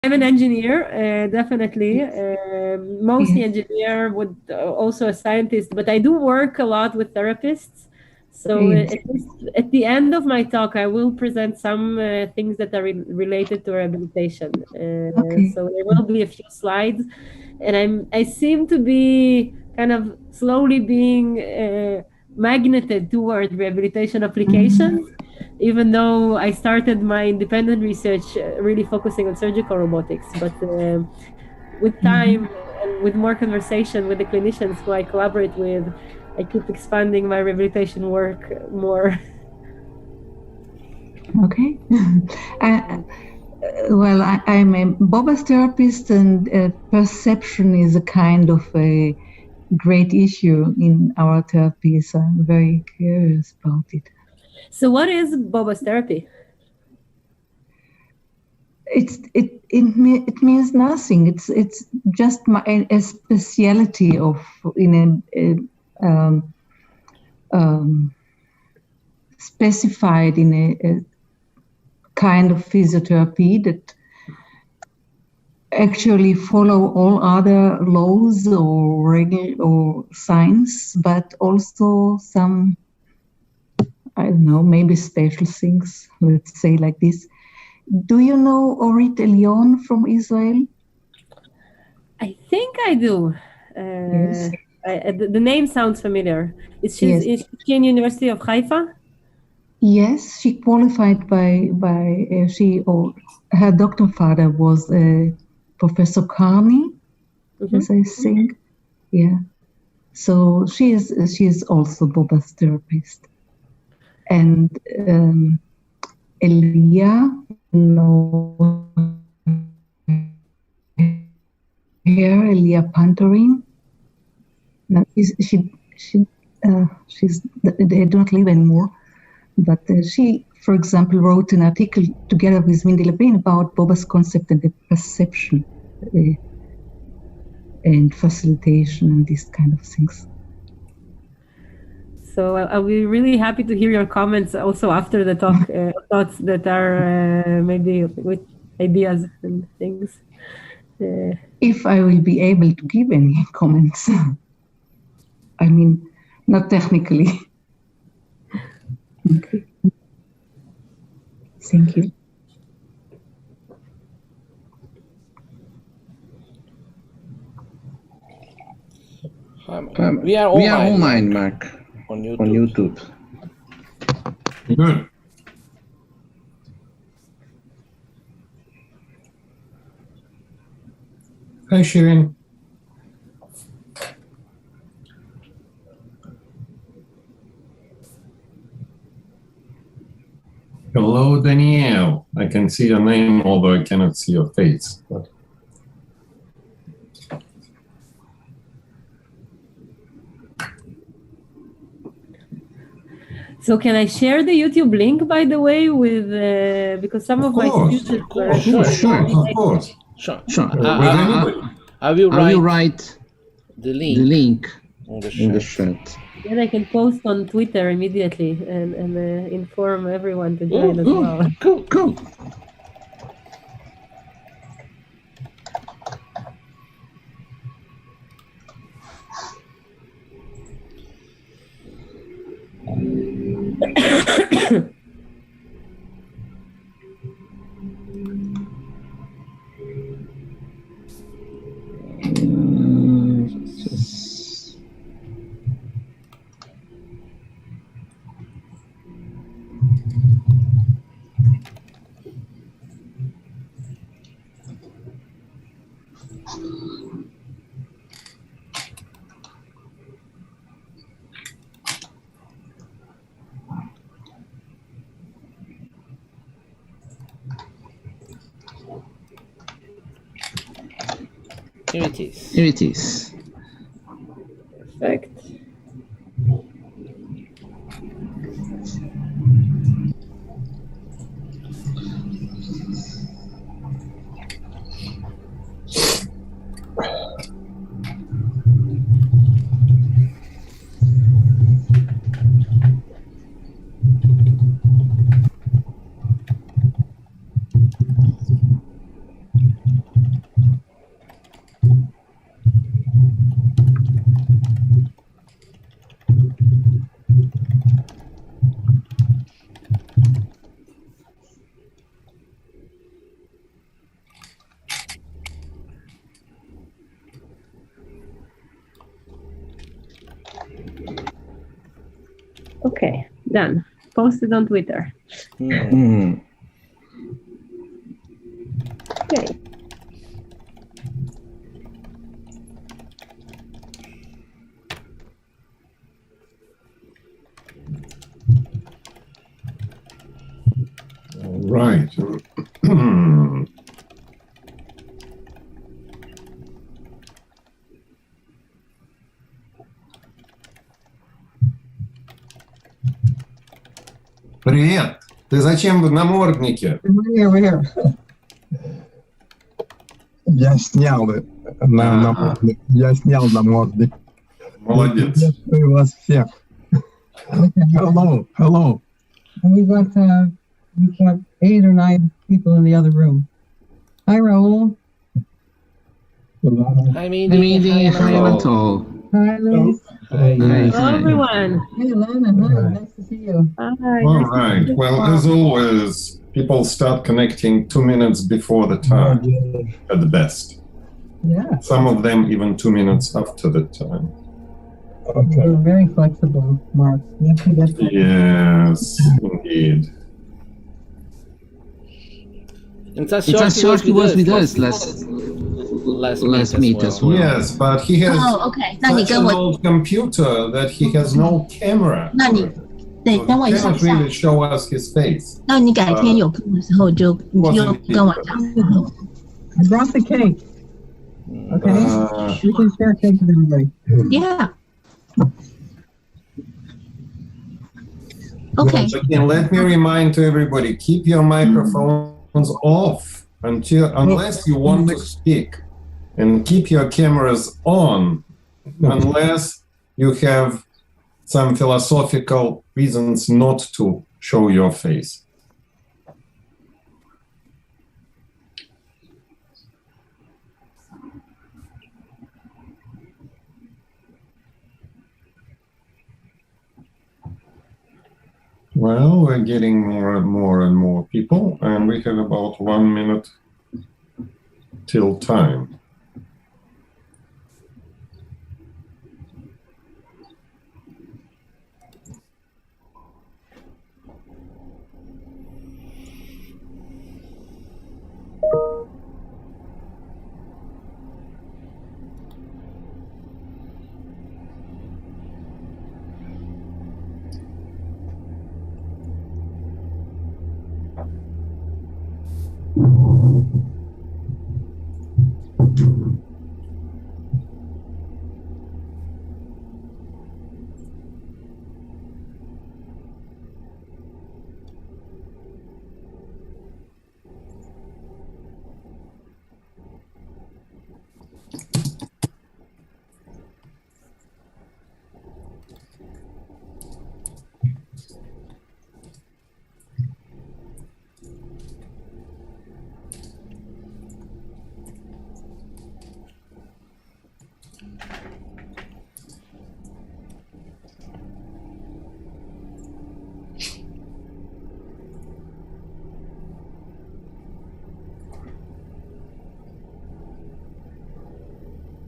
I'm an engineer, definitely. Mostly Yes. engineer, with also a scientist, but I do work a lot with therapists. So Yes. at least at the end of my talk, I will present some things that are related to rehabilitation. Okay. So there will be a few slides, and I seem to be kind of slowly being magneted toward rehabilitation Mhm. applications, even though I started my independent research really focusing on surgical robotics. But with time Mhm. and with more conversation with the clinicians who I collaborate with, I keep expanding my rehabilitation work more. Okay. I, I'm a Bobas therapist, and perception is a kind of a great issue in our therapy, so I'm very curious about it. So, what is Bobas therapy? It means nothing. It's just a speciality of in um, um, specified in a kind of physiotherapy that actually follow all other laws or or signs, but also some, I don't know, maybe special things. Let's say like this. Do you know Orit Elion from Israel? I think I do. Yes. The name sounds familiar. Yes. Is she in University of Haifa? Yes, she qualified by she or her doctor father was Professor Carney, Mm-hmm. as I think. Yeah. So she is also Boba's therapist. And Elia, here, Elia Pantorin. No, she's they do not live anymore. But she, for example, wrote an article together with Mindy Levine about Boba's concept and the perception and facilitation and these kind of things. So I'll be really happy to hear your comments also after the talk, thoughts that are maybe with ideas and things. Uh, If I will be able to give any comments, I mean, not technically. Okay, thank you. We are online, Mark, on on YouTube. YouTube. Good. Hi, Shirin. Hello, Danielle. I can see your name, although I cannot see your face. But... So can I share the YouTube link, by the way, with because some of my students Of course, sure. With anybody. I will write the the link link in the in the chat. chat. then I can post on Twitter immediately and inform everyone to join as well. Cool. Just Here it is. here it is. Perfect. Okay, done. Posted on Twitter. Okay. All right. Привет! Ты зачем в наморднике? Я снял намордник. Я снял намордник. Молодец. Приветствую вас всех. Hello. We've got 8 or 9 people in the other room. Hi, Raul. Hi, Mindy. Hi, Anatol. Hi, Luis. Hi. Hello, everyone. Hi, Ilana. Hi, nice to see you. Hi. All right. Well, as always, people start connecting 2 minutes before the time at the best. Yeah, Some of them even 2 minutes after the time. we're very flexible, Mark. You have to get that. Yes, indeed. And Tasha he was with us last meet as well. Yes, but he has ，OK，那你 such 跟 an 我， old computer that he has no camera. 那你 对， So 等我 he 一下 cannot 下， really show us his face. 那你改天有空的时候你就跟我讲。 I brought the cake. Okay, you can share cake with everybody. Yeah. OK， Again, let me remind to everybody, keep your microphones off unless you want to speak, and keep your cameras on unless you have some philosophical reasons not to show your face. Well, we're getting more and more people, and we have about 1 minute till time.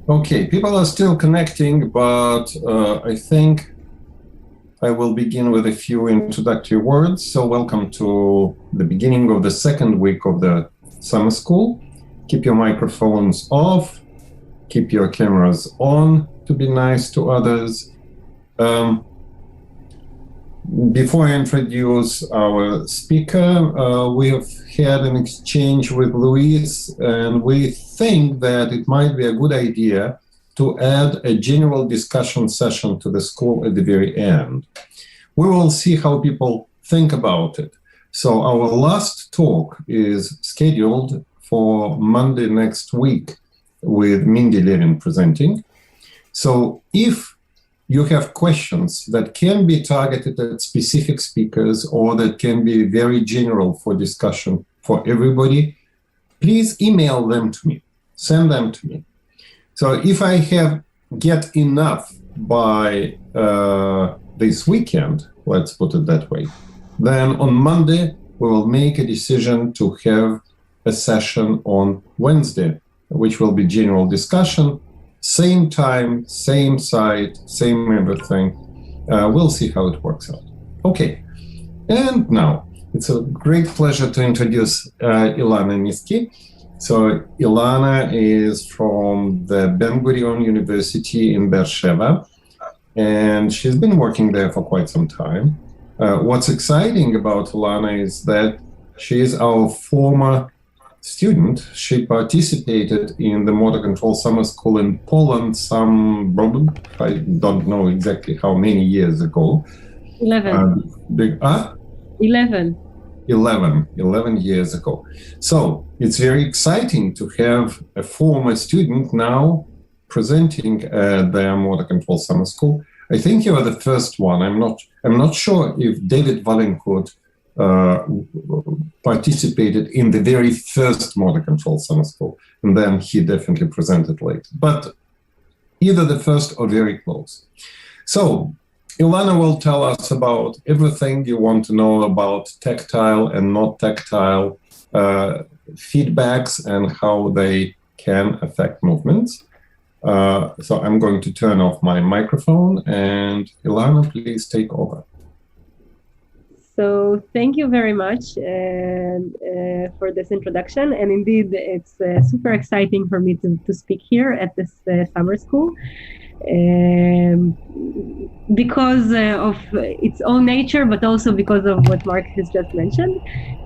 Okay, people are still connecting, but I think I will begin with a few introductory words. So welcome to the beginning of the second week of the summer school. Keep your microphones off, keep your cameras on to be nice to others. Before I introduce our speaker, we have had an exchange with Luis, and we think that it might be a good idea to add a general discussion session to the school at the very end. We will see how people think about it. So our last talk is scheduled for Monday next week with Mindy Levin presenting. So if you have questions that can be targeted at specific speakers or that can be very general for discussion for everybody, please email them to me, send them to me. So if I get enough by this weekend, let's put it that way, then on Monday we will make a decision to have a session on Wednesday, which will be general discussion. Same time, same site, same everything. We'll see how it works out. Okay, and now it's a great pleasure to introduce Ilana Nisky. So Ilana is from the Ben Gurion University in Beersheba, and she's been working there for quite some time. What's exciting about Ilana is that she is our former student. She participated in the motor control summer school in Poland I don't know exactly how many years ago. 11. 11 years ago. So it's very exciting to have a former student now presenting their motor control summer school. I think you are the first one. I'm not sure if David Valencourt participated in the very first motor control summer school, and then he definitely presented later. But either the first or very close. So Ilana will tell us about everything you want to know about tactile and not tactile feedbacks and how they can affect movements. So I'm going to turn off my microphone, and Ilana, please take over. So thank you very much for this introduction. And indeed, it's super exciting for me to speak here at this summer school. Because of its own nature, but also because of what Mark has just mentioned.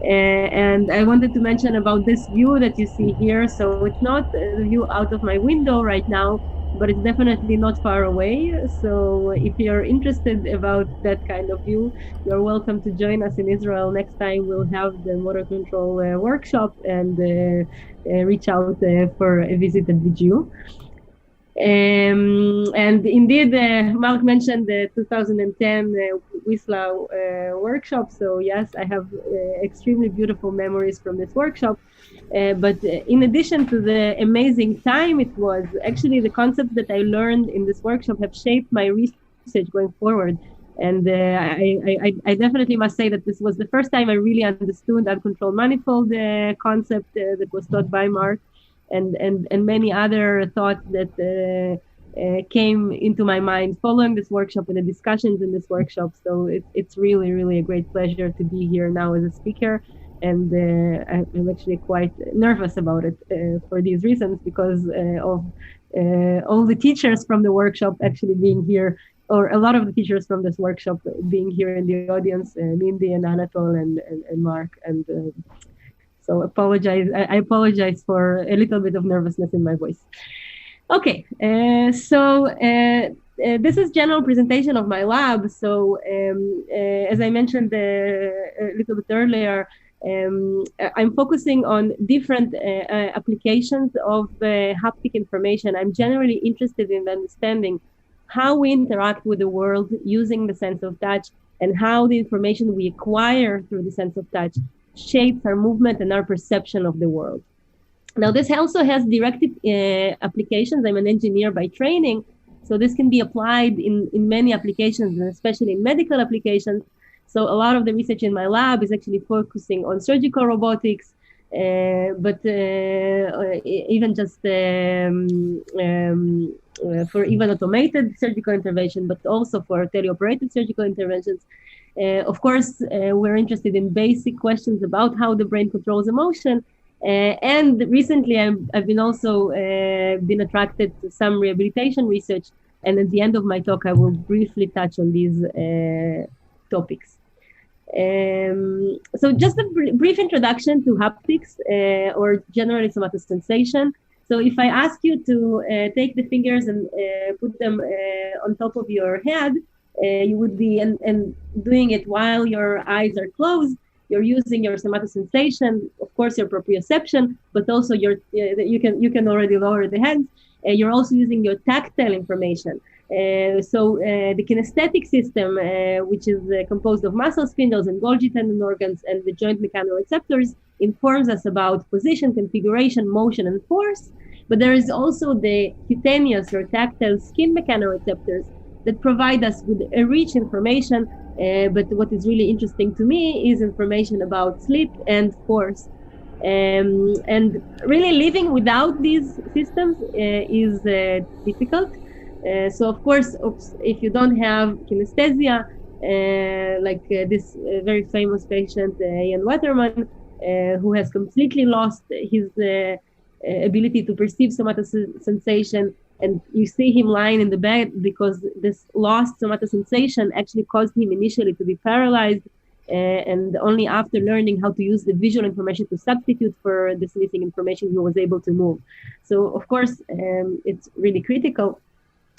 And I wanted to mention about this view that you see here. So it's not a view out of my window right now, but it's definitely not far away. So if you're interested about that kind of view, you're welcome to join us in Israel. Next time we'll have the motor control workshop, and reach out for a visit at VGU. And indeed, Mark mentioned the 2010 Wisla workshop. So yes, I have extremely beautiful memories from this workshop. But in addition to the amazing time it was, actually the concepts that I learned in this workshop have shaped my research going forward. And I definitely must say that this was the first time I really understood uncontrolled manifold concept that was taught by Mark. And many other thoughts that came into my mind following this workshop and the discussions in this workshop. So it's really, really a great pleasure to be here now as a speaker. And I'm actually quite nervous about it for these reasons, because of all the teachers from the workshop actually being here, or a lot of the teachers from this workshop being here in the audience, Mindy and Anatol and Mark. And so I apologize for a little bit of nervousness in my voice. Okay, so this is general presentation of my lab. So as I mentioned a little bit earlier, I'm focusing on different applications of haptic information. I'm generally interested in understanding how we interact with the world using the sense of touch, and how the information we acquire through the sense of touch shapes our movement and our perception of the world. Now, this also has direct applications. I'm an engineer by training, so this can be applied in many applications, and especially in medical applications. So a lot of the research in my lab is actually focusing on surgical robotics, but even just for even automated surgical intervention, but also for teleoperated surgical interventions. Of course, we're interested in basic questions about how the brain controls emotion. And recently, I've been also been attracted to some rehabilitation research. And at the end of my talk, I will briefly touch on these topics. So just a brief introduction to haptics, or generally somatosensation. So if I ask you to take the fingers and put them on top of your head, you would be, and doing it while your eyes are closed, you're using your somatosensation, of course, your proprioception, but also your you can already lower the hands. You're also using your tactile information. So the kinesthetic system, which is composed of muscle spindles and Golgi tendon organs and the joint mechanoreceptors, informs us about position, configuration, motion, and force. But there is also the cutaneous or tactile skin mechanoreceptors that provide us with a rich information. But what is really interesting to me is information about sleep and force. And really living without these systems is difficult. So of course, if you don't have kinesthesia, like this very famous patient, Ian Waterman, who has completely lost his ability to perceive somatosensation, and you see him lying in the bed because this lost somatosensation actually caused him initially to be paralyzed, and only after learning how to use the visual information to substitute for this missing information, he was able to move. So of course, it's really critical,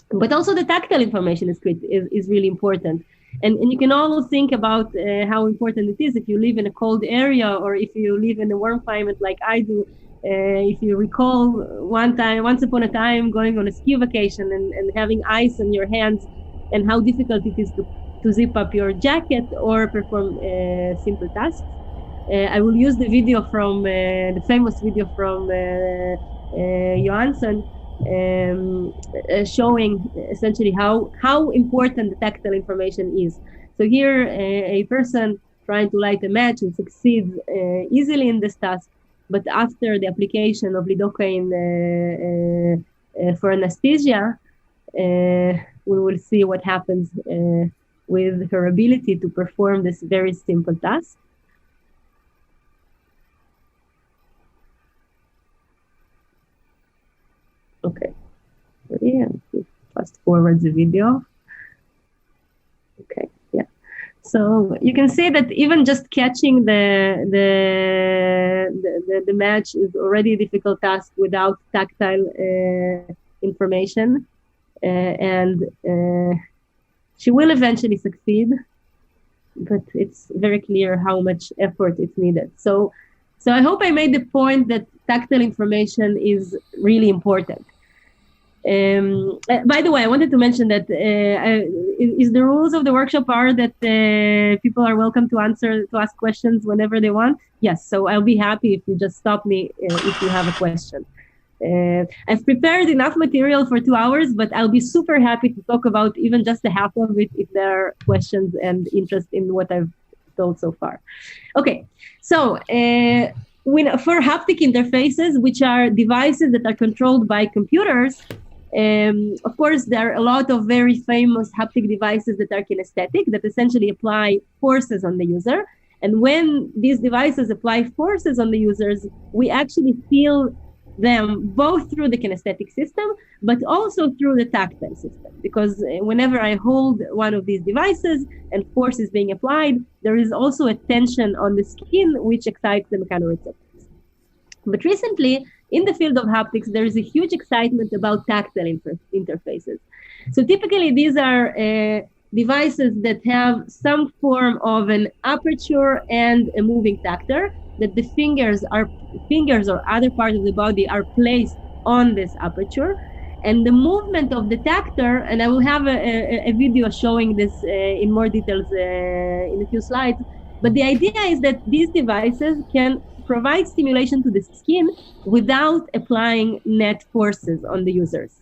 but also the tactile information is really important. And you can all think about how important it is if you live in a cold area or if you live in a warm climate like I do. If you recall once upon a time going on a ski vacation and having ice on your hands, and how difficult it is to zip up your jacket or perform simple tasks. I will use the video from the famous video from Johansson, showing essentially how important the tactile information is. So here, a person trying to light a match and succeeds easily in this task, but after the application of lidocaine for anesthesia, we will see what happens with her ability to perform this very simple task. Okay, yeah, fast forward the video. Okay, yeah. So you can see that even just catching the match is already a difficult task without tactile information, and she will eventually succeed, but it's very clear how much effort is needed. So I hope I made the point that tactile information is really important. By the way, I wanted to mention that is the rules of the workshop are that people are welcome to ask questions whenever they want. Yes, so I'll be happy if you just stop me if you have a question. I've prepared enough material for 2 hours, but I'll be super happy to talk about even just a half of it if there are questions and interest in what I've told so far. Okay, so for haptic interfaces, which are devices that are controlled by computers, of course, there are a lot of very famous haptic devices that are kinesthetic, that essentially apply forces on the user. And when these devices apply forces on the users, we actually feel them both through the kinesthetic system, but also through the tactile system. Because whenever I hold one of these devices and force is being applied, there is also a tension on the skin, which excites the mechanoreceptors. But recently, in the field of haptics, there is a huge excitement about tactile interfaces. So typically, these are devices that have some form of an aperture and a moving tactor, that the fingers or other parts of the body are placed on this aperture. And the movement of the tactor, and I will have a video showing this in more details in a few slides, but the idea is that these devices can provide stimulation to the skin without applying net forces on the users.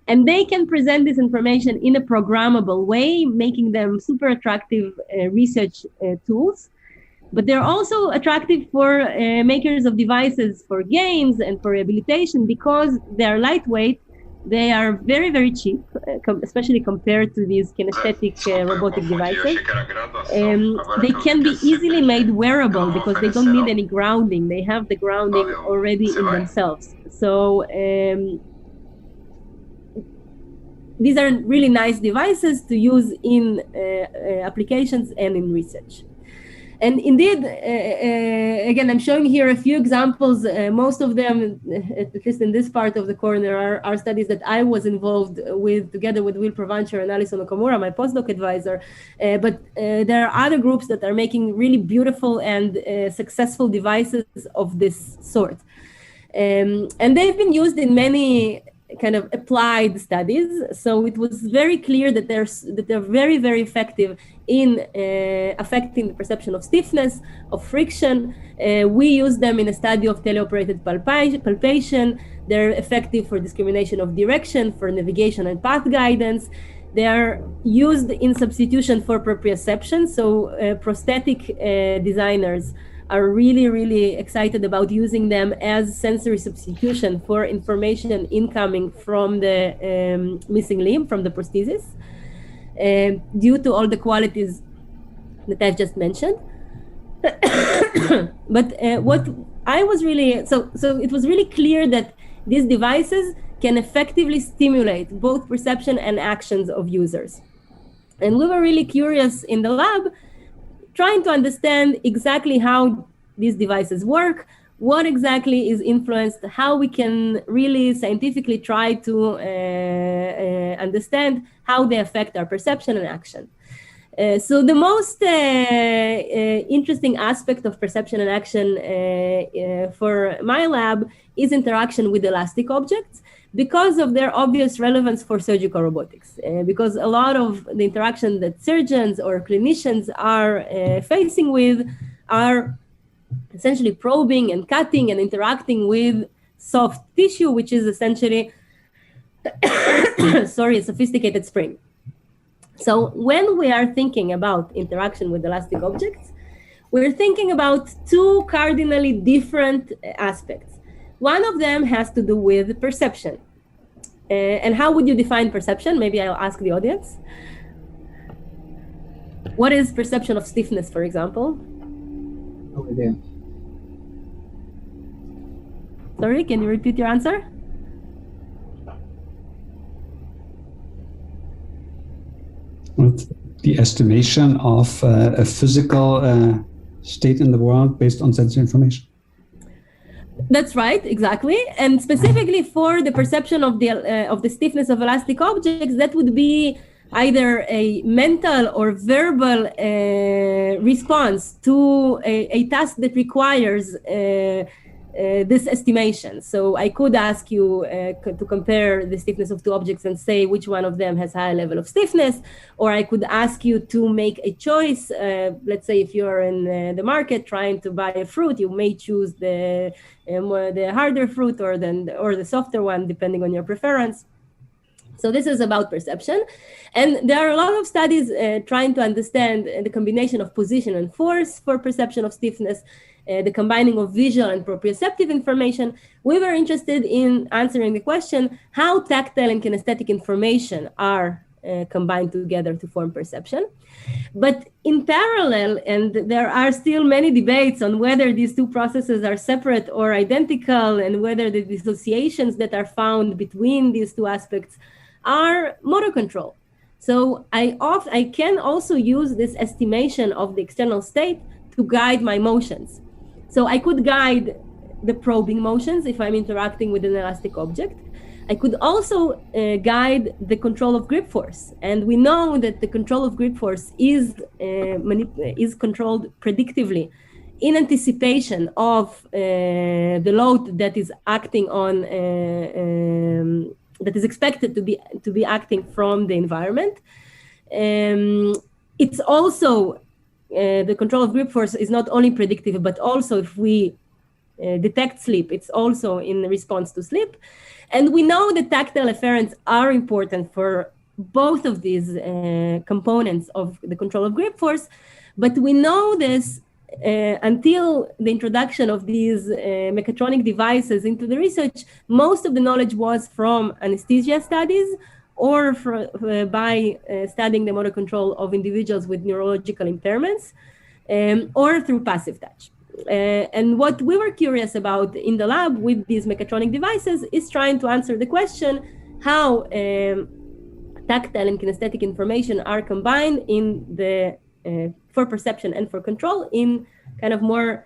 And they can present this information in a programmable way, making them super attractive research tools. But they're also attractive for makers of devices for games and for rehabilitation because they're lightweight. They are very, very cheap, especially compared to these kinesthetic robotic devices. They can be easily made wearable because they don't need any grounding. They have the grounding already in themselves. So these are really nice devices to use in applications and in research. And indeed, again, I'm showing here a few examples. Most of them, at least in this part of the corner, are studies that I was involved with together with Will Provancher and Alison Okamura, my postdoc advisor. But there are other groups that are making really beautiful and successful devices of this sort. And they've been used in many kind of applied studies. So it was very clear that they're very, very effective in affecting the perception of stiffness, of friction. We use them in a study of teleoperated palpation. They're effective for discrimination of direction, for navigation and path guidance. They are used in substitution for proprioception. So prosthetic designers are really, really excited about using them as sensory substitution for information incoming from the missing limb, from the prosthesis. due to all the qualities that I've just mentioned. But what I was really, so it was really clear that these devices can effectively stimulate both perception and actions of users. And we were really curious in the lab, trying to understand exactly how these devices work, what exactly is influenced, how we can really scientifically try to understand how they affect our perception and action. So the most interesting aspect of perception and action for my lab is interaction with elastic objects, because of their obvious relevance for surgical robotics, because a lot of the interaction that surgeons or clinicians are facing with are essentially probing and cutting and interacting with soft tissue, which is essentially, a sophisticated spring. So when we are thinking about interaction with elastic objects, we're thinking about two cardinally different aspects. One of them has to do with perception. And how would you define perception? Maybe I'll ask the audience. What is perception of stiffness, for example? No idea. Sorry, can you repeat your answer? The estimation of a physical state in the world based on sensory information. That's right, exactly. And specifically for the perception of the stiffness of elastic objects, that would be either a mental or verbal response to a task that requires this estimation. So I could ask you to compare the stiffness of two objects and say which one of them has high level of stiffness, or I could ask you to make a choice. Let's say if you're in the market trying to buy a fruit, you may choose the harder fruit or the softer one, depending on your preference. So this is about perception. And there are a lot of studies trying to understand the combination of position and force for perception of stiffness, the combining of visual and proprioceptive information. We were interested in answering the question how tactile and kinesthetic information are combined together to form perception. But in parallel, and there are still many debates on whether these two processes are separate or identical, and whether the dissociations that are found between these two aspects are motor control. So I can also use this estimation of the external state to guide my motions. So I could guide the probing motions if I'm interacting with an elastic object. I could also guide the control of grip force. And we know that the control of grip force is controlled predictively in anticipation of the load that is acting on, that is expected to be acting from the environment. It's also, the control of grip force is not only predictive, but also if we detect sleep, it's also in response to sleep. And we know that tactile afferents are important for both of these components of the control of grip force, but we know this until the introduction of these mechatronic devices into the research. Most of the knowledge was from anesthesia studies or by studying the motor control of individuals with neurological impairments, or through passive touch. And what we were curious about in the lab with these mechatronic devices is trying to answer the question how tactile and kinesthetic information are combined in the for perception and for control in kind of more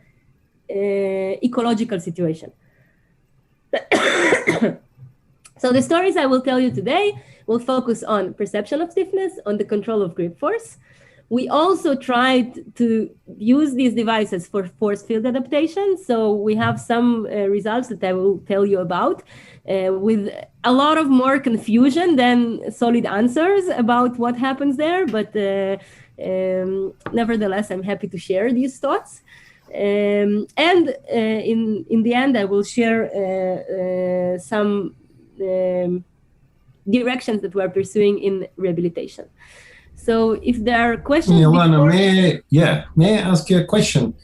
ecological situation. So the stories I will tell you today will focus on perception of stiffness, on the control of grip force. We also tried to use these devices for force field adaptation. So we have some results that I will tell you about with a lot of more confusion than solid answers about what happens there. But nevertheless, I'm happy to share these thoughts. And in the end, I will share some directions that we're pursuing in rehabilitation. So if there are questions... Ilana, may I ask you a question?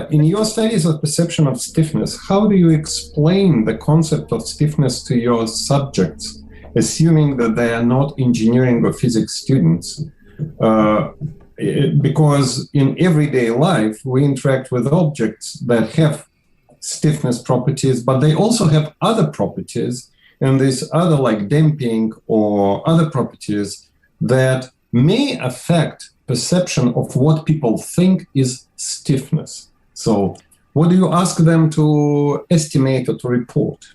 In your studies of perception of stiffness, how do you explain the concept of stiffness to your subjects? assuming that they are not engineering or physics students. Because in everyday life, we interact with objects that have stiffness properties, but they also have other properties, and these other like damping or other properties that may affect perception of what people think is stiffness. So what do you ask them to estimate or to report?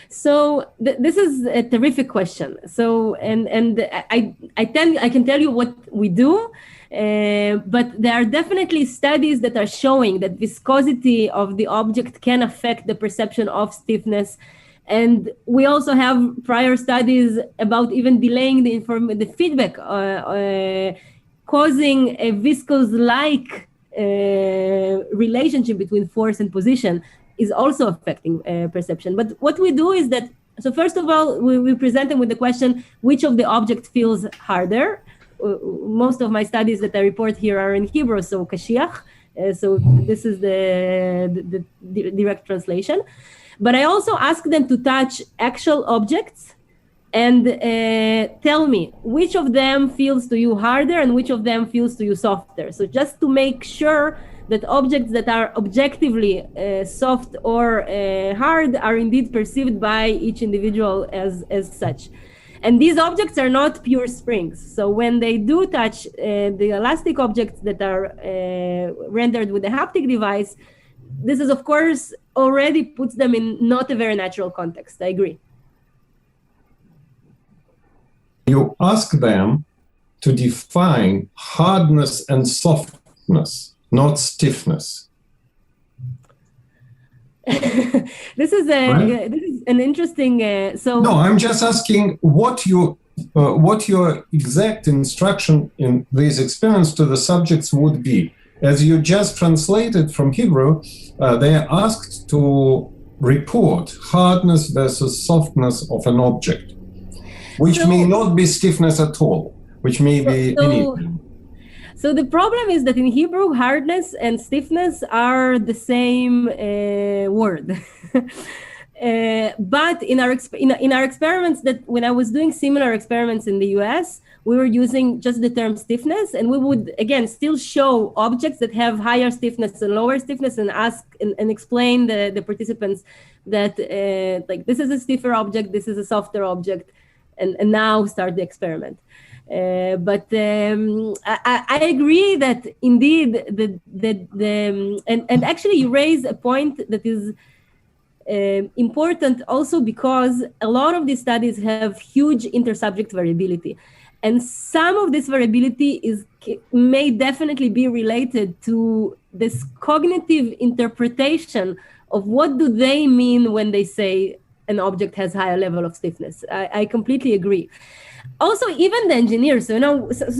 So this is a terrific question. So and I can tell you what we do, but there are definitely studies that are showing that viscosity of the object can affect the perception of stiffness. And we also have prior studies about even delaying the feedback, causing a viscous-like relationship between force and position is also affecting perception. But what we do is that, so first of all, we present them with the question, which of the object feels harder? Most of my studies that I report here are in Hebrew, so kashiach. So this is the direct translation. But I also ask them to touch actual objects and tell me which of them feels to you harder and which of them feels to you softer. So just to make sure that objects that are objectively soft or hard are indeed perceived by each individual as such. And these objects are not pure springs. So when they do touch the elastic objects that are rendered with the haptic device, this is, of course, already puts them in not a very natural context. I agree. You ask them to define hardness and softness, not stiffness. This is an interesting. No, I'm just asking what your exact instruction in these experiments to the subjects would be. As you just translated from Hebrew, they are asked to report hardness versus softness of an object, which may not be stiffness at all, which may be anything. So the problem is that in Hebrew, hardness and stiffness are the same word. But in our experiments, that when I was doing similar experiments in the US, we were using just the term stiffness, and we would again still show objects that have higher stiffness and lower stiffness, and ask and explain the participants that like this is a stiffer object, this is a softer object, and now start the experiment. But I agree that indeed and actually you raise a point that is important also because a lot of these studies have huge intersubject variability. And some of this variability may definitely be related to this cognitive interpretation of what do they mean when they say an object has higher level of stiffness. I completely agree. Also, even the engineers, so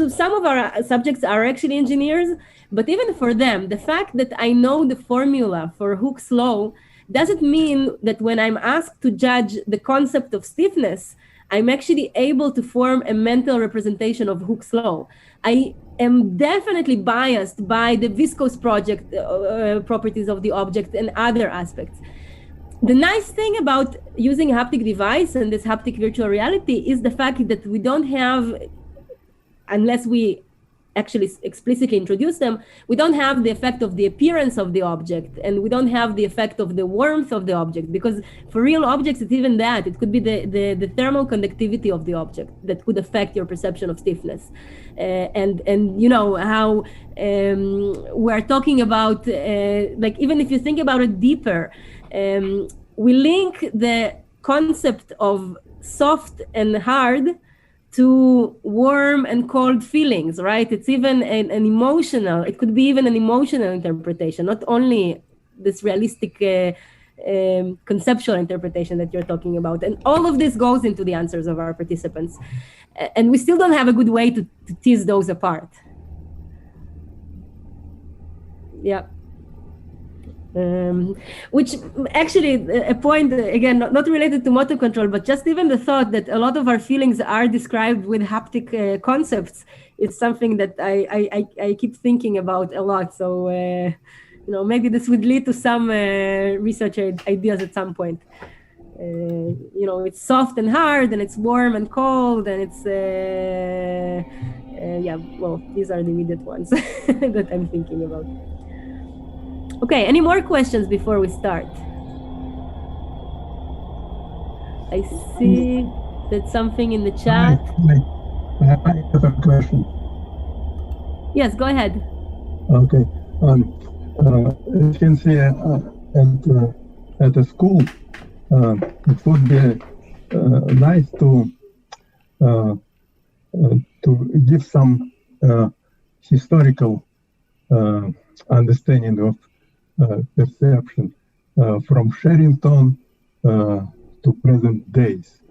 some of our subjects are actually engineers, but even for them, the fact that I know the formula for Hooke's law doesn't mean that when I'm asked to judge the concept of stiffness, I'm actually able to form a mental representation of Hooke's law. I am definitely biased by the viscous properties of the object and other aspects. The nice thing about using a haptic device and this haptic virtual reality is the fact that we don't have, unless we actually explicitly introduce them, we don't have the effect of the appearance of the object, and we don't have the effect of the warmth of the object, because for real objects, it's even that. It could be the thermal conductivity of the object that could affect your perception of stiffness. And you know how we're talking about, like even if you think about it deeper, we link the concept of soft and hard to warm and cold feelings, right? It's even an emotional, it could be even an emotional interpretation, not only this realistic conceptual interpretation that you're talking about. And all of this goes into the answers of our participants. And we still don't have a good way to tease those apart. Yeah. Which actually a point, again, not related to motor control, but just even the thought that a lot of our feelings are described with haptic concepts is something that I keep thinking about a lot. So, maybe this would lead to some research ideas at some point. it's soft and hard, and it's warm and cold, and it's these are the immediate ones that I'm thinking about. Okay, any more questions before we start? I see that something in the chat. I have a question. Yes, go ahead. Okay. Since at a school, it would be nice to give some historical understanding of perception from Sherrington to present days.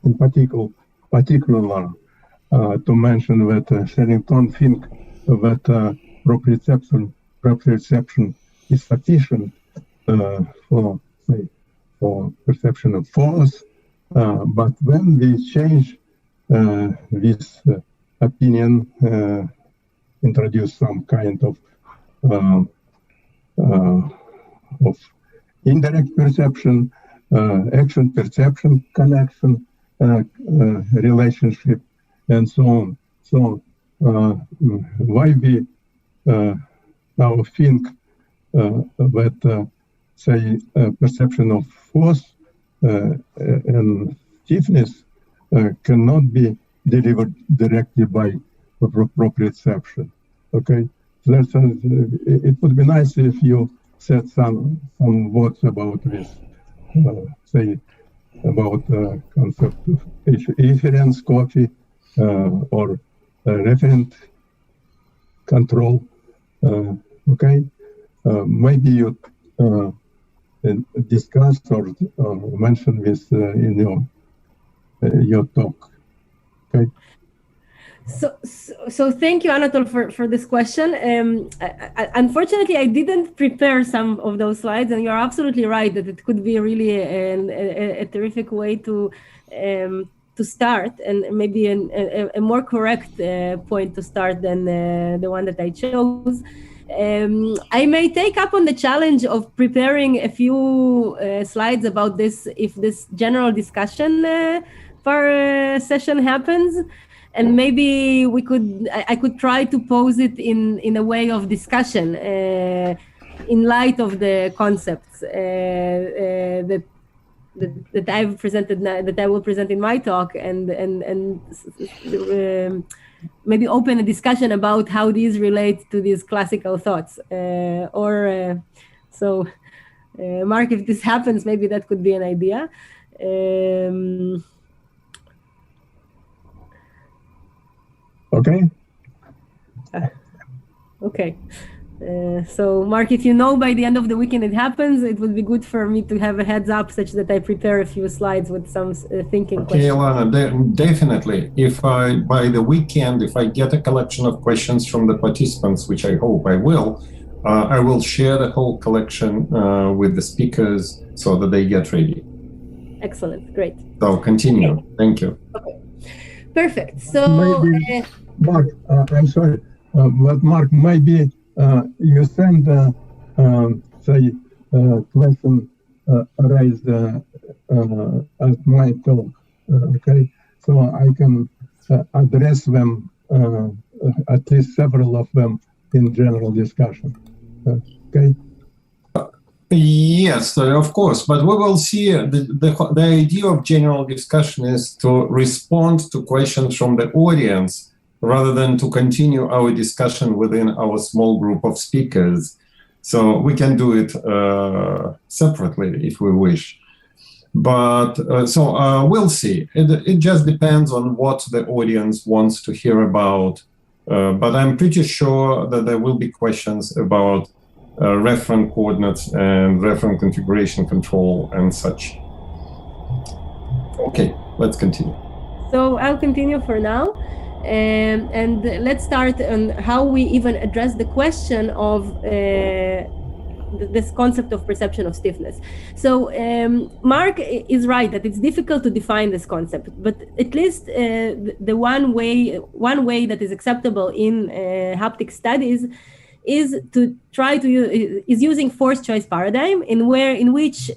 In particular, to mention that Sherrington think that proprioception is sufficient for perception of force, but when we change this opinion, introduce some kind of indirect perception, action perception connection, relationship, and so on. So why we now think that say perception of force and stiffness cannot be delivered directly by proprioception. Okay, so it would be nice if you said some words about this. Say about concept of inference copy or referent control. Okay, maybe you discuss or mention this in your talk. Okay. So thank you, Anatol, for this question. Unfortunately, I didn't prepare some of those slides, and you're absolutely right that it could be really a terrific way to start, and maybe a more correct point to start than the one that I chose. I may take up on the challenge of preparing a few slides about this if this general discussion session happens. And maybe I could try to pose it in a way of discussion in light of the concepts that I've presented, that I will present in my talk, and maybe open a discussion about how these relate to these classical thoughts. So, Mark, if this happens, maybe that could be an idea. Okay. Okay. So, Mark, if you know by the end of the weekend it happens, it would be good for me to have a heads up such that I prepare a few slides with some thinking questions. Okay, Ilana, definitely. If by the weekend, if I get a collection of questions from the participants, which I hope I will share the whole collection with the speakers so that they get ready. Excellent. Great. So continue. Okay. Thank you. Okay. Perfect. So, Mark, I'm sorry, but Mark, maybe you send say question raised at my talk, okay? So I can address them, at least several of them, in general discussion. Okay. Yes, of course, but we will see the idea of general discussion is to respond to questions from the audience rather than to continue our discussion within our small group of speakers. So we can do it separately if we wish. But we'll see. It just depends on what the audience wants to hear about. But I'm pretty sure that there will be questions about referent coordinates and referent configuration control and such. Okay, let's continue. So I'll continue for now. And let's start on how we even address the question of this concept of perception of stiffness. So Mark is right that it's difficult to define this concept, but at least the one way that is acceptable in haptic studies is to try to is using force choice paradigm in which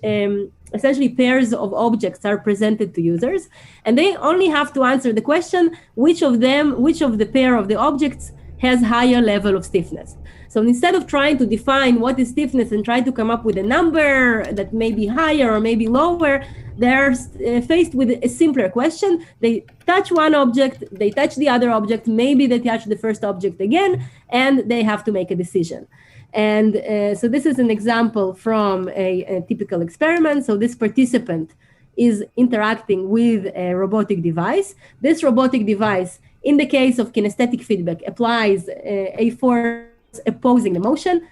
essentially pairs of objects are presented to users, and they only have to answer the question, which of the pair of the objects has higher level of stiffness. So instead of trying to define what is stiffness and try to come up with a number that may be higher or maybe lower, they're faced with a simpler question. They touch one object, they touch the other object, maybe they touch the first object again, and they have to make a decision. And so this is an example from a typical experiment. So this participant is interacting with a robotic device. This robotic device, in the case of kinesthetic feedback, applies a force opposing the motion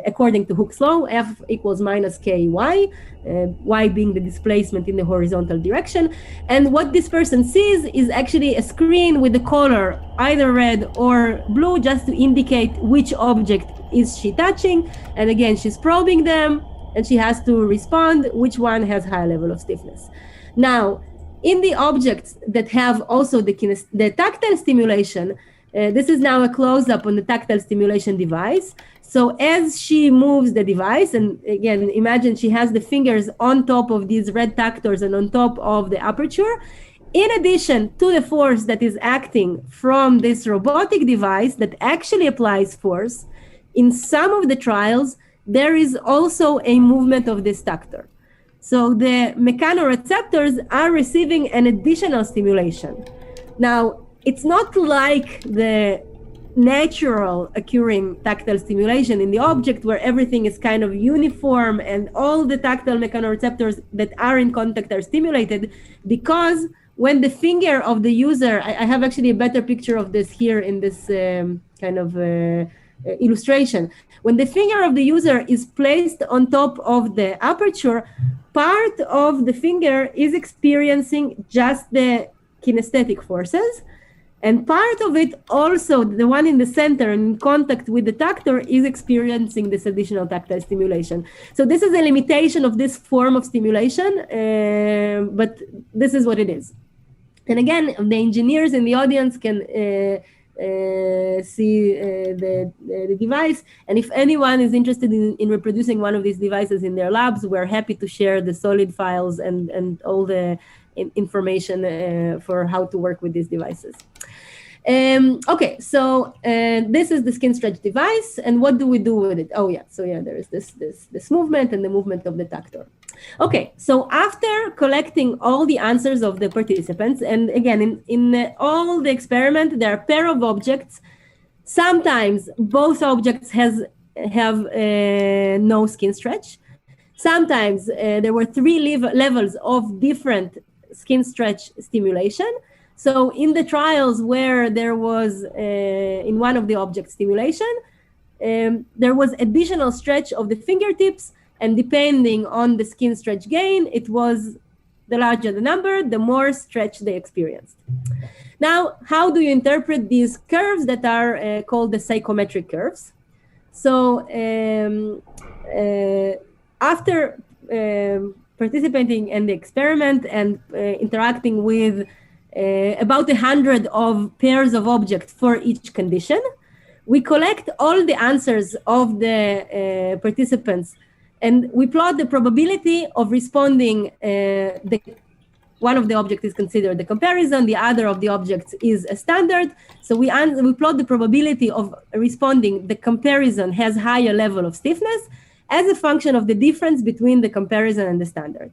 according to Hooke's law, F equals minus ky, y being the displacement in the horizontal direction. And what this person sees is actually a screen with the color either red or blue, just to indicate which object is she touching. And again, she's probing them and she has to respond which one has high level of stiffness. Now, in the objects that have also the tactile stimulation, this is now a close-up on the tactile stimulation device. So as she moves the device, and again, imagine she has the fingers on top of these red tactors and on top of the aperture. In addition to the force that is acting from this robotic device that actually applies force, in some of the trials, there is also a movement of this tactor. So the mechanoreceptors are receiving an additional stimulation. Now, it's not like the natural occurring tactile stimulation in the object where everything is kind of uniform and all the tactile mechanoreceptors that are in contact are stimulated, because when the finger of the user, I have actually a better picture of this here in this kind of illustration. When the finger of the user is placed on top of the aperture, part of the finger is experiencing just the kinesthetic forces, and part of it also, the one in the center in contact with the tactor, is experiencing this additional tactile stimulation. So this is a limitation of this form of stimulation, but this is what it is. And again, the engineers in the audience can see the device. And if anyone is interested in reproducing one of these devices in their labs, we're happy to share the solid files and all the information for how to work with these devices. Okay, so this is the skin stretch device, and what do we do with it? Oh yeah, so yeah, there is this movement and the movement of the tactor. Okay, so after collecting all the answers of the participants, and again, in all the experiment, there are a pair of objects. Sometimes both objects have no skin stretch. Sometimes there were 3 levels of different skin stretch stimulation. So in the trials where there was, in one of the object stimulation, there was additional stretch of the fingertips, and depending on the skin stretch gain, it was the larger the number, the more stretch they experienced. Now, how do you interpret these curves that are called the psychometric curves? So after participating in the experiment and interacting with about 100 of pairs of objects for each condition, we collect all the answers of the participants, and we plot the probability of responding. One of the objects is considered the comparison, the other of the objects is a standard. So we plot the probability of responding the comparison has higher level of stiffness as a function of the difference between the comparison and the standard.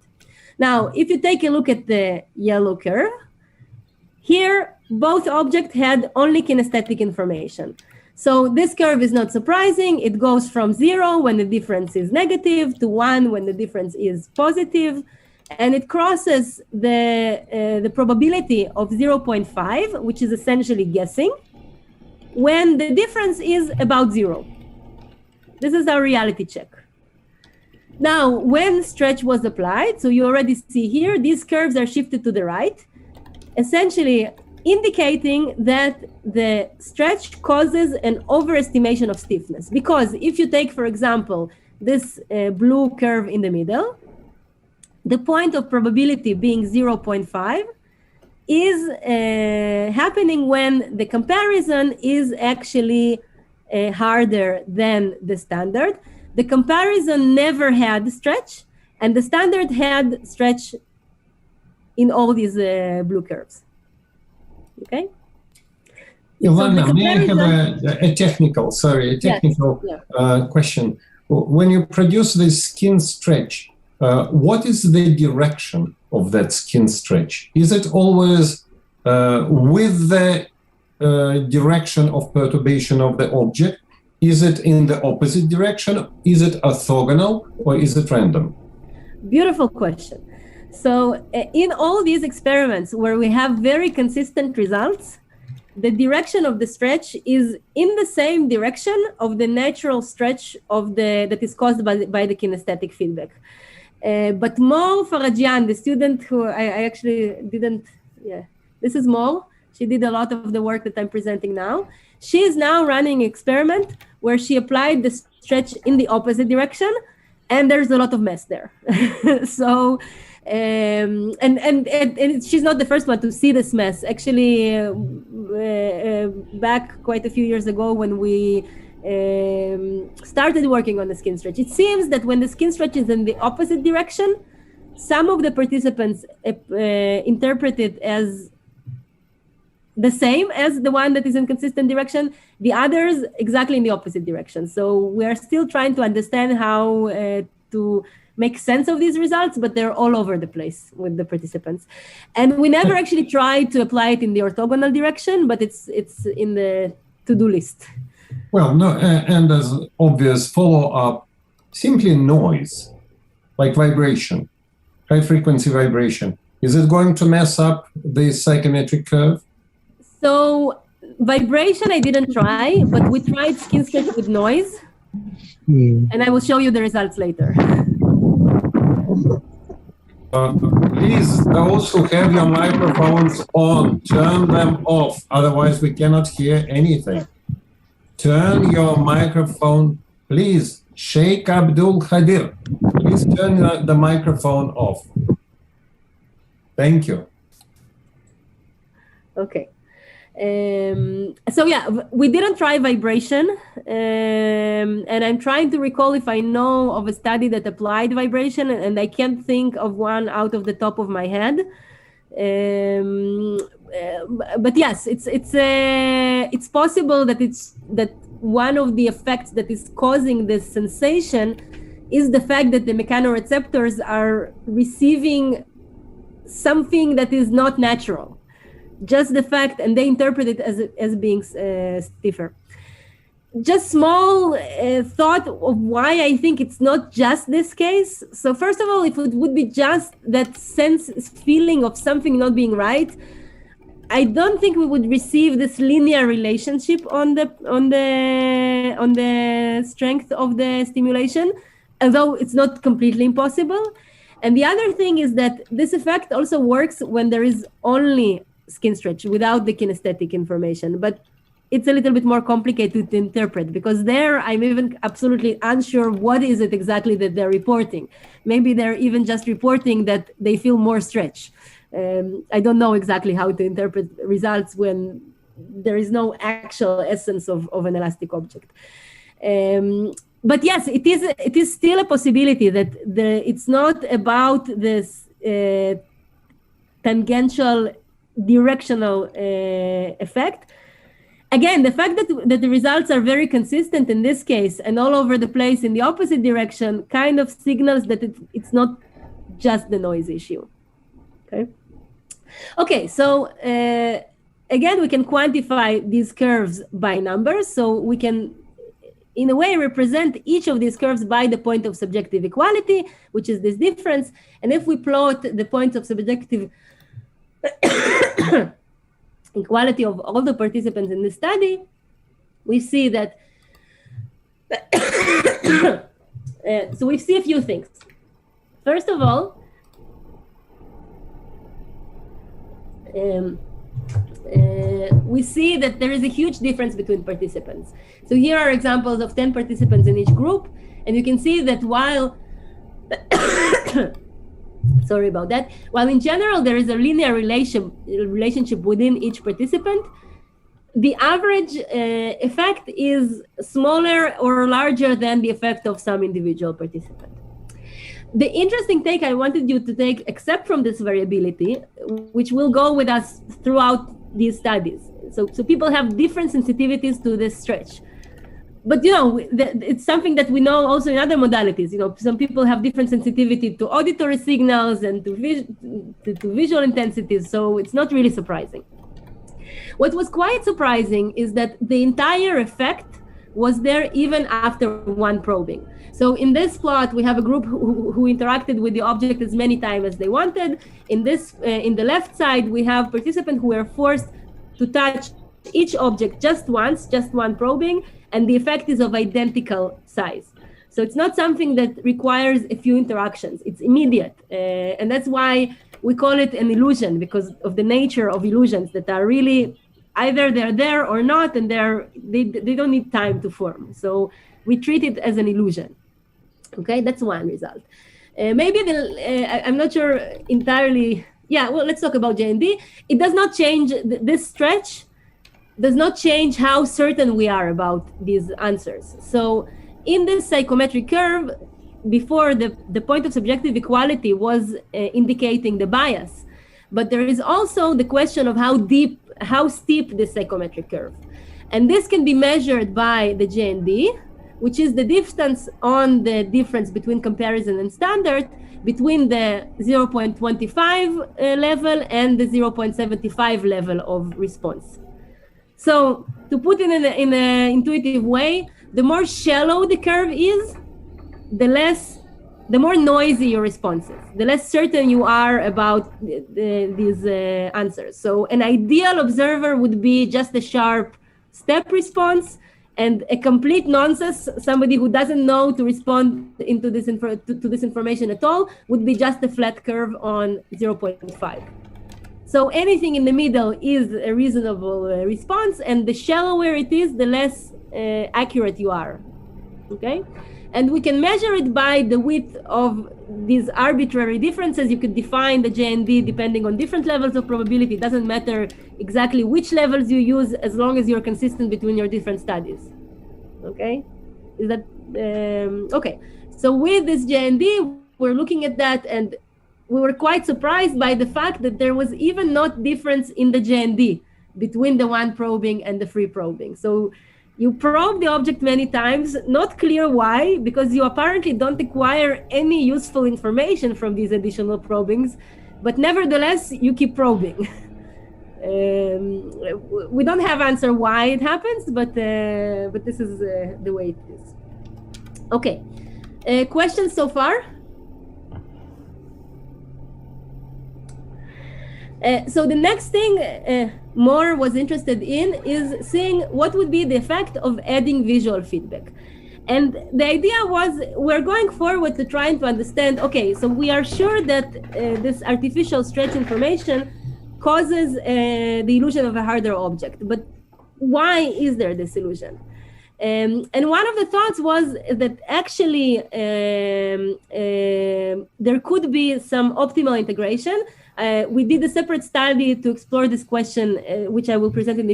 Now, if you take a look at the yellow curve, here, both objects had only kinesthetic information. So this curve is not surprising. It goes from 0 when the difference is negative to 1 when the difference is positive. And it crosses the probability of 0.5, which is essentially guessing, when the difference is about 0. This is our reality check. Now, when stretch was applied, so you already see here, these curves are shifted to the right, essentially indicating that the stretch causes an overestimation of stiffness. Because if you take, for example, this blue curve in the middle, the point of probability being 0.5 is happening when the comparison is actually harder than the standard. The comparison never had stretch, And the standard had stretch in all these blue curves. Okay? Ilana, So may I have a technical question? When you produce this skin stretch, what is the direction of that skin stretch? Is it always with the direction of perturbation of the object? Is it in the opposite direction? Is it orthogonal, or is it random? Beautiful question. So in all these experiments where we have very consistent results, the direction of the stretch is in the same direction of the natural stretch of that is caused by the kinesthetic feedback. But Mo Farajian, the student who I actually didn't, this is Mo. She did a lot of the work that I'm presenting now. She is now running an experiment where she applied the stretch in the opposite direction, and there's a lot of mess there. So, and she's not the first one to see this mess. Actually, back quite a few years ago when we started working on the skin stretch, it seems that when the skin stretch is in the opposite direction, some of the participants interpret it as the same as the one that is in consistent direction, the others exactly in the opposite direction. So we are still trying to understand how to make sense of these results, but they're all over the place with the participants. And we never actually tried to apply it in the orthogonal direction, but it's in the to-do list. Well, no, and as obvious follow-up, simply noise, like vibration, high-frequency vibration. Is it going to mess up the psychometric curve? So vibration I didn't try, but we tried skin stretch with noise, and I will show you the results later. Please, those who have your microphones on, turn them off, otherwise we cannot hear anything. Turn your microphone, please. Sheikh Abdul Khadir, please turn the microphone off. Thank you. Okay. So yeah, we didn't try vibration, and I'm trying to recall if I know of a study that applied vibration, and I can't think of one out of the top of my head. But yes, it's possible that one of the effects that is causing this sensation is the fact that the mechanoreceptors are receiving something that is not natural. Just the fact, and they interpret it as being stiffer. Just small thought of why I think it's not just this case. So first of all, if it would be just that feeling of something not being right, I don't think we would receive this linear relationship on the strength of the stimulation, although it's not completely impossible. And the other thing is that this effect also works when there is only skin stretch without the kinesthetic information, but it's a little bit more complicated to interpret because there I'm even absolutely unsure what is it exactly that they're reporting. Maybe they're even just reporting that they feel more stretch. I don't know exactly how to interpret results when there is no actual essence of an elastic object. But yes, it is still a possibility that it's not about this tangential directional effect. Again, the fact that the results are very consistent in this case and all over the place in the opposite direction kind of signals that it's not just the noise issue. Okay, so again, we can quantify these curves by numbers. So we can, in a way, represent each of these curves by the point of subjective equality, which is this difference. And if we plot the points of subjective equality of all the participants in the study, we see that so we see a few things. First of all, we see that there is a huge difference between participants. So here are examples of 10 participants in each group, and you can see that while sorry about that. While in general there is a linear relationship within each participant, the average effect is smaller or larger than the effect of some individual participant. The interesting take I wanted you to take, except from this variability, which will go with us throughout these studies. So people have different sensitivities to this stretch. But, it's something that we know also in other modalities. Some people have different sensitivity to auditory signals and to visual intensities. So it's not really surprising. What was quite surprising is that the entire effect was there even after one probing. So in this plot, we have a group who interacted with the object as many times as they wanted. In the left side, we have participants who were forced to touch each object just once, just one probing, and the effect is of identical size. So it's not something that requires a few interactions. It's immediate. And that's why we call it an illusion, because of the nature of illusions that are really either they're there or not, and they don't need time to form. So we treat it as an illusion. Okay, that's one result. Maybe I'm not sure entirely. Yeah, well, let's talk about JND. It does not change, this stretch does not change how certain we are about these answers. So in this psychometric curve, before the point of subjective equality was indicating the bias, but there is also the question of how steep this psychometric curve. And this can be measured by the JND, which is the distance on the difference between comparison and standard between the 0.25 level and the 0.75 level of response. So to put it in an intuitive way, the more shallow the curve is, the more noisy your response is, the less certain you are about these answers. So an ideal observer would be just a sharp step response, and a complete nonsense, somebody who doesn't know to respond to this information at all, would be just a flat curve on 0.5. So anything in the middle is a reasonable response, and the shallower it is, the less accurate you are, okay? And we can measure it by the width of these arbitrary differences. You could define the JND depending on different levels of probability. It doesn't matter exactly which levels you use, as long as you're consistent between your different studies, okay? Is that, okay. So with this JND, we're looking at that, and we were quite surprised by the fact that there was even not difference in the JND between the one probing and the free probing. So you probe the object many times, not clear why, because you apparently don't acquire any useful information from these additional probings, but nevertheless, you keep probing. We don't have answer why it happens, but this is the way it is. Okay, questions so far? So the next thing Moore was interested in is seeing what would be the effect of adding visual feedback. And the idea was we're going forward to trying to understand, okay, so we are sure that this artificial stretch information causes the illusion of a harder object, but why is there this illusion? And one of the thoughts was that actually there could be some optimal integration. We did a separate study to explore this question, which I will present in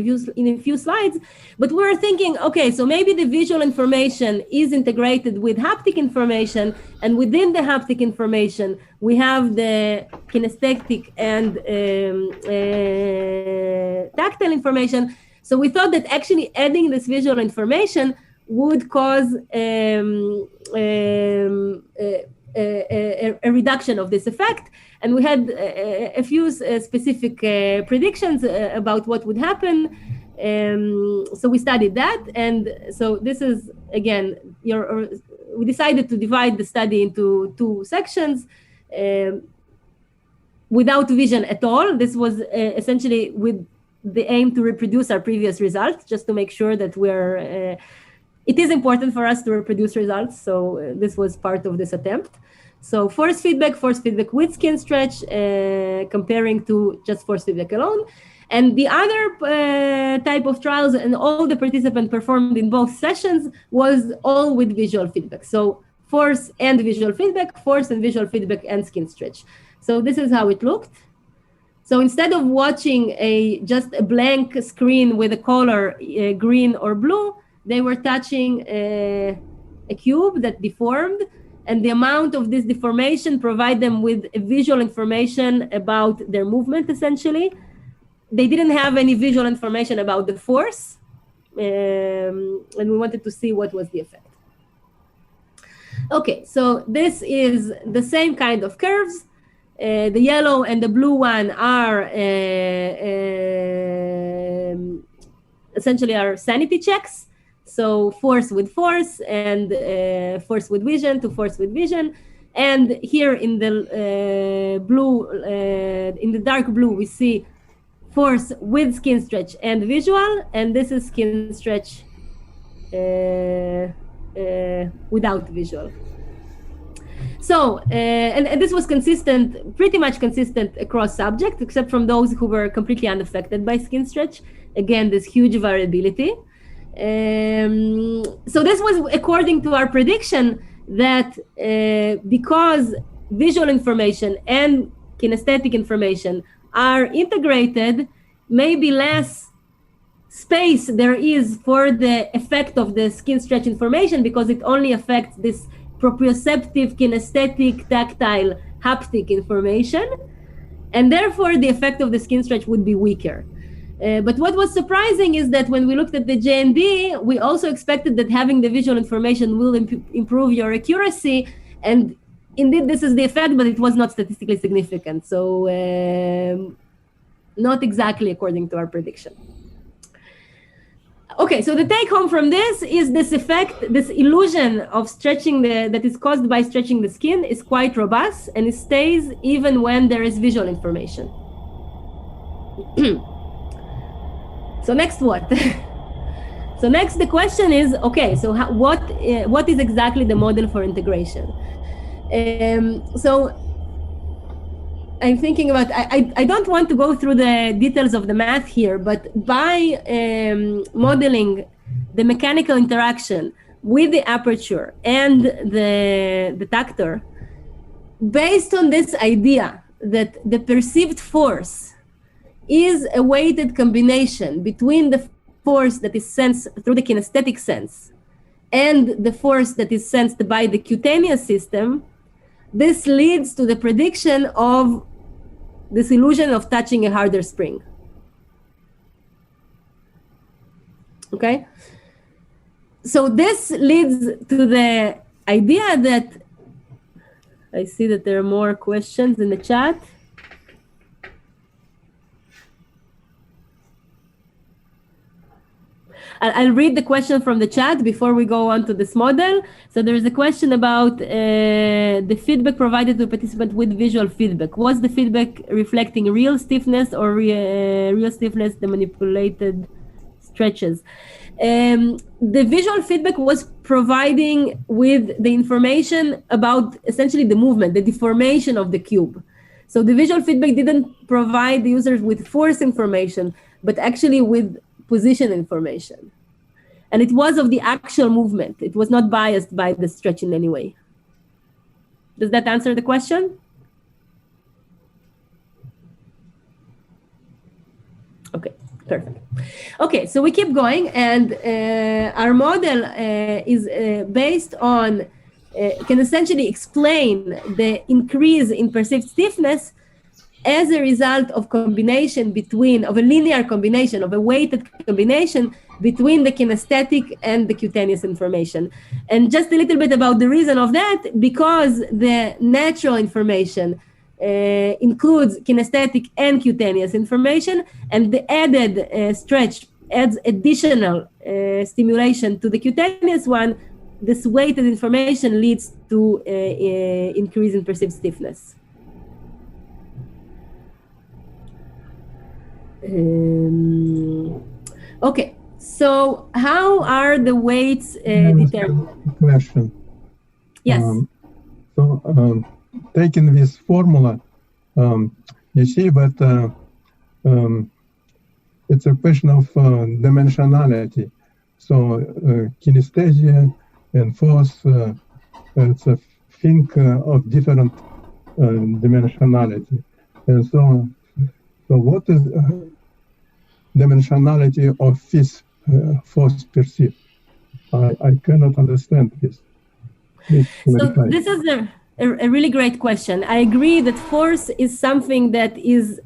a few slides. But we were thinking, okay, so maybe the visual information is integrated with haptic information, and within the haptic information, we have the kinesthetic and tactile information. So we thought that actually adding this visual information would cause a reduction of this effect. And we had a few specific predictions about what would happen. So we studied that. And so this is, again, we decided to divide the study into two sections without vision at all. This was essentially with the aim to reproduce our previous results, just to make sure that it is important for us to reproduce results. So this was part of this attempt. So force feedback with skin stretch, comparing to just force feedback alone. And the other type of trials, and all the participants performed in both sessions, was all with visual feedback. So force and visual feedback, force and visual feedback, and skin stretch. So this is how it looked. So instead of watching just a blank screen with a color, green or blue, they were touching a cube that deformed, and the amount of this deformation provide them with visual information about their movement, essentially. They didn't have any visual information about the force, and we wanted to see what was the effect. Okay, so this is the same kind of curves. The yellow and the blue one are essentially our sanity checks. So force with force and force with vision to force with vision. And here in the blue, in the dark blue, we see force with skin stretch and visual, and this is skin stretch without visual. So, and this was consistent, pretty much consistent across subjects, except from those who were completely unaffected by skin stretch. Again, this huge variability. So this was according to our prediction that because visual information and kinesthetic information are integrated, maybe less space there is for the effect of the skin stretch information, because it only affects this proprioceptive, kinesthetic, tactile, haptic information, and therefore the effect of the skin stretch would be weaker. But what was surprising is that when we looked at the JND, we also expected that having the visual information will improve your accuracy, and indeed this is the effect, but it was not statistically significant. So not exactly according to our prediction. Okay, so the take home from this is this effect, this illusion of stretching that is caused by stretching the skin is quite robust, and it stays even when there is visual information. So next what? So next the question is, okay, so what is exactly the model for integration? So I'm thinking about, I don't want to go through the details of the math here, but by modeling the mechanical interaction with the aperture and the tactor, based on this idea that the perceived force is a weighted combination between the force that is sensed through the kinesthetic sense and the force that is sensed by the cutaneous system, this leads to the prediction of this illusion of touching a harder spring. Okay? So this leads to the idea that, I see that there are more questions in the chat. I'll read the question from the chat before we go on to this model. So there is a question about the feedback provided to a participant with visual feedback. Was the feedback reflecting real stiffness or real stiffness, the manipulated stretches? The visual feedback was providing with the information about essentially the movement, the deformation of the cube. So the visual feedback didn't provide the users with force information, but actually with position information. And it was of the actual movement. It was not biased by the stretch in any way. Does that answer the question? Okay, perfect. Okay, so we keep going, and our model is based on, can essentially explain the increase in perceived stiffness as a result of combination of a linear combination, of a weighted combination between the kinesthetic and the cutaneous information. And just a little bit about the reason of that, because the natural information includes kinesthetic and cutaneous information, and the added stretch adds additional stimulation to the cutaneous one. This weighted information leads to increase in perceived stiffness. Okay, so how are the weights determined? Question. Yes. Taking this formula, you see that it's a question of dimensionality. So kinesthesia and force, it's a thing of different dimensionality. And so what is dimensionality of this force perceived? I cannot understand this. So this is a really great question. I agree that force is something that is,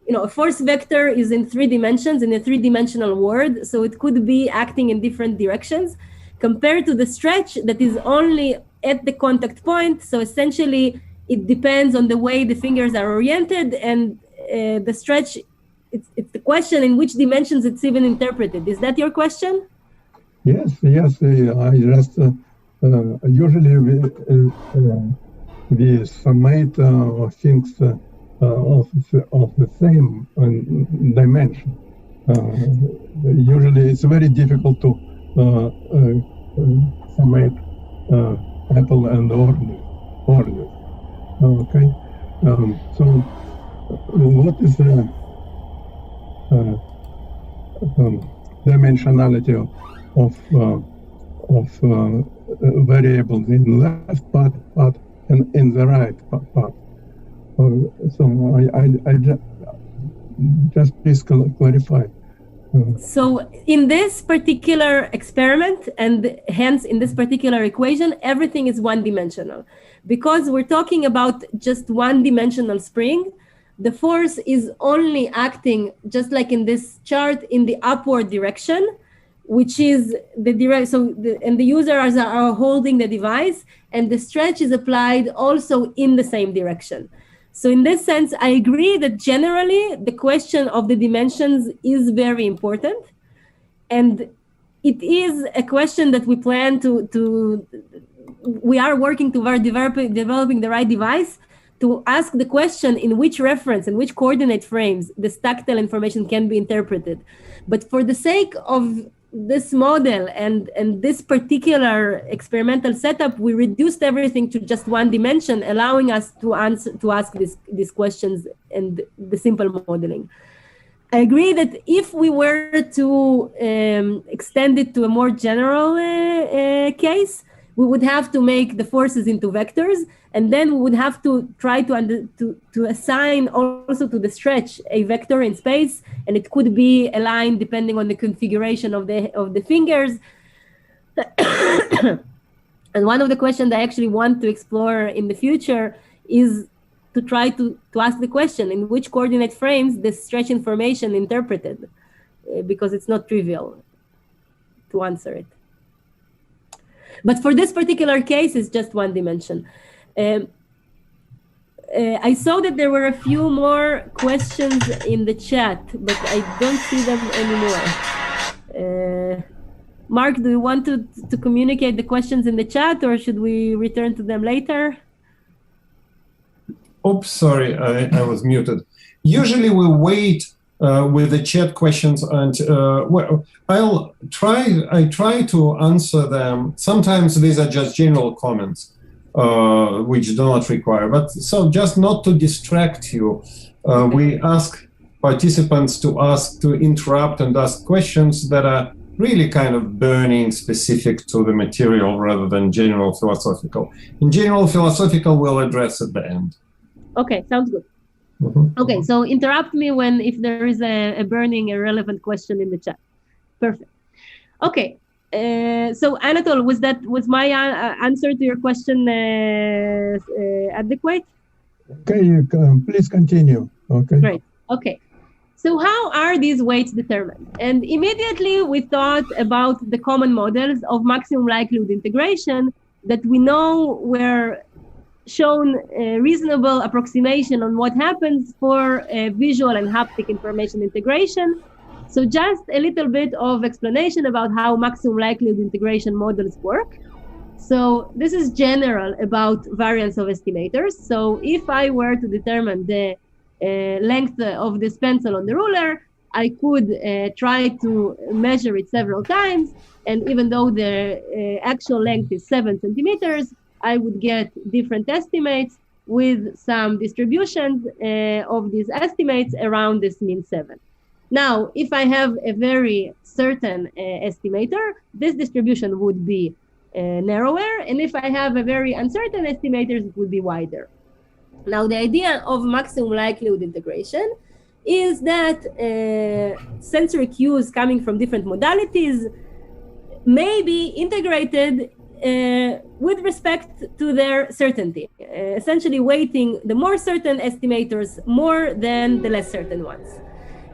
a force vector is in 3 dimensions, in a 3-dimensional world, so it could be acting in different directions compared to the stretch that is only at the contact point. So essentially, it depends on the way the fingers are oriented, and the stretch, it's the question in which dimensions it's even interpreted. Is that your question? Yes. I just usually we summate things of the same dimension. Usually, it's very difficult to summate apple and oranges. Okay. So, what is the dimensionality of variables in the left part and in the right part? So I just please clarify. So in this particular experiment, and hence in this particular equation, everything is one-dimensional. Because we're talking about just one-dimensional spring, the force is only acting, just like in this chart, in the upward direction, which is the direct. And the users are holding the device, and the stretch is applied also in the same direction. So in this sense, I agree that generally the question of the dimensions is very important. And it is a question that we plan we are working toward developing the right device to ask the question in which reference and which coordinate frames this tactile information can be interpreted. But for the sake of this model and this particular experimental setup, we reduced everything to just one dimension, allowing us to ask these questions and the simple modeling. I agree that if we were to extend it to a more general case, we would have to make the forces into vectors, and then we would have to try to assign also to the stretch a vector in space, and it could be aligned depending on the configuration of the fingers. And one of the questions I actually want to explore in the future is to try to ask the question in which coordinate frames the stretch information interpreted, because it's not trivial to answer it. But for this particular case, it's just one dimension. I saw that there were a few more questions in the chat, but I don't see them anymore. Mark, do you want to communicate the questions in the chat, or should we return to them later? Oops, sorry, I was muted. Usually we wait with the chat questions, and well, I try to answer them. Sometimes these are just general comments, which do not require. But so just not to distract you, we ask participants to interrupt and ask questions that are really kind of burning specific to the material rather than general philosophical. In general philosophical, we'll address at the end. Okay, sounds good. Okay, so interrupt me if there is a burning, irrelevant question in the chat. Perfect. Okay, so Anatol, was my answer to your question adequate? Okay, please continue. Okay. Great. Okay. So how are these weights determined? And immediately we thought about the common models of maximum likelihood integration that we know were shown a reasonable approximation on what happens for visual and haptic information integration. So just a little bit of explanation about how maximum likelihood integration models work. So this is general about variance of estimators. So if I were to determine the length of this pencil on the ruler, I could try to measure it several times. And even though the actual length is 7 centimeters, I would get different estimates with some distributions of these estimates around this mean 7. Now, if I have a very certain estimator, this distribution would be narrower. And if I have a very uncertain estimator, it would be wider. Now, the idea of maximum likelihood integration is that sensory cues coming from different modalities may be integrated with respect to their certainty, essentially weighting the more certain estimators more than the less certain ones.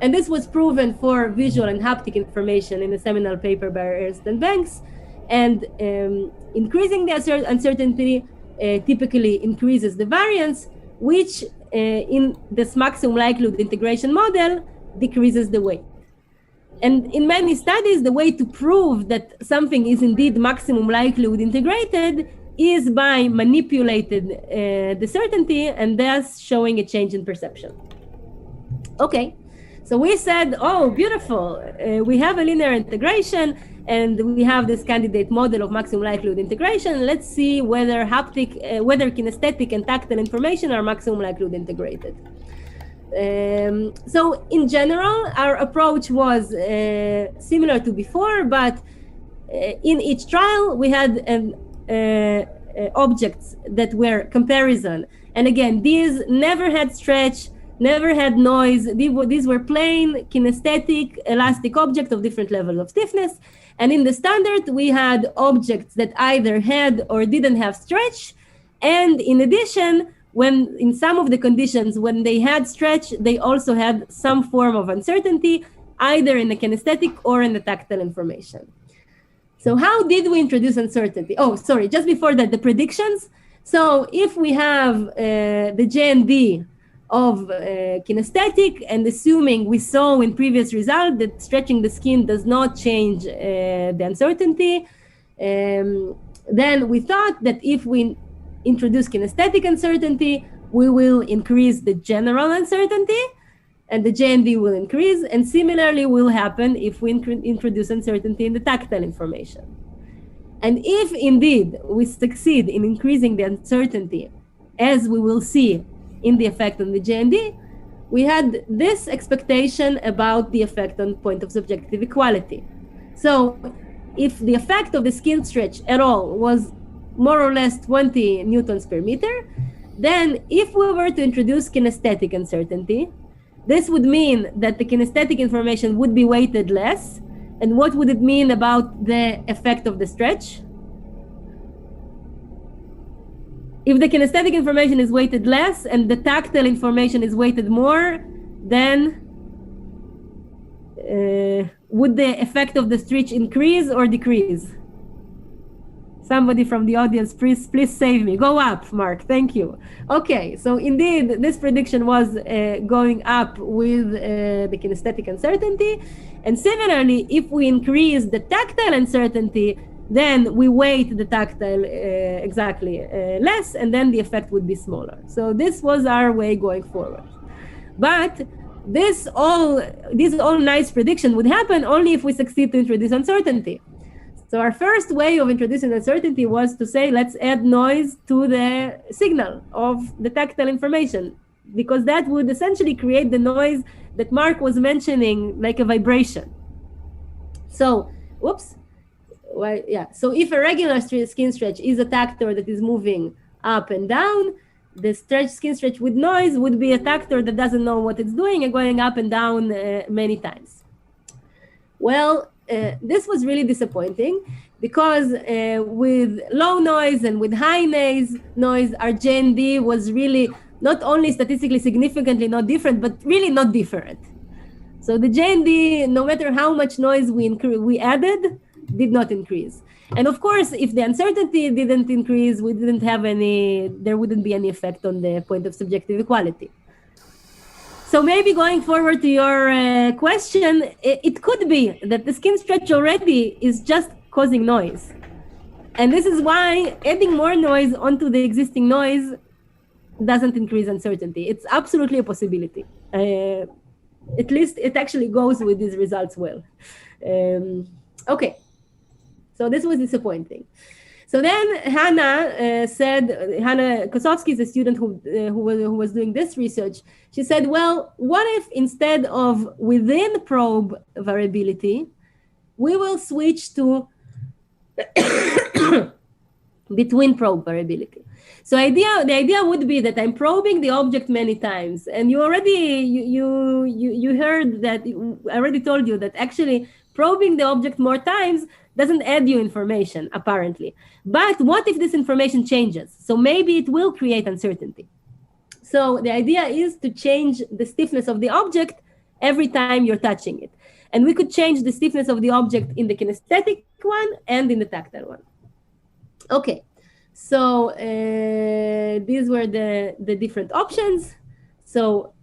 And this was proven for visual and haptic information in a seminal paper by Ernst and Banks. And increasing the uncertainty typically increases the variance, which in this maximum likelihood integration model decreases the weight. And in many studies, the way to prove that something is indeed maximum likelihood integrated is by manipulating the certainty and thus showing a change in perception. Okay, so we said, oh, beautiful. We have a linear integration and we have this candidate model of maximum likelihood integration. Let's see whether whether kinesthetic and tactile information are maximum likelihood integrated. So in general, our approach was similar to before, but in each trial we had objects that were comparison. And again, these never had stretch, never had noise. These were plain kinesthetic elastic objects of different levels of stiffness. And in the standard, we had objects that either had or didn't have stretch. And in addition, when in some of the conditions, when they had stretch, they also had some form of uncertainty, either in the kinesthetic or in the tactile information. So how did we introduce uncertainty? Oh, sorry, just before that, the predictions. So if we have the JND of kinesthetic, and assuming we saw in previous result that stretching the skin does not change the uncertainty, then we thought that if we introduce kinesthetic uncertainty, we will increase the general uncertainty and the JND will increase, and similarly will happen if we introduce uncertainty in the tactile information. And if indeed we succeed in increasing the uncertainty, as we will see in the effect on the JND, we had this expectation about the effect on point of subjective equality. So if the effect of the skin stretch at all was more or less 20 newtons per meter, then if we were to introduce kinesthetic uncertainty, this would mean that the kinesthetic information would be weighted less. And what would it mean about the effect of the stretch? If the kinesthetic information is weighted less and the tactile information is weighted more, then would the effect of the stretch increase or decrease? Somebody from the audience, please save me. Go up, Mark. Thank you. Okay, so indeed, this prediction was going up with the kinesthetic uncertainty. And similarly, if we increase the tactile uncertainty, then we weight the tactile less, and then the effect would be smaller. So this was our way going forward. But these all nice prediction would happen only if we succeed to introduce uncertainty. So our first way of introducing uncertainty was to say, let's add noise to the signal of the tactile information, because that would essentially create the noise that Mark was mentioning, like a vibration. So, so if a regular skin stretch is a tactor that is moving up and down, the skin stretch with noise would be a tactor that doesn't know what it's doing and going up and down many times. Well, this was really disappointing because with low noise and with high noise, our JND was really not only statistically significantly not different, but really not different. So the JND, no matter how much noise we added, did not increase. And of course, if the uncertainty didn't increase, there wouldn't be any effect on the point of subjective equality. So maybe going forward to your question, it could be that the skin stretch already is just causing noise. And this is why adding more noise onto the existing noise doesn't increase uncertainty. It's absolutely a possibility. At least it actually goes with these results well. Okay, so this was disappointing. So then Hannah Kosowski is a student who was doing this research. She said, well, what if instead of within probe variability, we will switch to between probe variability? So the idea would be that I'm probing the object many times, and you heard that I already told you that actually probing the object more times doesn't add you information, apparently. But what if this information changes? So maybe it will create uncertainty. So the idea is to change the stiffness of the object every time you're touching it. And we could change the stiffness of the object in the kinesthetic one and in the tactile one. Okay, so these were the different options. So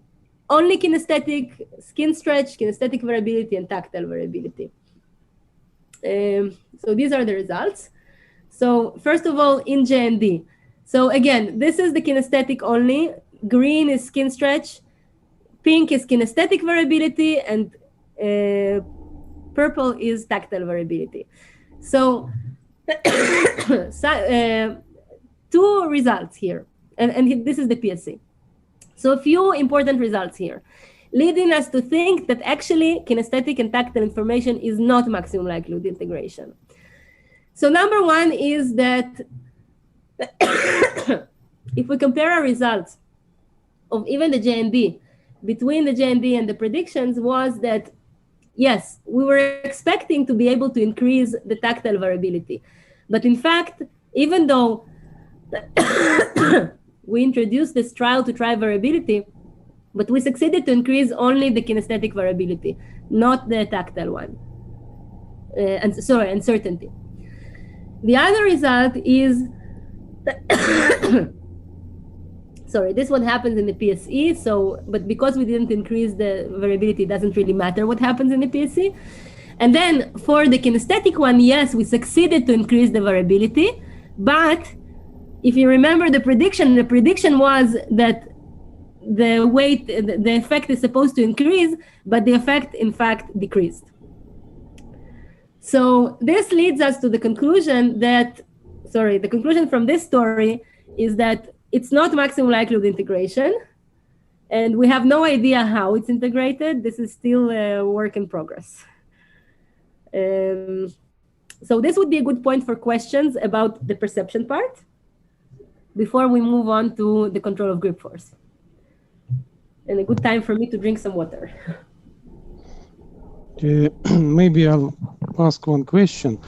only kinesthetic, skin stretch, kinesthetic variability, and tactile variability. So these are the results. So first of all, in JND. So again, this is the kinesthetic only. Green is skin stretch, pink is kinesthetic variability, and purple is tactile variability. So, two results here, and this is the PSC. So a few important results here, leading us to think that actually kinesthetic and tactile information is not maximum likelihood integration. So number one is that if we compare our results of even the JND, between the JND and the predictions, was that, yes, we were expecting to be able to increase the tactile variability. But in fact, even though we introduced this trial to try variability, but we succeeded to increase only the kinesthetic variability, not the tactile one. Uncertainty. The other result is, sorry, this what happens in the PSE. So, but because we didn't increase the variability, it doesn't really matter what happens in the PSE. And then for the kinesthetic one, yes, we succeeded to increase the variability. But if you remember the prediction was that the weight, the effect is supposed to increase, but the effect in fact decreased. So this leads us to the conclusion that, the conclusion from this story is that it's not maximum likelihood integration, and we have no idea how it's integrated. This is still a work in progress. So this would be a good point for questions about the perception part before we move on to the control of grip force. And a good time for me to drink some water. Maybe I'll ask one question.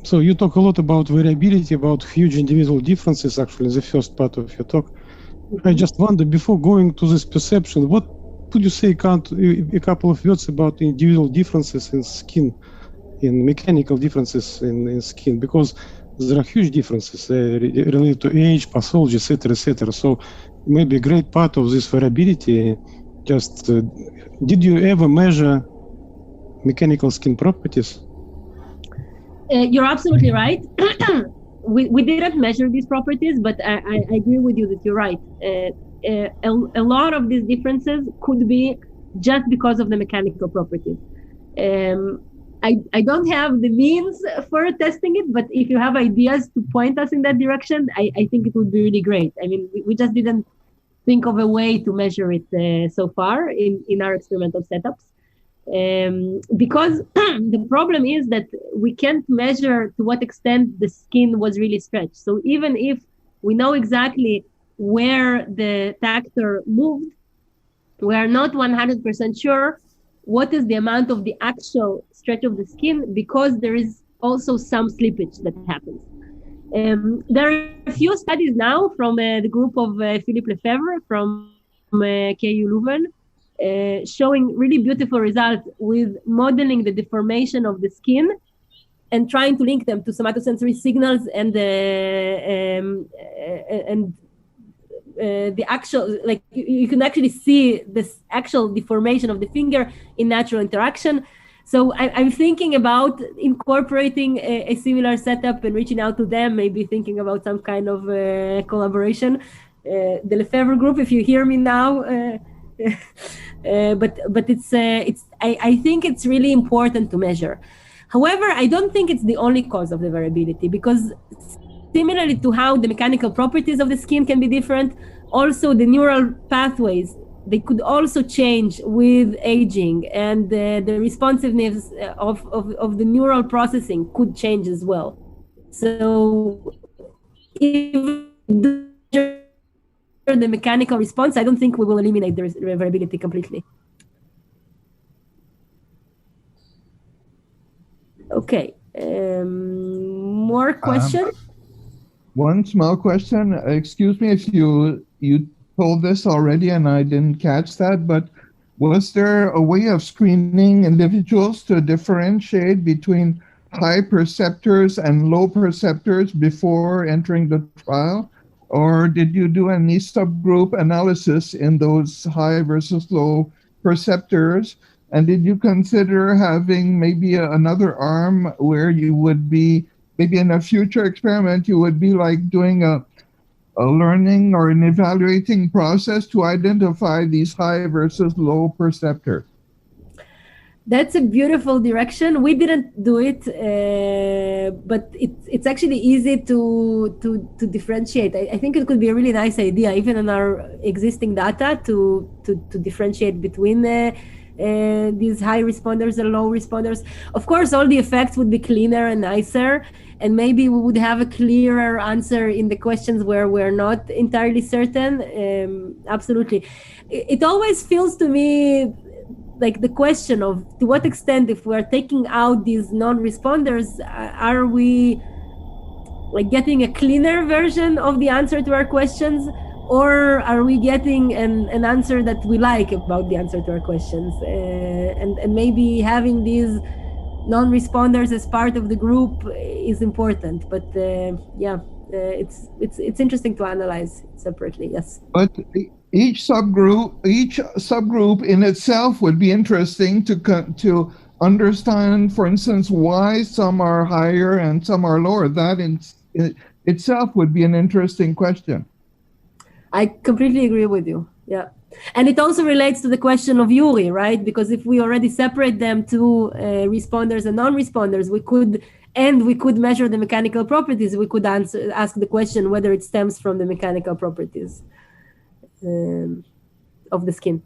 So you talk a lot about variability, about huge individual differences, actually, in the first part of your talk. I just wonder, before going to this perception, what would you say, a couple of words about individual differences in skin, in mechanical differences in skin? Because there are huge differences related to age, pathology, etc., etc. So maybe a great part of this variability, just did you ever measure mechanical skin properties? You're absolutely right. We didn't measure these properties, but I agree with you that you're right. A lot of these differences could be just because of the mechanical properties. I don't have the means for testing it, but if you have ideas to point us in that direction, I think it would be really great. I mean, we just didn't think of a way to measure it so far in our experimental setups. Because the problem is that we can't measure to what extent the skin was really stretched. So even if we know exactly where the tactor moved, we are not 100% sure what is the amount of the actual stretch of the skin, because there is also some slippage that happens. There are a few studies now from the group of Philippe Lefebvre from KU Leuven, showing really beautiful results with modeling the deformation of the skin and trying to link them to somatosensory signals and the actual, like you can actually see this actual deformation of the finger in natural interaction. So I'm thinking about incorporating a similar setup and reaching out to them, maybe thinking about some kind of collaboration. The Lefebvre group, if you hear me now, but I think it's really important to measure. However, I don't think it's the only cause of the variability, because similarly to how the mechanical properties of the skin can be different, also the neural pathways, they could also change with aging, and the responsiveness of the neural processing could change as well. So if the mechanical response, I don't think we will eliminate the variability completely. Okay. More questions? One small question. Excuse me if you told this already and I didn't catch that, but was there a way of screening individuals to differentiate between high perceptors and low perceptors before entering the trial? Or did you do any subgroup analysis in those high versus low perceptors? And did you consider having maybe another arm where you would be, maybe in a future experiment, you would be like doing a learning or an evaluating process to identify these high versus low perceptors? That's a beautiful direction. We didn't do it, but it's actually easy to differentiate. I think it could be a really nice idea, even in our existing data, to differentiate between these high responders and low responders. Of course, all the effects would be cleaner and nicer, and maybe we would have a clearer answer in the questions where we're not entirely certain. Absolutely. It always feels to me like the question of to what extent, if we're taking out these non-responders, are we like getting a cleaner version of the answer to our questions, or are we getting an answer that we like about the answer to our questions? And maybe having these non-responders as part of the group is important, but it's interesting to analyze separately. Yes. But each subgroup in itself would be interesting to understand, for instance, why some are higher and some are lower. That in itself would be an interesting question. I completely agree with you. Yeah. And it also relates to the question of Yuri, right? Because if we already separate them to responders and non-responders, we could measure the mechanical properties. We could ask the question whether it stems from the mechanical properties of the skin.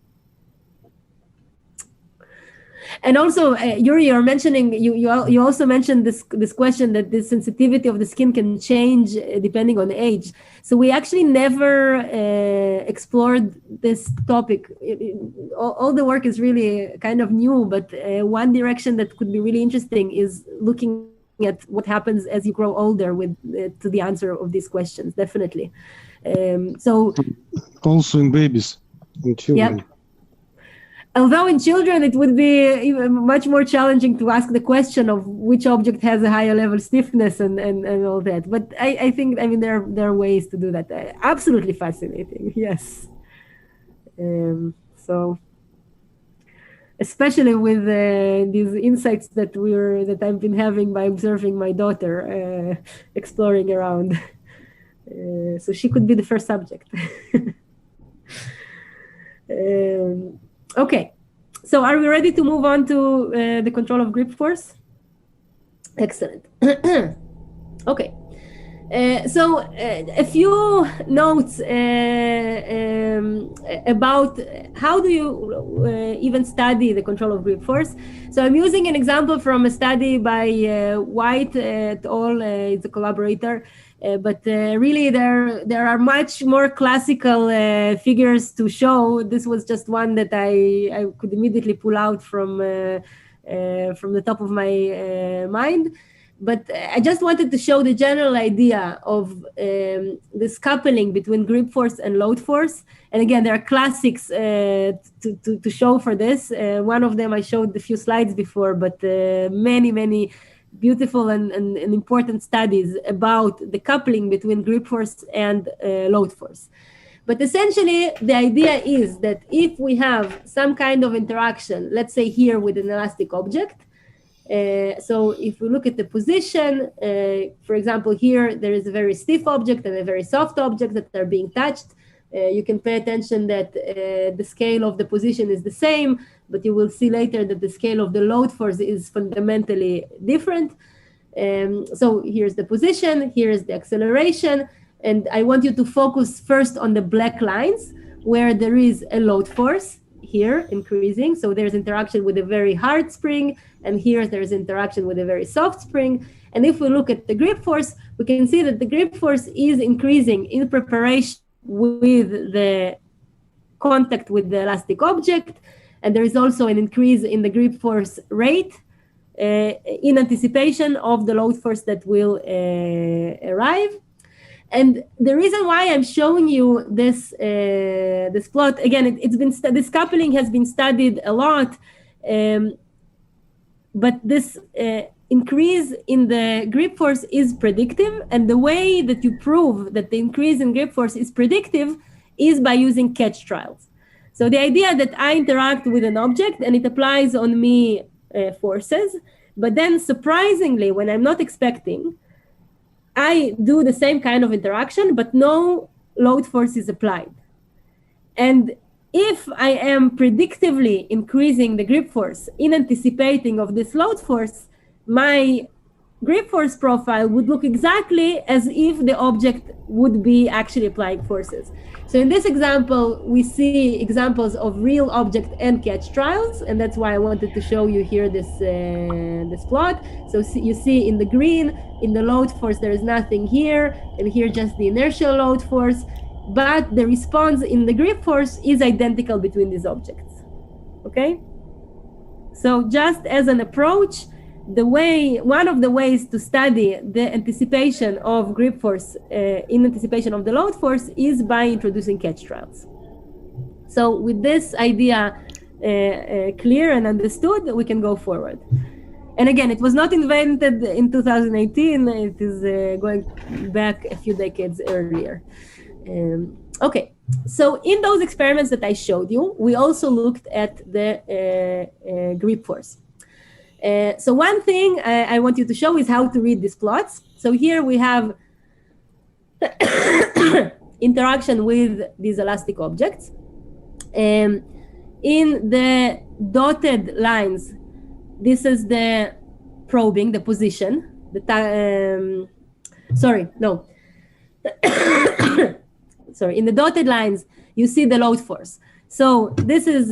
And also, Yuri, you're mentioning, you also mentioned this question that the sensitivity of the skin can change depending on age. So we actually never explored this topic. All the work is really kind of new, but one direction that could be really interesting is looking at what happens as you grow older with to the answer of these questions, definitely. So also in babies, in children. Yeah. Although in children, it would be even much more challenging to ask the question of which object has a higher level stiffness and all that. But I think, I mean, there are ways to do that. Absolutely fascinating, yes. So, especially with these insights that I've been having by observing my daughter exploring around. So she could be the first subject. Okay, so are we ready to move on to the control of grip force? Excellent. Okay, so a few notes about how do you even study the control of grip force. So I'm using an example from a study by White et al. It's a collaborator. But really, there are much more classical figures to show. This was just one that I could immediately pull out from the top of my mind. But I just wanted to show the general idea of this coupling between grip force and load force. And again, there are classics to show for this. One of them I showed a few slides before, but many beautiful and important studies about the coupling between grip force and load force. But essentially, the idea is that if we have some kind of interaction, let's say here with an elastic object, so if we look at the position, for example, here there is a very stiff object and a very soft object that are being touched. You can pay attention that the scale of the position is the same, but you will see later that the scale of the load force is fundamentally different. So here's the position, here's the acceleration, and I want you to focus first on the black lines where there is a load force here increasing. So there's interaction with a very hard spring, and here there's interaction with a very soft spring. And if we look at the grip force, we can see that the grip force is increasing in preparation with the contact with the elastic object, and there is also an increase in the grip force rate in anticipation of the load force that will arrive. And the reason why I'm showing you this this plot, again, this coupling has been studied a lot, but this increase in the grip force is predictive, and the way that you prove that the increase in grip force is predictive is by using catch trials. So the idea that I interact with an object and it applies on me forces, but then surprisingly, when I'm not expecting, I do the same kind of interaction, but no load force is applied. And if I am predictively increasing the grip force in anticipating of this load force, my grip force profile would look exactly as if the object would be actually applying forces. So in this example, we see examples of real object and catch trials, and that's why I wanted to show you here this plot. So you see in the green, in the load force, there is nothing here, and here just the inertial load force, but the response in the grip force is identical between these objects, okay? So just as an approach, one of the ways to study the anticipation of grip force in anticipation of the load force is by introducing catch trials. So with this idea clear and understood, we can go forward. And again, it was not invented in 2018, it is going back a few decades earlier. Okay, so in those experiments that I showed you, we also looked at the grip force. So one thing I want you to show is how to read these plots. So here we have interaction with these elastic objects. In the dotted lines, this is the probing, the position. Sorry, in the dotted lines, you see the load force. So this is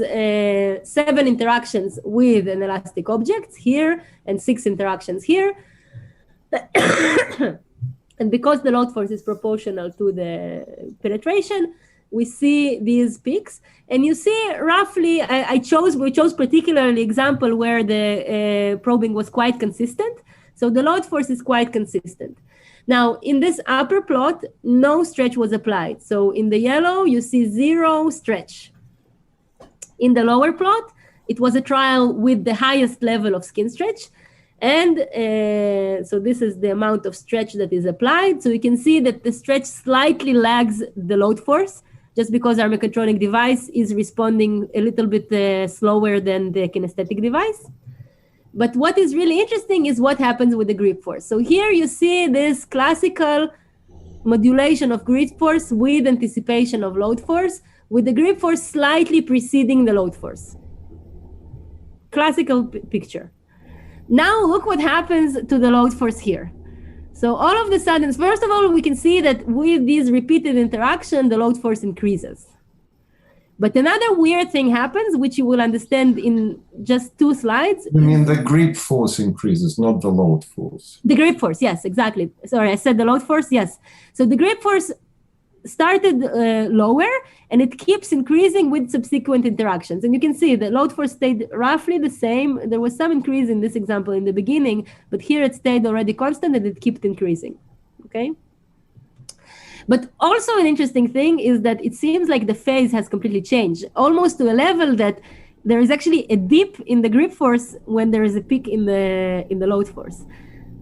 7 interactions with an elastic object here and 6 interactions here. And because the load force is proportional to the penetration, we see these peaks. And you see roughly, we chose particularly example where the probing was quite consistent. So the load force is quite consistent. Now, in this upper plot, no stretch was applied. So in the yellow, you see 0 stretch. In the lower plot, it was a trial with the highest level of skin stretch. And so this is the amount of stretch that is applied. So you can see that the stretch slightly lags the load force, just because our mechatronic device is responding a little bit slower than the kinesthetic device. But what is really interesting is what happens with the grip force. So here you see this classical modulation of grip force with anticipation of load force, with the grip force slightly preceding the load force. Classical picture. Now look what happens to the load force here. So all of a sudden, first of all, we can see that with these repeated interaction, the load force increases. But another weird thing happens, which you will understand in just 2 slides. You mean the grip force increases, not the load force? The grip force, yes, exactly. Sorry, I said the load force, yes. So the grip force started lower, and it keeps increasing with subsequent interactions. And you can see the load force stayed roughly the same. There was some increase in this example in the beginning, but here it stayed already constant and it kept increasing, okay? But also an interesting thing is that it seems like the phase has completely changed, almost to a level that there is actually a dip in the grip force when there is a peak in the load force.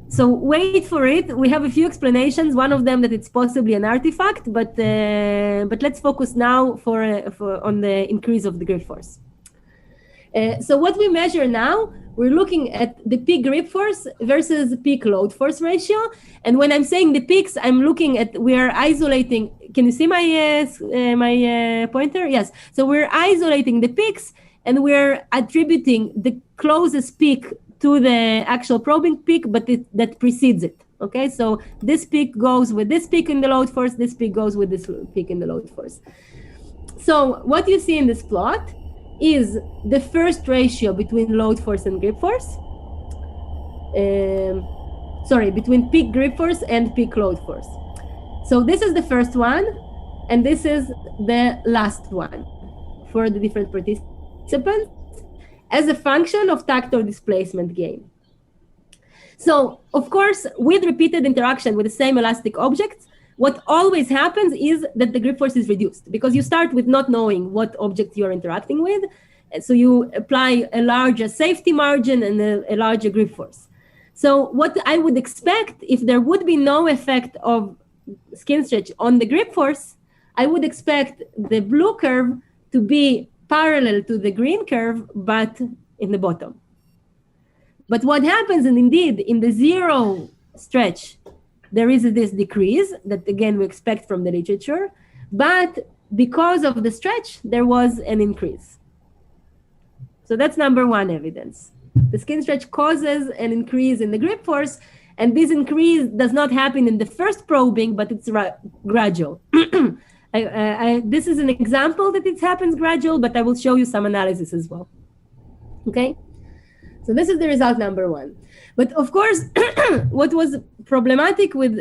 So wait for it. We have a few explanations. One of them that it's possibly an artifact, but let's focus now on the increase of the grip force. So what we measure now, we're looking at the peak grip force versus peak load force ratio. And when I'm saying the peaks, I'm looking at, we're isolating, can you see my pointer? Yes. So we're isolating the peaks and we're attributing the closest peak to the actual probing peak, but that precedes it. Okay, so this peak goes with this peak in the load force, this peak goes with this peak in the load force. So what you see in this plot is the first ratio between load force and grip force. Between peak grip force and peak load force. So this is the first one, and this is the last one for the different participants as a function of tactile displacement gain. So, of course, with repeated interaction with the same elastic objects, what always happens is that the grip force is reduced because you start with not knowing what object you're interacting with. So you apply a larger safety margin and a larger grip force. So what I would expect, if there would be no effect of skin stretch on the grip force, I would expect the blue curve to be parallel to the green curve, but in the bottom. But what happens, and indeed, in the zero stretch, there is this decrease that, again, we expect from the literature. But because of the stretch, there was an increase. So that's number one evidence. The skin stretch causes an increase in the grip force, and this increase does not happen in the first probing, but it's gradual. This is an example that it happens gradual, but I will show you some analysis as well. Okay? So this is the result number one. But of course, what was problematic with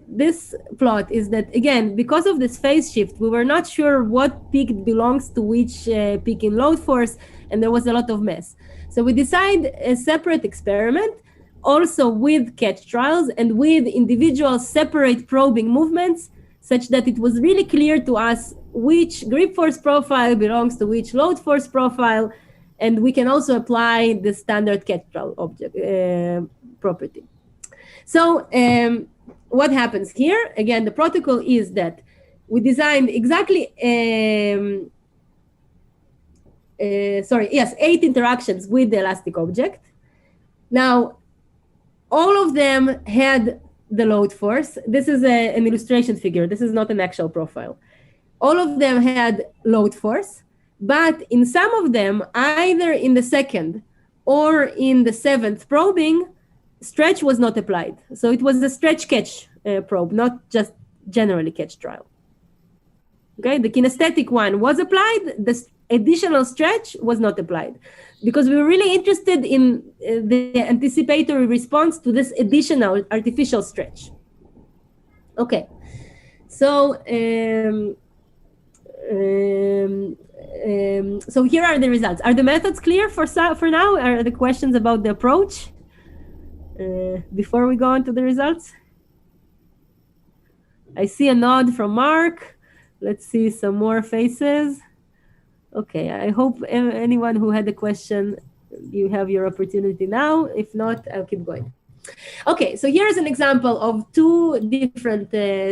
this plot is that, again, because of this phase shift, we were not sure what peak belongs to which peak in load force, and there was a lot of mess. So we decided a separate experiment, also with catch trials and with individual separate probing movements, such that it was really clear to us which grip force profile belongs to which load force profile, and we can also apply the standard catch trial object property. So what happens here? Again, the protocol is that we designed exactly 8 interactions with the elastic object. Now, all of them had the load force. This is an illustration figure. This is not an actual profile. All of them had load force, but in some of them, either in the second or in the 7th probing, stretch was not applied. So it was a stretch catch probe, not just generally catch trial. Okay, the kinesthetic one was applied, the additional stretch was not applied, because we were really interested in the anticipatory response to this additional artificial stretch. Okay, so so here are the results. Are the methods clear for now? Are the questions about the approach before we go on to the results? I see a nod from Mark. Let's see some more faces. Okay, I hope anyone who had a question, you have your opportunity now. If not, I'll keep going. Okay, so here's an example of 2 different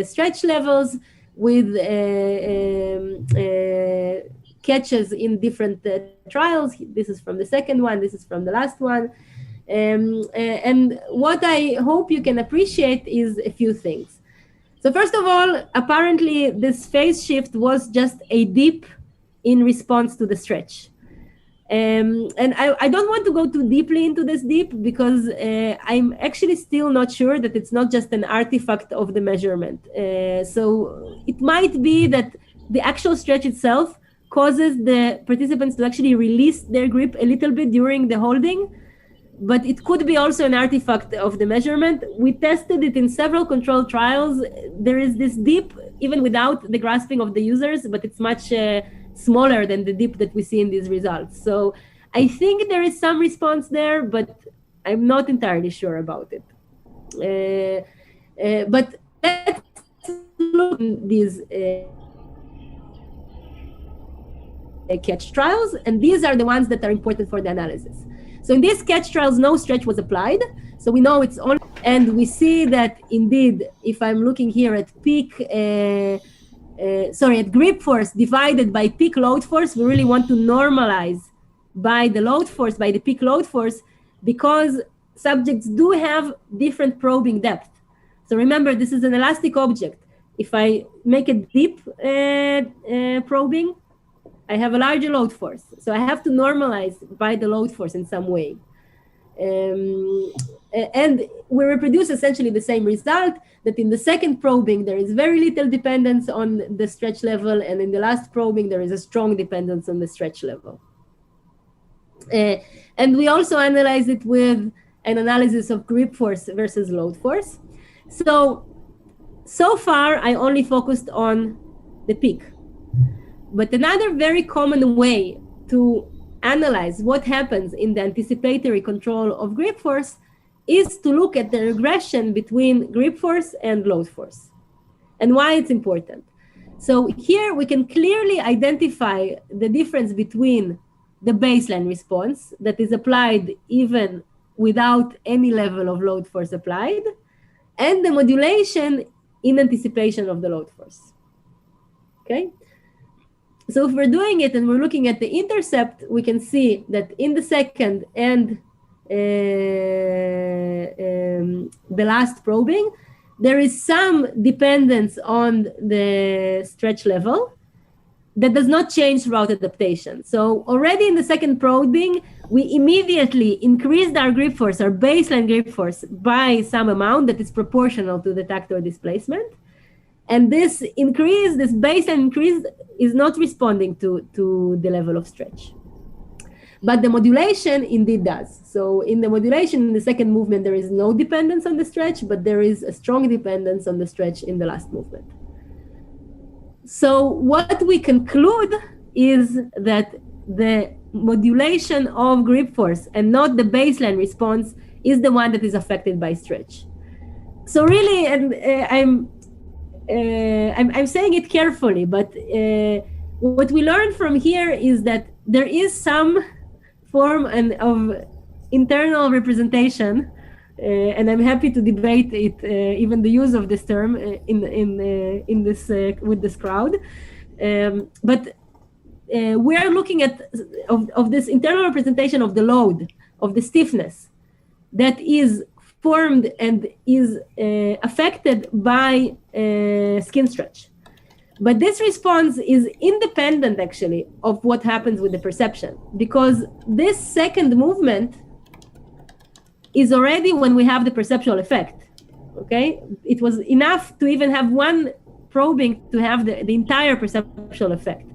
stretch levels with catches in different trials. This is from the second one, this is from the last one. And what I hope you can appreciate is a few things. So first of all, apparently this phase shift was just a dip in response to the stretch. And I don't want to go too deeply into this dip because I'm actually still not sure that it's not just an artifact of the measurement. So it might be that the actual stretch itself causes the participants to actually release their grip a little bit during the holding, but it could be also an artifact of the measurement. We tested it in several controlled trials. There is this dip even without the grasping of the users, but it's much smaller than the dip that we see in these results. So I think there is some response there, but I'm not entirely sure about it. But let's look at these catch trials, and these are the ones that are important for the analysis. So in these catch trials, no stretch was applied. So we know it's only, and we see that indeed, if I'm looking here at peak, at grip force divided by peak load force, we really want to normalize by the load force, by the peak load force, because subjects do have different probing depth. So remember, this is an elastic object. If I make a deep probing, I have a larger load force. So I have to normalize by the load force in some way. And we reproduce essentially the same result, that in the second probing, there is very little dependence on the stretch level, and in the last probing, there is a strong dependence on the stretch level. And we also analyze it with an analysis of grip force versus load force. So far, I only focused on the peak. But another very common way to analyze what happens in the anticipatory control of grip force is to look at the regression between grip force and load force, and why it's important. So here we can clearly identify the difference between the baseline response that is applied even without any level of load force applied, and the modulation in anticipation of the load force. Okay? So if we're doing it and we're looking at the intercept, we can see that in the second and the last probing, there is some dependence on the stretch level that does not change throughout adaptation. So already in the second probing, we immediately increased our grip force, our baseline grip force, by some amount that is proportional to the tactile displacement. And this increase, this baseline increase, is not responding to the level of stretch. But the modulation indeed does. So in the modulation, in the second movement, there is no dependence on the stretch, but there is a strong dependence on the stretch in the last movement. So what we conclude is that the modulation of grip force and not the baseline response is the one that is affected by stretch. So really, and I'm saying it carefully, but what we learned from here is that there is some form of internal representation, and I'm happy to debate it, even the use of this term in this with this crowd. But we are looking at of this internal representation of the load, of the stiffness, that is formed and is affected by skin stretch. But this response is independent, actually, of what happens with the perception, because this second movement is already when we have the perceptual effect, okay? It was enough to even have one probing to have the entire perceptual effect.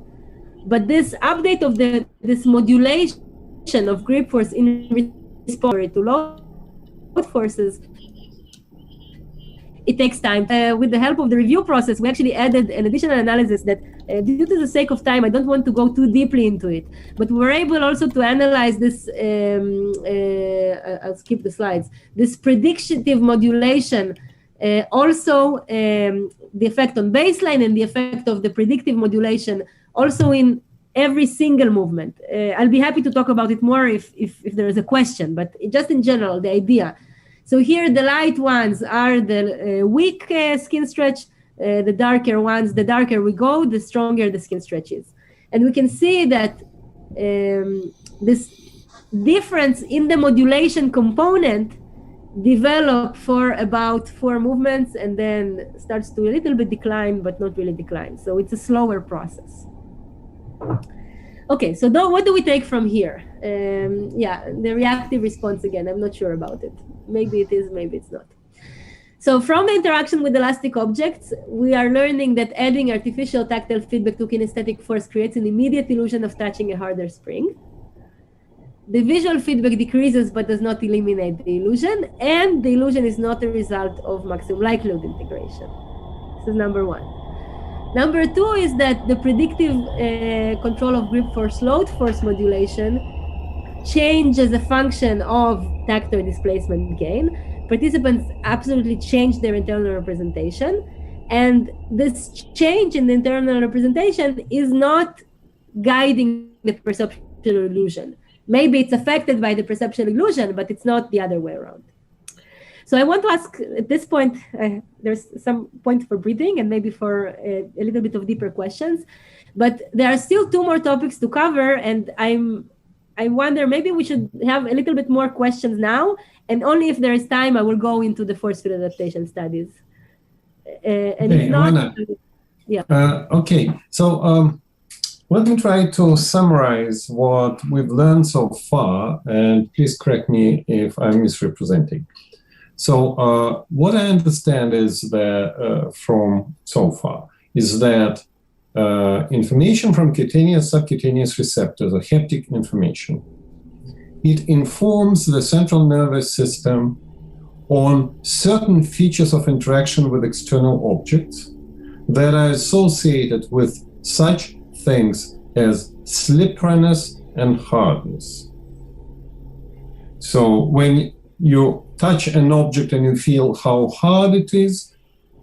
But this update of this modulation of grip force in response to load forces, it takes time. With the help of the review process, we actually added an additional analysis that, due to the sake of time, I don't want to go too deeply into it, but we were able also to analyze this, I'll skip the slides, this predictive modulation, also the effect on baseline and the effect of the predictive modulation, also in every single movement. I'll be happy to talk about it more if there is a question, but just in general, the idea. So here, the light ones are the weak skin stretch, the darker ones, the darker we go, the stronger the skin stretch is. And we can see that this difference in the modulation component develop for about 4 movements and then starts to a little bit decline, but not really decline. So it's a slower process. Okay, so what do we take from here? Yeah, the reactive response again, I'm not sure about it. Maybe it is, maybe it's not. So from the interaction with elastic objects, we are learning that adding artificial tactile feedback to kinesthetic force creates an immediate illusion of touching a harder spring. The visual feedback decreases but does not eliminate the illusion, and the illusion is not a result of maximum likelihood integration. This is number 1. Number 2 is that the predictive control of grip force load force modulation change as a function of tactile displacement gain. Participants absolutely change their internal representation, and this change in the internal representation is not guiding the perceptual illusion. Maybe it's affected by the perceptual illusion, but it's not the other way around. So I want to ask at this point, there's some point for breathing and maybe for a little bit of deeper questions, but there are still 2 more topics to cover, and I wonder maybe we should have a little bit more questions now, and only if there is time I will go into the force field adaptation studies. And okay, if not, Ilana. Yeah. Okay, so let me try to summarize what we've learned so far, and please correct me if I'm misrepresenting. So what I understand is that from so far is that information from cutaneous, subcutaneous receptors, or haptic information, it informs the central nervous system on certain features of interaction with external objects that are associated with such things as slipperiness and hardness. So when you touch an object and you feel how hard it is,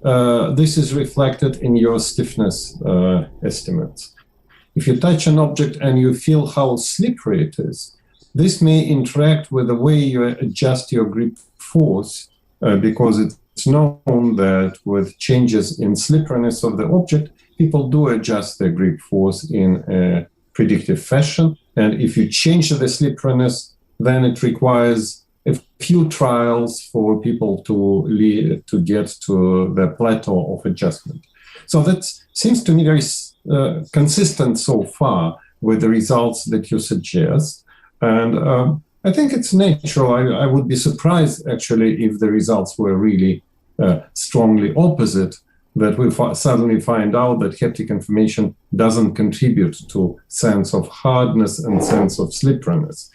this is reflected in your stiffness estimates. If you touch an object and you feel how slippery it is, this may interact with the way you adjust your grip force, because it's known that with changes in slipperiness of the object, people do adjust their grip force in a predictive fashion. And if you change the slipperiness, then it requires a few trials for people to get to the plateau of adjustment. So that seems to me very consistent so far with the results that you suggest. And I think it's natural. I would be surprised, actually, if the results were really strongly opposite, that we suddenly find out that haptic information doesn't contribute to sense of hardness and sense of slipperiness.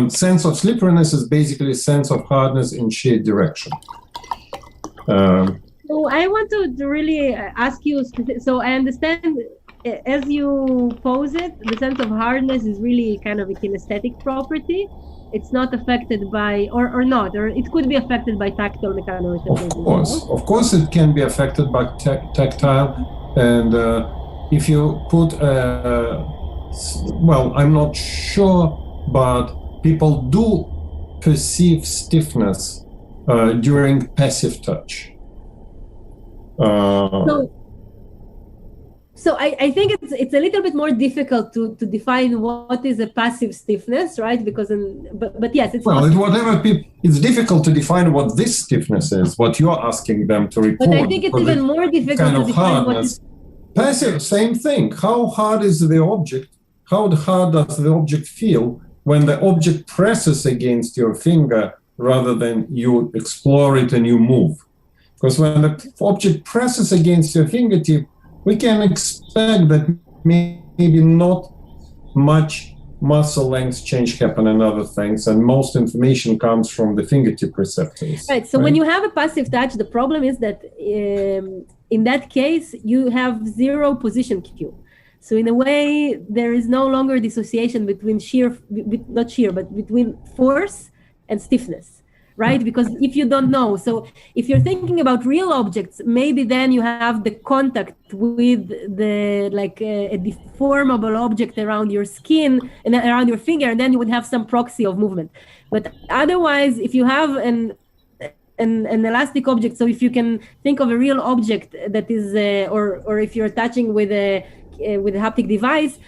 Sense of slipperiness is basically sense of hardness in shared direction. So I want to really ask you, so I understand as you pose it, the sense of hardness is really kind of a kinesthetic property. It's not affected by, or not, or it could be affected by tactile mechanoretardation. Of course it can be affected by tactile. And if you put, well, I'm not sure, but people do perceive stiffness during passive touch. So I think it's a little bit more difficult to define what is a passive stiffness, right? Because but yes, it's it's difficult to define what this stiffness is. What you're asking them to report. But I think it's even more difficult kind to define what is passive. Same thing. How hard is the object? How hard does the object feel when the object presses against your finger rather than you explore it and you move? Because when the object presses against your fingertip, we can expect that maybe not much muscle length change happen and other things, and most information comes from the fingertip receptors. Right, so when you have a passive touch, the problem is that in that case, you have zero position cue. So in a way, there is no longer dissociation between between force and stiffness. Right? Because if you don't know, so if you're thinking about real objects, maybe then you have the contact with the, like a deformable object around your skin and around your finger, and then you would have some proxy of movement. But otherwise, if you have an elastic object, so if you can think of a real object that is, or if you're touching with a haptic device,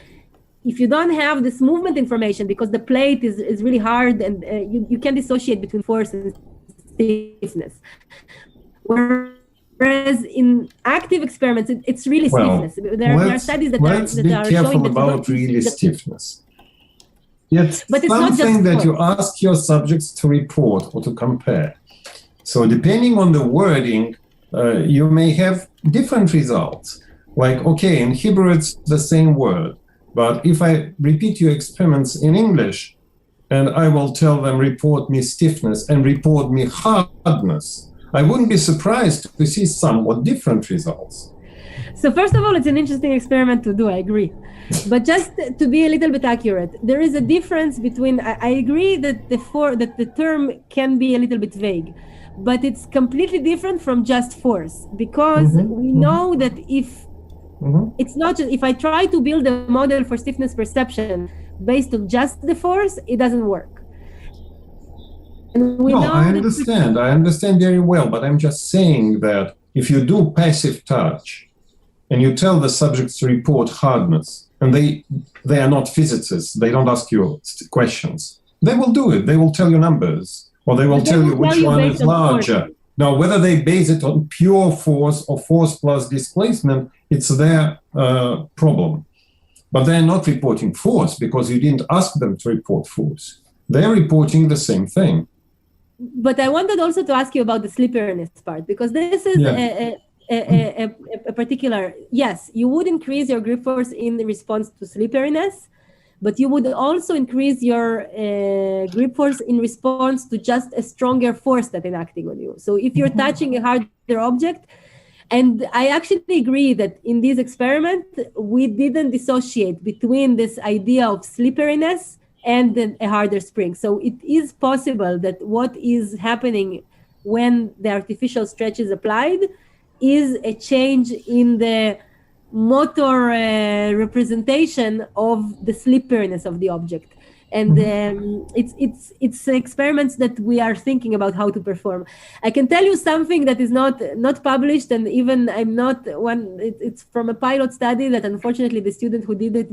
if you don't have this movement information, because the plate is really hard and you can dissociate between force and stiffness. Whereas in active experiments, it's really stiffness. There are studies that are showing that careful about really stiffness. Yet but it's something that you ask your subjects to report or to compare. So depending on the wording, you may have different results. Like, okay, in Hebrew, it's the same word. But if I repeat your experiments in English, and I will tell them, report me stiffness and report me hardness, I wouldn't be surprised to see somewhat different results. So first of all, it's an interesting experiment to do, I agree. But just to be a little bit accurate, there is a difference between, I agree that the term can be a little bit vague, but it's completely different from just force, because we know that it's not just, if I try to build a model for stiffness perception based on just the force, it doesn't work. And we know I understand very well, but I'm just saying that if you do passive touch and you tell the subjects to report hardness, and they are not physicists, they don't ask you questions, they will do it. They will tell you numbers, or they will tell you which one is larger. Now, whether they base it on pure force or force plus displacement, it's their problem. But they're not reporting force because you didn't ask them to report force. They're reporting the same thing. But I wanted also to ask you about the slipperiness part, because this is a particular, yes, you would increase your grip force in response to slipperiness, but you would also increase your grip force in response to just a stronger force that is acting on you. So if you're touching a harder object, and I actually agree that in this experiment, we didn't dissociate between this idea of slipperiness and then a harder spring. So it is possible that what is happening when the artificial stretch is applied is a change in the motor representation of the slipperiness of the object. And it's experiments that we are thinking about how to perform. I can tell you something that is not published, and even I'm not one. It's from a pilot study that unfortunately the student who did it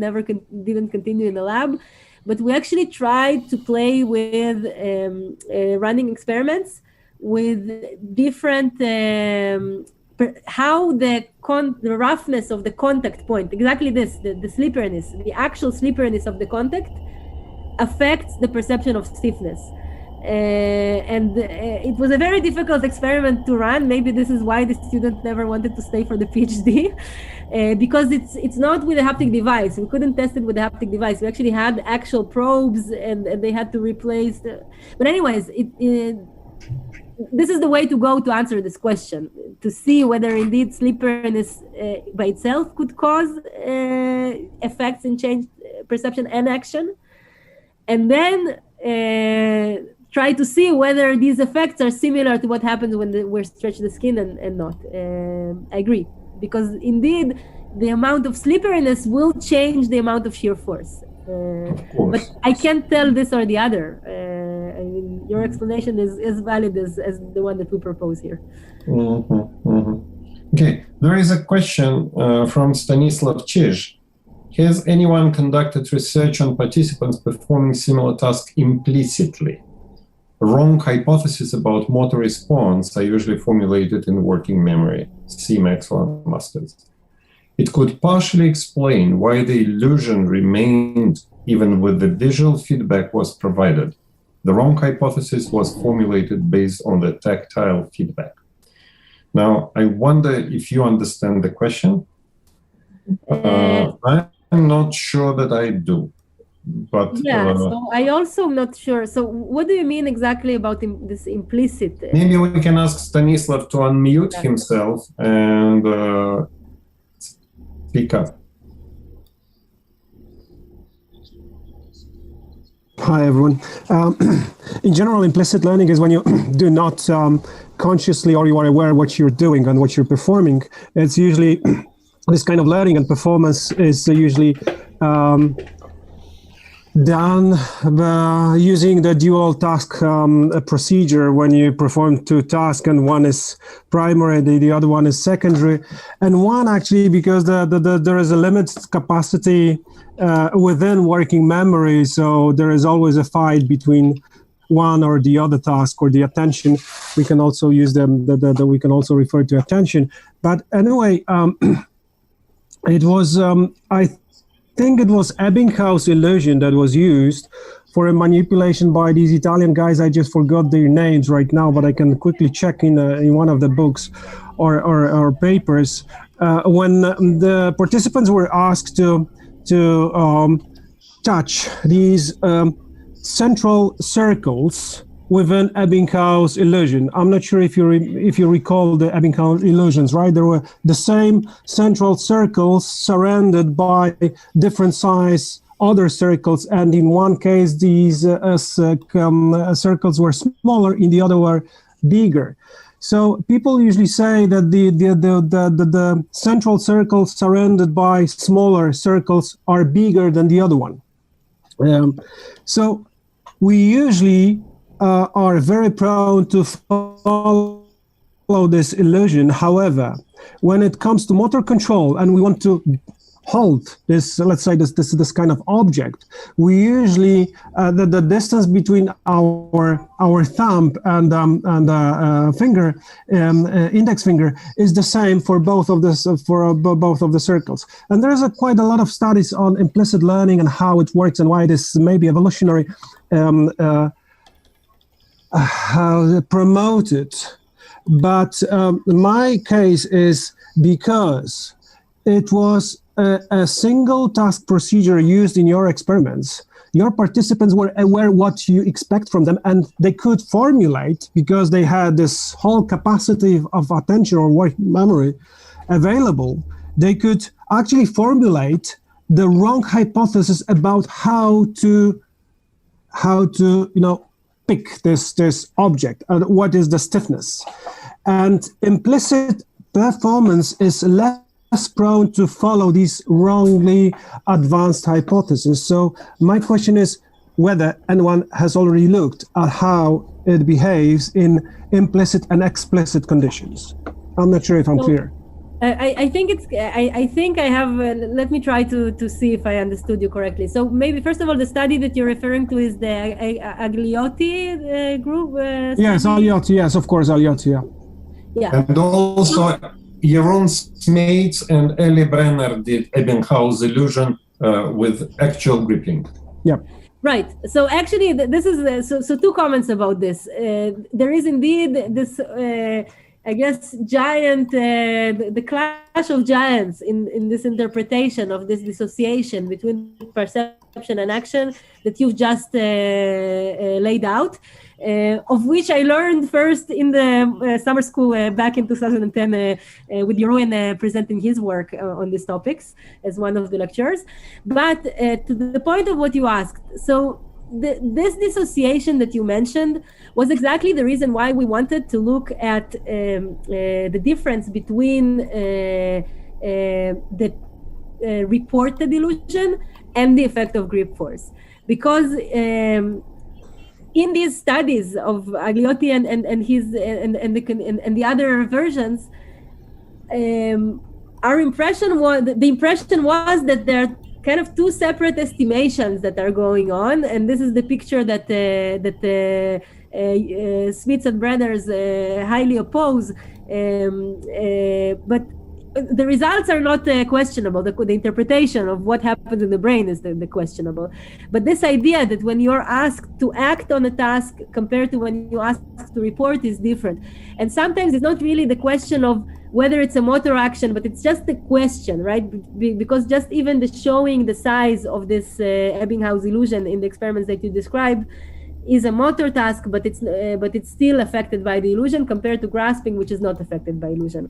didn't continue in the lab. But we actually tried to play with running experiments with different how the roughness of the contact point, exactly this, the slipperiness, the actual slipperiness of the contact affects the perception of stiffness. And it was a very difficult experiment to run. Maybe this is why the student never wanted to stay for the PhD, because it's not with a haptic device. We couldn't test it with a haptic device. We actually had actual probes, and they had to replace but anyways, this is the way to go to answer this question, to see whether indeed slipperiness by itself could cause effects in change perception and action. And then try to see whether these effects are similar to what happens when we stretch the skin and not. I agree, because indeed the amount of slipperiness will change the amount of shear force. But I can't tell this or the other. I mean, your explanation is as valid as the one that we propose here. Okay, there is a question from Stanislav Chij. Has anyone conducted research on participants performing similar tasks implicitly? Wrong hypotheses about motor response are usually formulated in working memory. See Maxwell Masters. It could partially explain why the illusion remained even when the visual feedback was provided. The wrong hypothesis was formulated based on the tactile feedback. Now, I wonder if you understand the question. I'm not sure that I do, but so I also am not sure. So what do you mean exactly about this implicit? Maybe we can ask Stanislav to unmute himself and speak up. Hi, everyone. In general, implicit learning is when you do not consciously, or you are aware of what you're doing and what you're performing. It's usually this kind of learning and performance is usually done using the dual task procedure when you perform two tasks, and one is primary, the other one is secondary. And one actually, because there is a limited capacity within working memory, so there is always a fight between one or the other task or the attention. We can also use them, we can also refer to attention. But anyway, it was, I think it was Ebbinghaus illusion that was used for a manipulation by these Italian guys. I just forgot their names right now, but I can quickly check in one of the books or papers. When the participants were asked to touch these central circles within Ebbinghaus illusion. I'm not sure if you recall the Ebbinghaus illusions, right? There were the same central circles surrounded by different size other circles, and in one case these circles were smaller, in the other were bigger. So people usually say that the central circles surrounded by smaller circles are bigger than the other one. So we usually are very prone to follow this illusion. However, when it comes to motor control and we want to hold this, let's say this kind of object, we usually the distance between our thumb and finger, index finger, is the same for both of the circles. And there's quite a lot of studies on implicit learning and how it works and why it is maybe evolutionary promoted. But my case is because it was a single task procedure used in your experiments. Your participants were aware what you expect from them, and they could formulate, because they had this whole capacity of attention or working memory available, they could actually formulate the wrong hypothesis about how to how to, pick this object, and what is the stiffness. And implicit performance is less prone to follow these wrongly advanced hypotheses. So my question is whether anyone has already looked at how it behaves in implicit and explicit conditions. I'm not sure if I'm clear. I think I have. Let me try to see if I understood you correctly. So maybe first of all, the study that you're referring to is the Agliotti group. Yes, Agliotti. Yes, of course, Agliotti. Yeah. Yeah. And also, Jeroen Smeets and Ellie Brenner did Ebbinghaus illusion with actual gripping. Yeah. Right. So actually, this is so two comments about this. There is indeed this. I guess giant, the clash of giants in this interpretation of this dissociation between perception and action that you've just laid out, of which I learned first in the summer school back in 2010 with Jeroen presenting his work on these topics as one of the lecturers. But to the point of what you asked, so this dissociation that you mentioned was exactly the reason why we wanted to look at the difference between the reported illusion and the effect of grip force. Because in these studies of Agliotti and the other versions, our impression was that there are kind of two separate estimations that are going on, and this is the picture that Smeets and Brenners highly oppose. But the results are not questionable. The interpretation of what happens in the brain is the questionable. But this idea that when you're asked to act on a task compared to when you ask to report is different. And sometimes it's not really the question of whether it's a motor action, but it's just the question, right? Because just even the showing the size of this Ebbinghaus illusion in the experiments that you described is a motor task, but it's still affected by the illusion compared to grasping, which is not affected by illusion.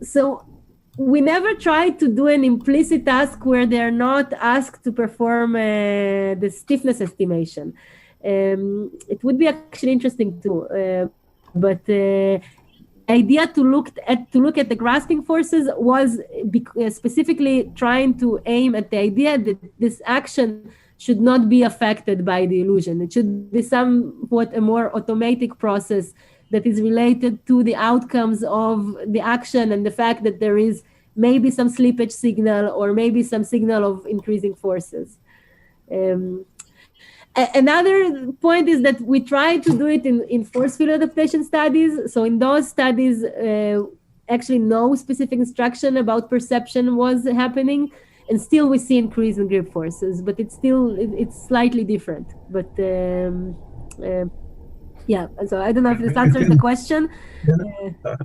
So we never tried to do an implicit task where they're not asked to perform the stiffness estimation. It would be actually interesting too, but the idea to look at the grasping forces was specifically trying to aim at the idea that this action should not be affected by the illusion. It should be somewhat a more automatic process that is related to the outcomes of the action and the fact that there is maybe some slippage signal or maybe some signal of increasing forces. Another point is that we try to do it in force field adaptation studies. So in those studies, actually no specific instruction about perception was happening, and still we see increase in grip forces, but it's slightly different. But yeah, so I don't know if this answers the question.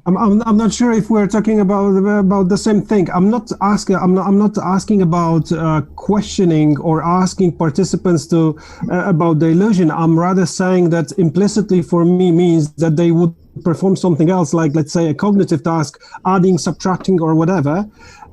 I'm not sure if we're talking about the same thing. I'm not asking about questioning or asking participants to about the illusion. I'm rather saying that implicitly for me means that they would perform something else, like let's say a cognitive task, adding, subtracting, or whatever,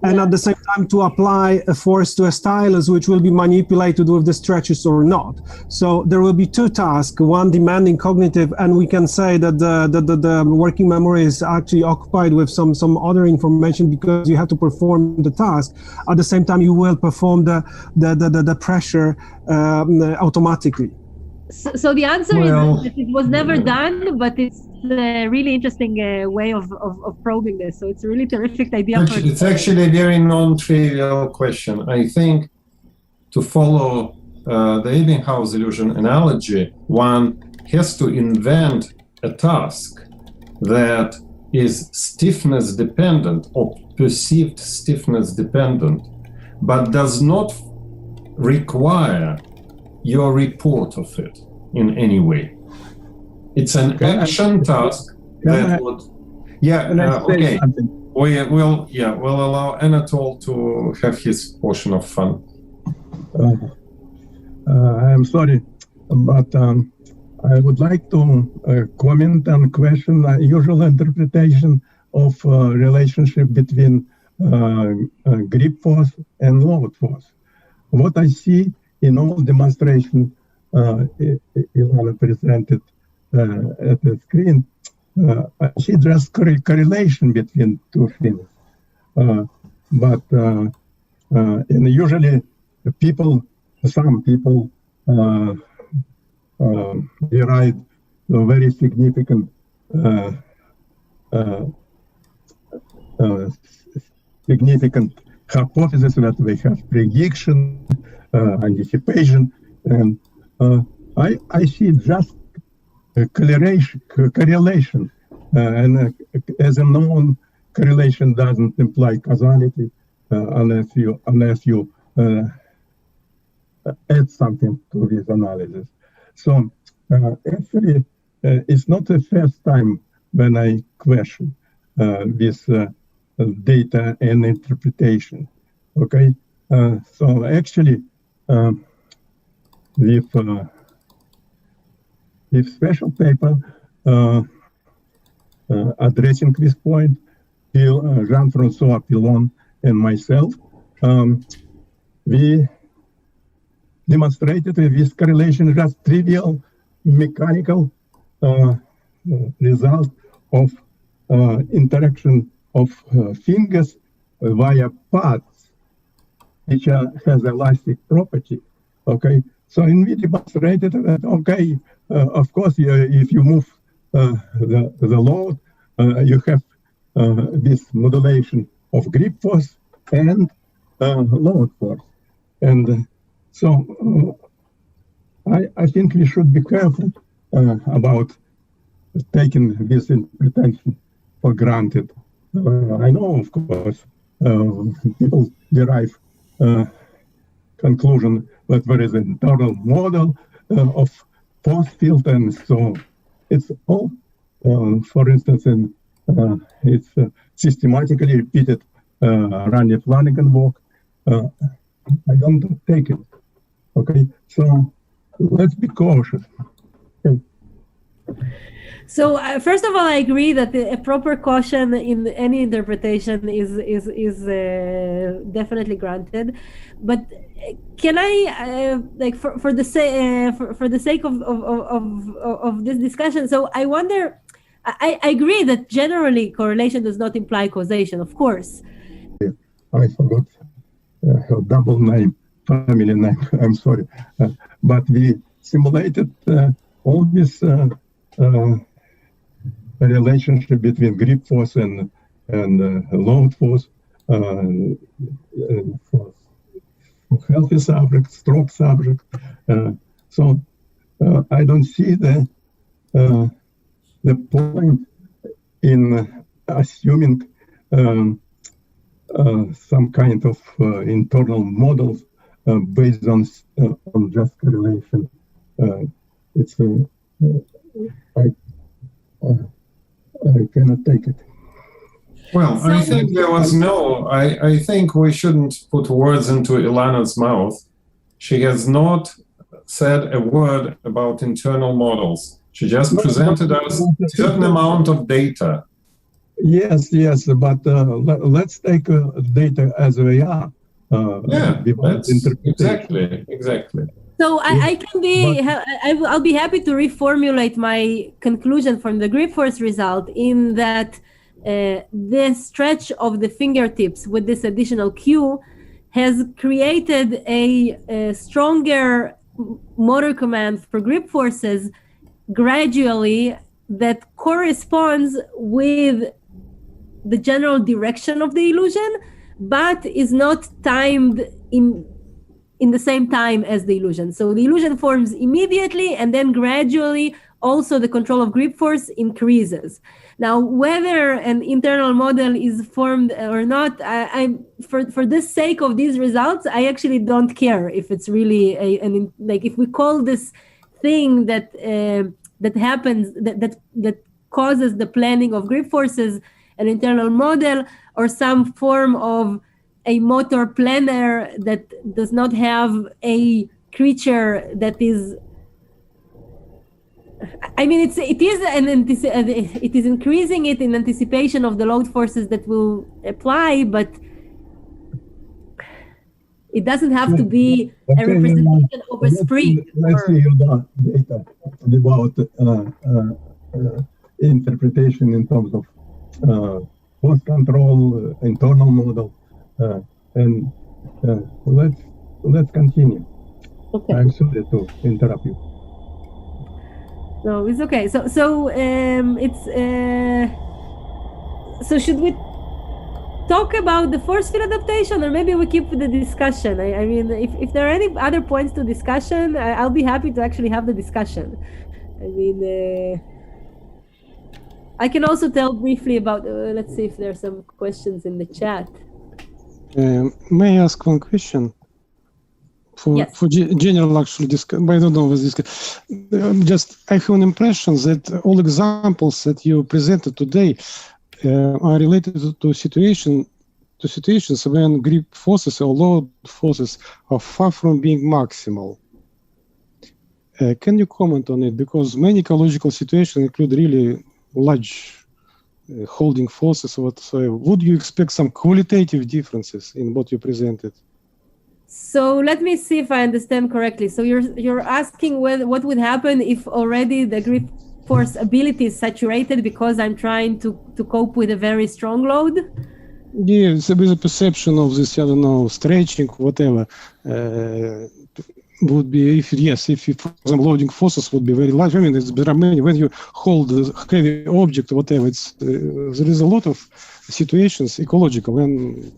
and at the same time to apply a force to a stylus which will be manipulated with the stretches or not. So there will be two tasks, one demanding cognitive, and we can say that the working memory is actually occupied with some other information because you have to perform the task. At the same time, you will perform the pressure automatically. So the answer is that it was never done, but it's a really interesting way of probing this. So it's a really terrific idea. It's actually a very non-trivial question. I think to follow the Ebbinghaus illusion analogy, one has to invent a task that is stiffness dependent or perceived stiffness dependent, but does not require your report of it in any way. It's an action task that would. Yeah. Okay. We'll allow Anatol to have his portion of fun. I'm sorry, but I would like to comment and question the usual interpretation of relationship between grip force and load force. What I see in all demonstration Ilana presented at the screen, I see just correlation between two things. But and usually some people derive a very significant hypothesis that they have prediction, anticipation, and I see just a correlation, and as a known, correlation doesn't imply causality unless you add something to this analysis. So actually, it's not the first time when I question this data and interpretation. Okay, so actually, with special paper addressing this point, Jean-François Pilon and myself, we demonstrated this correlation just trivial mechanical result of interaction of fingers via pads, which has elastic property. Okay, so we demonstrated that, okay, of course, if you move the load, you have this modulation of grip force and load force. And so I think we should be careful about taking this interpretation for granted. I know, of course, people derive conclusion that there is an internal model of force field, and so it's all, for instance, it's systematically repeated Ranier-Flanagan work. I don't take it. Okay, so let's be cautious. Okay. So first of all, I agree that a proper caution in any interpretation is definitely granted. But can I like for the sake of this discussion? So I wonder. I agree that generally correlation does not imply causation, of course. I forgot her double name, family name. I'm sorry, but we simulated all this. A relationship between grip force and load force for healthy subject, stroke subject. So I don't see the point in assuming some kind of internal models based on just correlation. It's I cannot take it. Well, I think there was I think we shouldn't put words into Ilana's mouth. She has not said a word about internal models. She just presented us a certain amount of data. Yes, but let's take data as we are. Exactly. So I can be, I'll be happy to reformulate my conclusion from the grip force result in that the stretch of the fingertips with this additional cue has created a stronger motor command for grip forces gradually that corresponds with the general direction of the illusion, but is not timed in the same time as the illusion. So the illusion forms immediately, and then gradually also the control of grip force increases. Now, whether an internal model is formed or not, for the sake of these results, I actually don't care if it's really if we call this thing that happens that causes the planning of grip forces an internal model, or some form of a motor planner that does not have a creature that is. I mean, it is increasing it in anticipation of the load forces that will apply, but It doesn't have to be a representation of a spring. Let's see the data about interpretation in terms of force control, internal model, and let's continue. Okay. I'm sorry to interrupt you. No, it's okay. So should we talk about the force field adaptation, or maybe we keep the discussion? I mean, if there are any other points to discussion, I'll be happy to actually have the discussion. I mean, I can also tell briefly about, let's see if there are some questions in the chat. May I ask one question? For general actually discussion, I don't know what this. Just I have an impression that all examples that you presented today are related to situations when grip forces or load forces are far from being maximal. Can you comment on it? Because many ecological situations include really large holding forces or whatsoever. Would you expect some qualitative differences in what you presented? So let me see if I understand correctly. So you're asking what would happen if already the grip force ability is saturated because I'm trying to cope with a very strong load? Yes, with a perception of this, I don't know, stretching, whatever, would be, if for example, loading forces would be very large. I mean, there are many, when you hold a heavy object, whatever, there is a lot of situations, ecological, when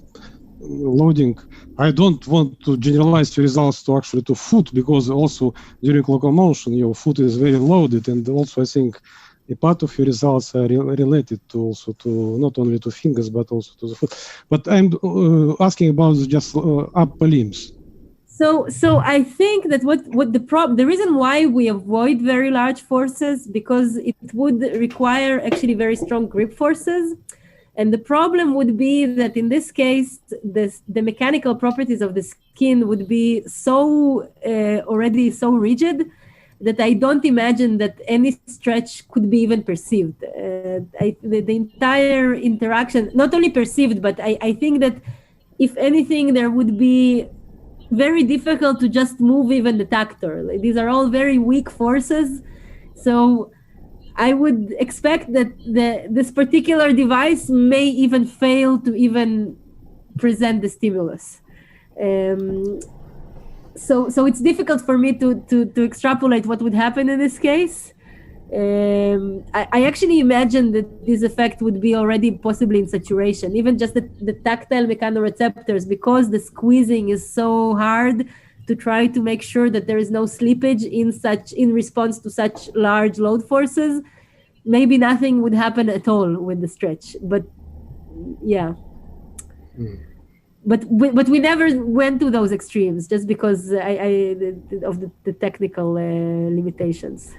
loading, I don't want to generalize the results to actually to foot, because also during locomotion your foot is very loaded, and also I think a part of your results are related to also to not only to fingers but also to the foot. But I'm asking about just upper limbs. So I think that the reason why we avoid very large forces, because it would require actually very strong grip forces. And the problem would be that in this case, the mechanical properties of the skin would be so already so rigid that I don't imagine that any stretch could be even perceived. The entire interaction, not only perceived, but I think that if anything, there would be very difficult to just move even the tactor. These are all very weak forces. So I would expect that this particular device may even fail to even present the stimulus. So it's difficult for me to extrapolate what would happen in this case. I actually imagine that this effect would be already possibly in saturation, even just the tactile mechanoreceptors, because the squeezing is so hard to try to make sure that there is no slippage in response to such large load forces. Maybe nothing would happen at all with the stretch, but yeah. But we never went to those extremes just because of the technical limitations.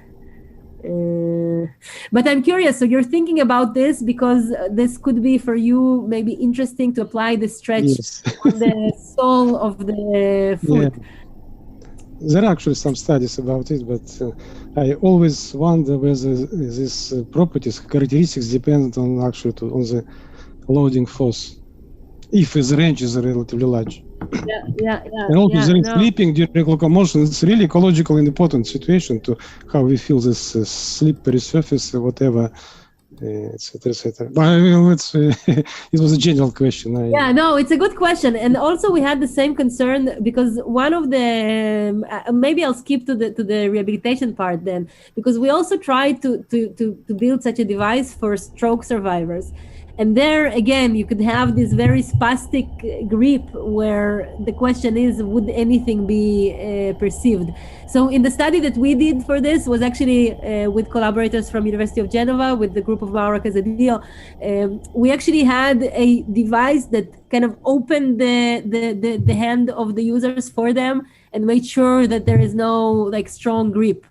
But I'm curious, so you're thinking about this because this could be for you maybe interesting to apply the stretch on the sole of the foot. Yeah. There are actually some studies about it, but I always wonder whether these properties, characteristics depend on actually on the loading force, if the range is relatively large. Yeah. And also sleeping during locomotion, it's really ecological and important situation to how we feel this slippery surface, whatever, etc., etc. But I mean, it was a general question. No, it's a good question, and also we had the same concern because one of the maybe I'll skip to the rehabilitation part then, because we also tried to build such a device for stroke survivors. And there, again, you could have this very spastic grip where the question is, would anything be perceived? So in the study that we did for this was actually with collaborators from University of Geneva, with the group of Maura Casadillo. We actually had a device that kind of opened the hand of the users for them and made sure that there is no strong grip.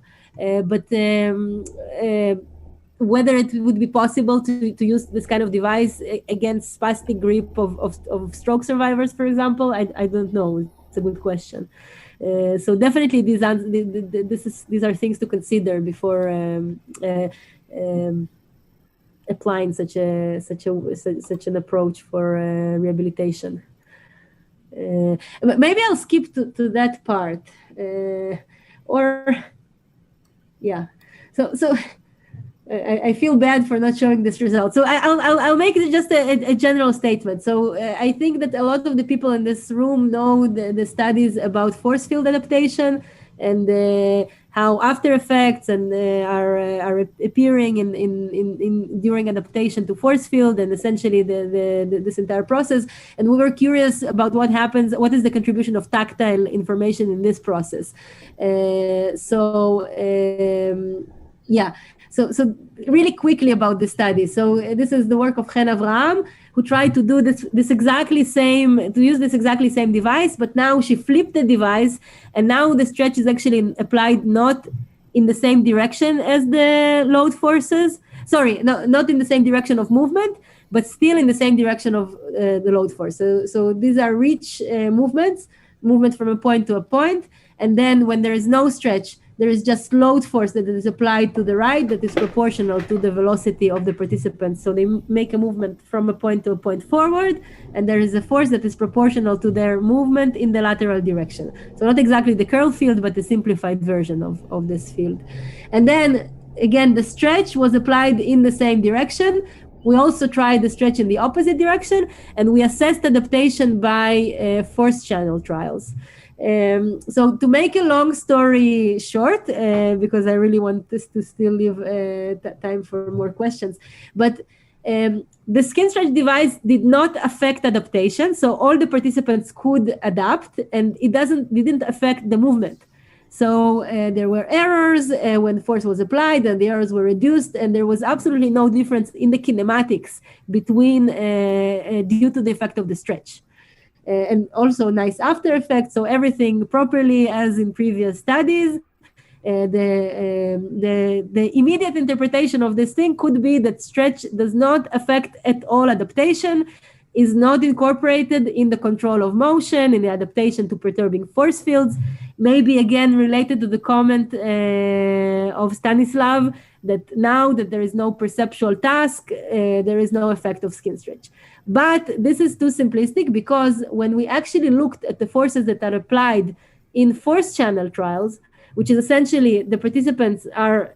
Whether it would be possible to use this kind of device against spastic grip of stroke survivors, for example, I don't know. It's a good question. So definitely these are things to consider before applying such an approach for rehabilitation. But maybe I'll skip to that part, So I feel bad for not showing this result. So I'll make it just a general statement. So I think that a lot of the people in this room know the studies about force field adaptation and how after effects and are appearing in during adaptation to force field and essentially this entire process. And we were curious about what happens, what is the contribution of tactile information in this process. So really quickly about the study. So this is the work of Chen Avraham, who tried to do use this exactly same device, but now she flipped the device, and now the stretch is actually applied not in the same direction as the load forces. Sorry, not in the same direction of movement, but still in the same direction of the load force. So these are reach movement from a point to a point, and then when there is no stretch, there is just load force that is applied to the right that is proportional to the velocity of the participants. So they make a movement from a point to a point forward, and there is a force that is proportional to their movement in the lateral direction. So not exactly the curl field, but the simplified version of this field. And then, again, the stretch was applied in the same direction. We also tried the stretch in the opposite direction, and we assessed adaptation by force channel trials. So to make a long story short, because I really want this to still leave time for more questions, but the skin stretch device did not affect adaptation, so all the participants could adapt, and it didn't affect the movement. So there were errors when force was applied, and the errors were reduced, and there was absolutely no difference in the kinematics between due to the effect of the stretch. And also nice after effects, so everything properly as in previous studies. The immediate interpretation of this thing could be that stretch does not affect at all adaptation, is not incorporated in the control of motion, in the adaptation to perturbing force fields. Maybe again related to the comment of Stanislav that now that there is no perceptual task, there is no effect of skin stretch. But this is too simplistic, because when we actually looked at the forces that are applied in force channel trials, which is essentially the participants are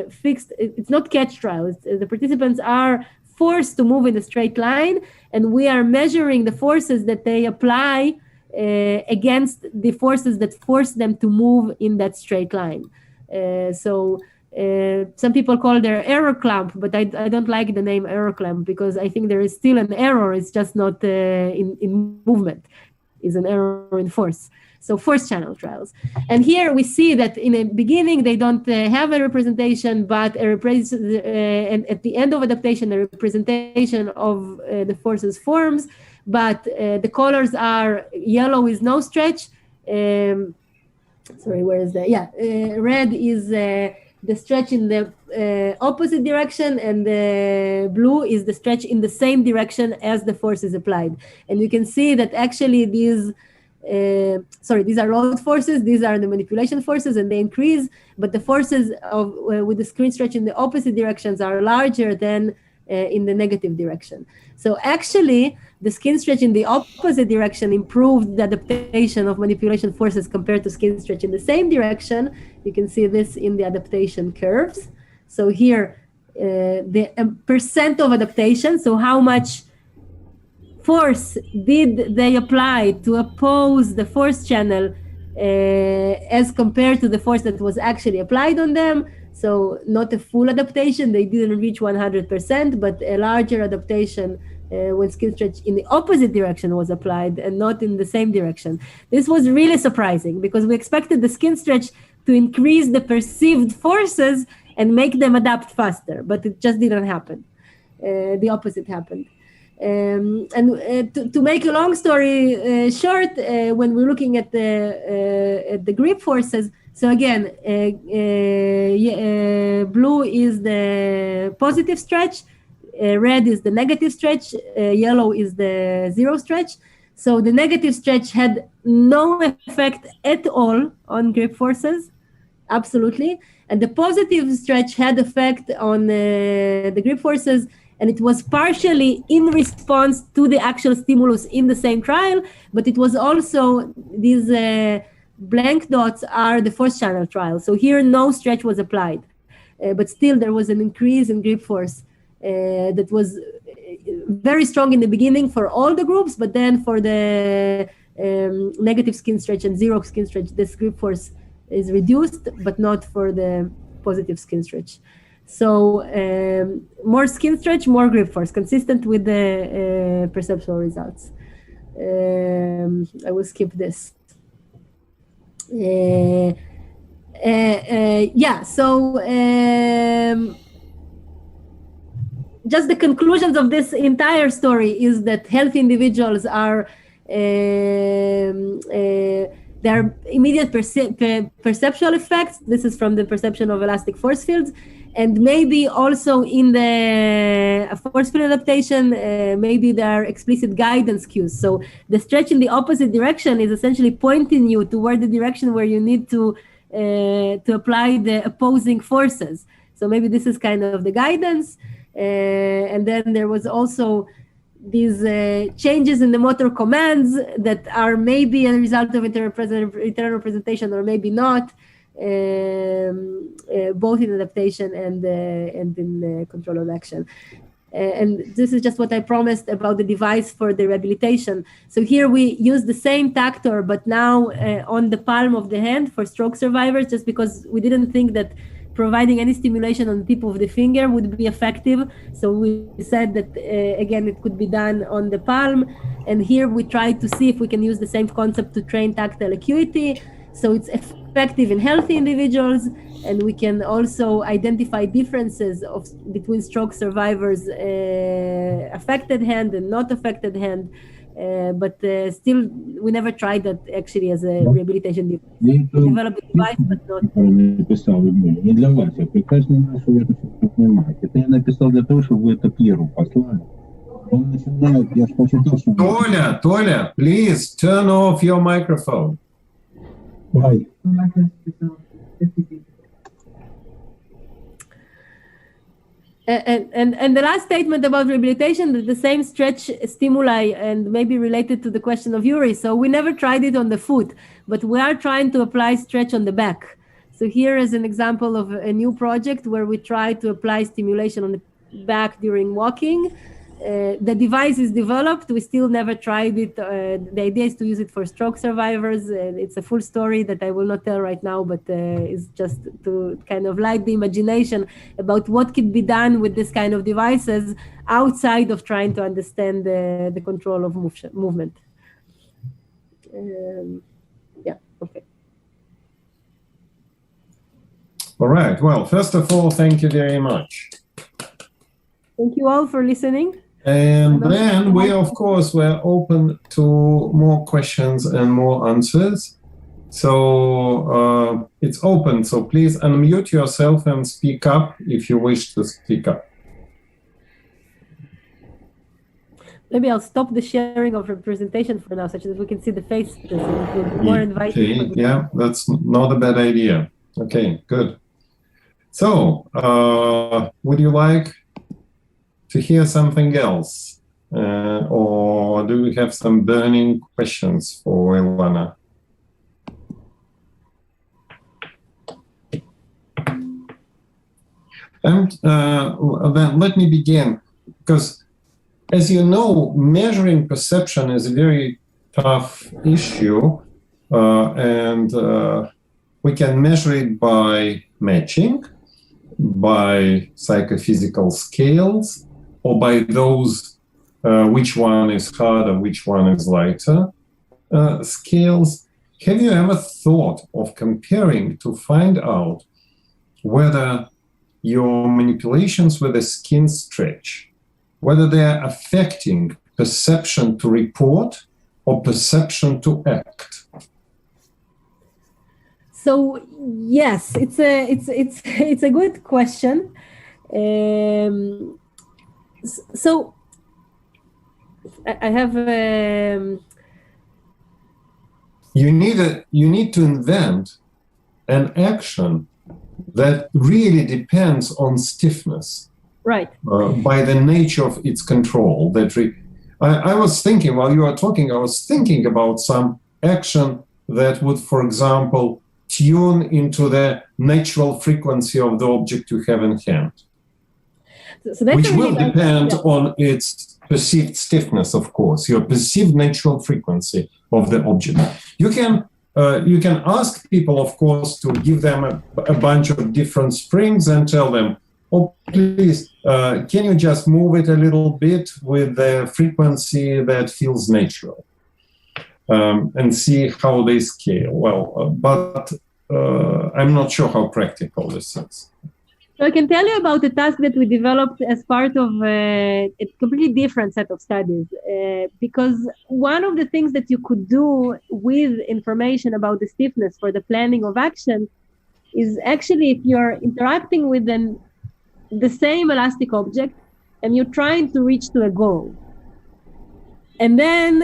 fixed, it's not catch trials, the participants are forced to move in a straight line, and we are measuring the forces that they apply against the forces that force them to move in that straight line. Some people call their error clamp, but I don't like the name error clamp, because I think there is still an error. It's just not in movement. It's an error in force. So force channel trials. And here we see that in the beginning, they don't have a representation, but and at the end of adaptation, a representation of the forces forms, but the colors are yellow is no stretch. Sorry, where is that? Yeah, red is the stretch in the opposite direction, and the blue is the stretch in the same direction as the force is applied. And you can see that actually these are load forces, these are the manipulation forces, and they increase, but the forces with the screen stretch in the opposite directions are larger than in the negative direction. So actually, the skin stretch in the opposite direction improved the adaptation of manipulation forces compared to skin stretch in the same direction. You can see this in the adaptation curves. So here, the percent of adaptation, so how much force did they apply to oppose the force channel as compared to the force that was actually applied on them. So not a full adaptation, they didn't reach 100%, but a larger adaptation when skin stretch in the opposite direction was applied and not in the same direction. This was really surprising, because we expected the skin stretch to increase the perceived forces and make them adapt faster, but it just didn't happen. The opposite happened. To make a long story short, when we're looking at the grip forces, so again, blue is the positive stretch, red is the negative stretch, yellow is the zero stretch. So the negative stretch had no effect at all on grip forces, absolutely. And the positive stretch had effect on the grip forces, And it was partially in response to the actual stimulus in the same trial, but it was also these blank dots are the force channel trial. So here no stretch was applied, but still there was an increase in grip force that was very strong in the beginning for all the groups, but then for the negative skin stretch and zero skin stretch, this grip force is reduced, but not for the positive skin stretch. So more skin stretch, more grip force, consistent with the perceptual results. I will skip this. Just the conclusions of this entire story is that healthy individuals are there are immediate perceptual effects. This is from the perception of elastic force fields, and maybe also in the force field adaptation, maybe there are explicit guidance cues. So the stretch in the opposite direction is essentially pointing you toward the direction where you need to apply the opposing forces. So maybe this is kind of the guidance. And then there was also these changes in the motor commands that are maybe a result of internal representation or maybe not, both in adaptation and in control of action. And this is just what I promised about the device for the rehabilitation. So here we use the same tactor, but now on the palm of the hand for stroke survivors, just because we didn't think that providing any stimulation on the tip of the finger would be effective. So we said that, again, it could be done on the palm. And here we try to see if we can use the same concept to train tactile acuity. So it's effective in healthy individuals. And we can also identify differences between stroke survivors' affected hand and not affected hand. But still, we never tried that actually as a rehabilitation device. We developed a device, but not. Написал не для вас, я прекрасно знаю, что вы это все понимаете. Это я написал для того, чтобы вы это Пьеру послали. Он начинает, я же почитал, что... Toля, please turn off your microphone. Why? And the last statement about rehabilitation, that the same stretch stimuli and maybe related to the question of Yuri. So we never tried it on the foot, but we are trying to apply stretch on the back. So here is an example of a new project where we try to apply stimulation on the back during walking. The device is developed. We still never tried it. The idea is to use it for stroke survivors. It's a full story that I will not tell right now, but it's just to kind of light the imagination about what could be done with this kind of devices outside of trying to understand the control of movement. Yeah, okay. All right. Well, first of all, thank you very much. Thank you all for listening. And then we, of course, were open to more questions and more answers. So it's open. So please unmute yourself and speak up if you wish to speak up. Maybe I'll stop the sharing of representation for now, such that we can see the faces. It will be more inviting. Okay, yeah, that's not a bad idea. Okay, good. So would you like to hear something else? Or do we have some burning questions for Ilana? And then let me begin, because as you know, measuring perception is a very tough issue, and we can measure it by matching, by psychophysical scales, or by those which one is harder, which one is lighter scales. Have you ever thought of comparing to find out whether your manipulations with the skin stretch, whether they are affecting perception to report or perception to act? So yes, it's a good question. So I have you need to invent an action that really depends on stiffness. Right. By the nature of its control. I was thinking, while you were talking, I was thinking about some action that would, for example, tune into the natural frequency of the object you have in hand, which will depend on its perceived stiffness, of course, your perceived natural frequency of the object. You can ask people, of course, to give them a bunch of different springs and tell them, oh, please, can you just move it a little bit with the frequency that feels natural, and see how they scale. Well, but I'm not sure how practical this is. So I can tell you about a task that we developed as part of a completely different set of studies, because one of the things that you could do with information about the stiffness for the planning of action is actually if you're interacting with the same elastic object and you're trying to reach to a goal. And then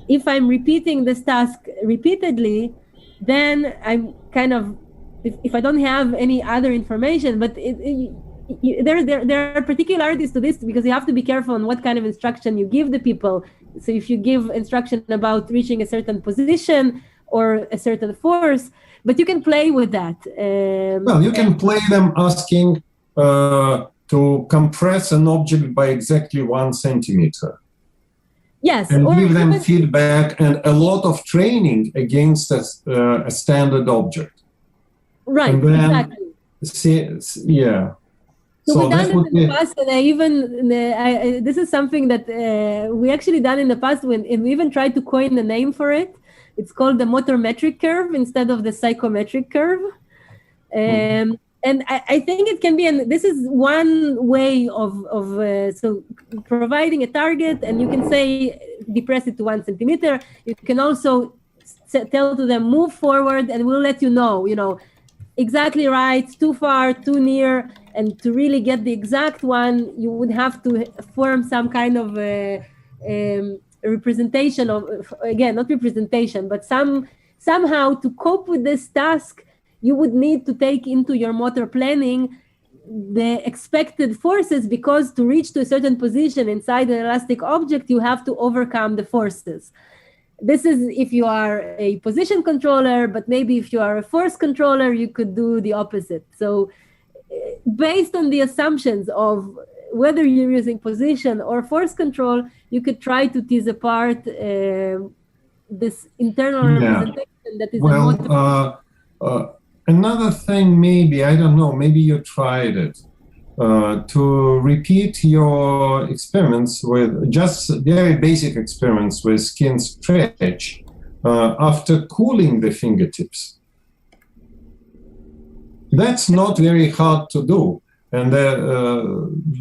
if I'm repeating this task repeatedly, then I'm kind of, if I don't have any other information, but there are particularities to this because you have to be careful on what kind of instruction you give the people. So if you give instruction about reaching a certain position or a certain force, but you can play with that. Well, you can play them asking to compress an object by exactly 1 centimeter. Yes. And give them feedback and a lot of training against a standard object. Right, exactly. Yeah. So we've done this in the past, and this is something that we actually done in the past, and we even tried to coin a name for it. It's called the motor metric curve instead of the psychometric curve. And I think it can be, this is one way of so providing a target, and you can say, depress it to 1 centimeter. You can also tell to them, move forward, and we'll let you know, exactly right, too far, too near, and to really get the exact one, you would have to form some kind of representation of, again, not representation, but somehow to cope with this task, you would need to take into your motor planning the expected forces, because to reach to a certain position inside an elastic object, you have to overcome the forces. This is if you are a position controller, but maybe if you are a force controller, you could do the opposite. So based on the assumptions of whether you're using position or force control, you could try to tease apart this internal representation that is another thing, maybe, I don't know, maybe you tried it, to repeat your experiments with just very basic experiments with skin stretch after cooling the fingertips. That's not very hard to do. And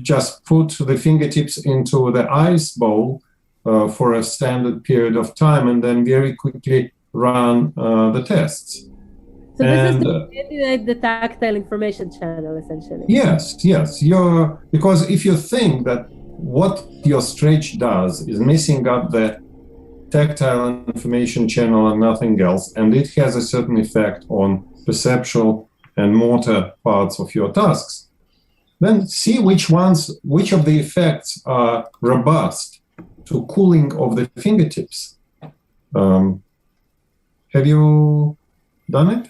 just put the fingertips into the ice bowl for a standard period of time, and then very quickly run the tests. So this is the tactile information channel, essentially. Yes. Because if you think that what your stretch does is messing up the tactile information channel and nothing else, and it has a certain effect on perceptual and motor parts of your tasks, then see which of the effects are robust to cooling of the fingertips. Have you done it?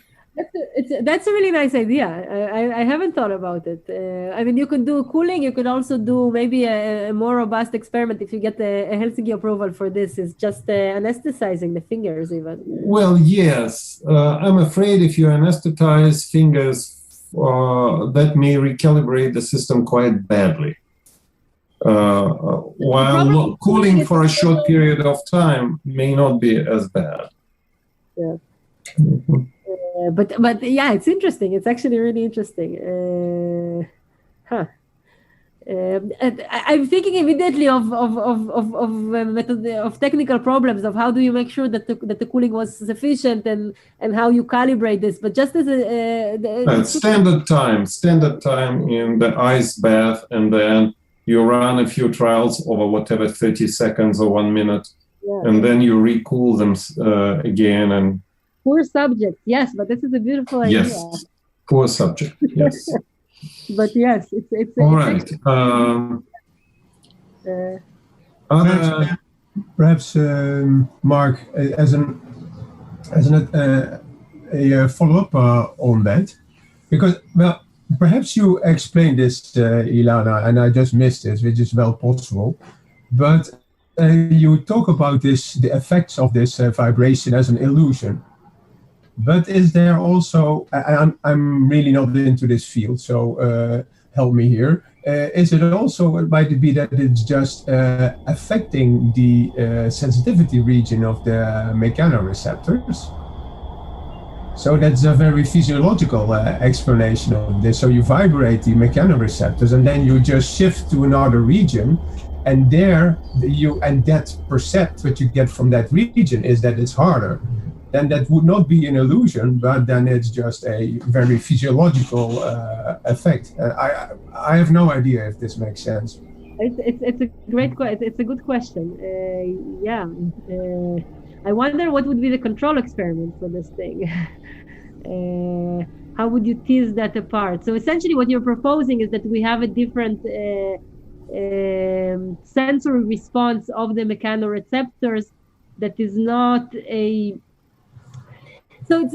That's a really nice idea. I haven't thought about it. I mean, you could do cooling. You could also do maybe a more robust experiment if you get a Helsinki approval for this. Is just anesthetizing the fingers even. Well, yes. I'm afraid if you anesthetize fingers, that may recalibrate the system quite badly. While cooling for a short period of time may not be as bad. Yeah. Mm-hmm. But yeah, it's interesting. It's actually really interesting. I'm thinking immediately of technical problems of how do you make sure that the cooling was sufficient and how you calibrate this. But just as standard time in the ice bath, and then you run a few trials over whatever 30 seconds or 1 minute, and then you recool them again and. Poor subject, yes, but this is a beautiful idea. Yes, poor subject, yes. But yes, it's all right. Perhaps Mark, as a follow-up on that, because perhaps you explained this, Ilana, and I just missed it, which is well possible. But you talk about the effects of this vibration as an illusion. But is there also, I'm really not into this field, so help me here. Is it also, might it be that it's just affecting the sensitivity region of the mechanoreceptors? So that's a very physiological explanation of this. So you vibrate the mechanoreceptors and then you just shift to another region, and there that percept what you get from that region is that it's harder. Then that would not be an illusion, but then it's just a very physiological effect. I have no idea if this makes sense. It's a great question. It's a good question. I wonder what would be the control experiment for this thing. How would you tease that apart? So essentially what you're proposing is that we have a different sensory response of the mechanoreceptors that is not a... So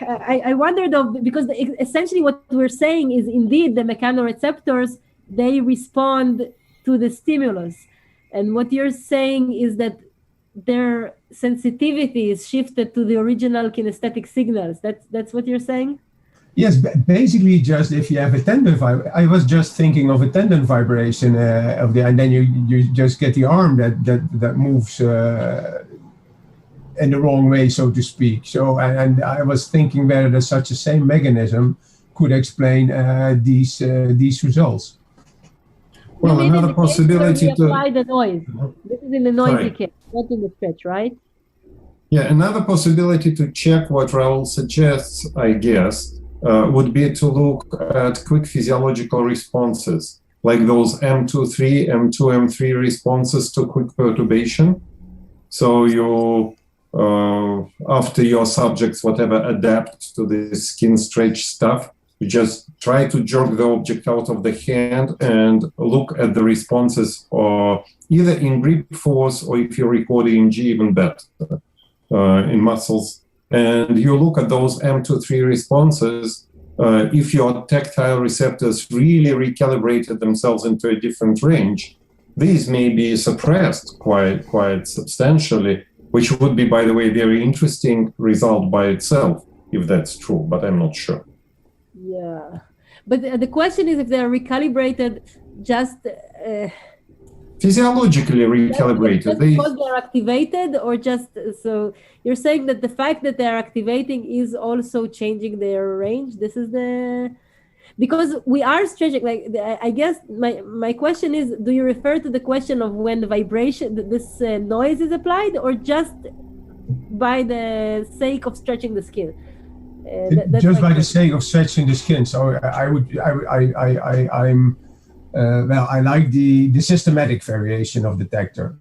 I wonder though, because essentially what we're saying is indeed the mechanoreceptors, they respond to the stimulus. And what you're saying is that their sensitivity is shifted to the original kinesthetic signals. That's what you're saying? Yes, basically just if you have a tendon I was just thinking of a tendon vibration and then you just get the arm that moves in the wrong way, so to speak. So, and I was thinking whether there's such a same mechanism could explain these results. Well, another possibility to apply the noise. This is in the noisy case, not in the stretch, right? Yeah, another possibility to check what Raul suggests, I guess, would be to look at quick physiological responses, like those M2-3, M2-M3 responses to quick perturbation. So you, after your subjects, whatever, adapt to the skin stretch stuff, you just try to jerk the object out of the hand and look at the responses, or either in grip force, or if you record EMG, even better, in muscles. And you look at those M2-3 responses. If your tactile receptors really recalibrated themselves into a different range, these may be suppressed quite substantially, which would be, by the way, a very interesting result by itself, if that's true, but I'm not sure. Yeah, but the question is if they're recalibrated just... physiologically recalibrated. Just because they're activated, or just... So you're saying that the fact that they're activating is also changing their range? This is the... Because we are stretching, like, I guess my question is, do you refer to the question of when the vibration, this noise is applied, or just by the sake of stretching the skin? Just by the sake of stretching the skin. So I like the systematic variation of the detector,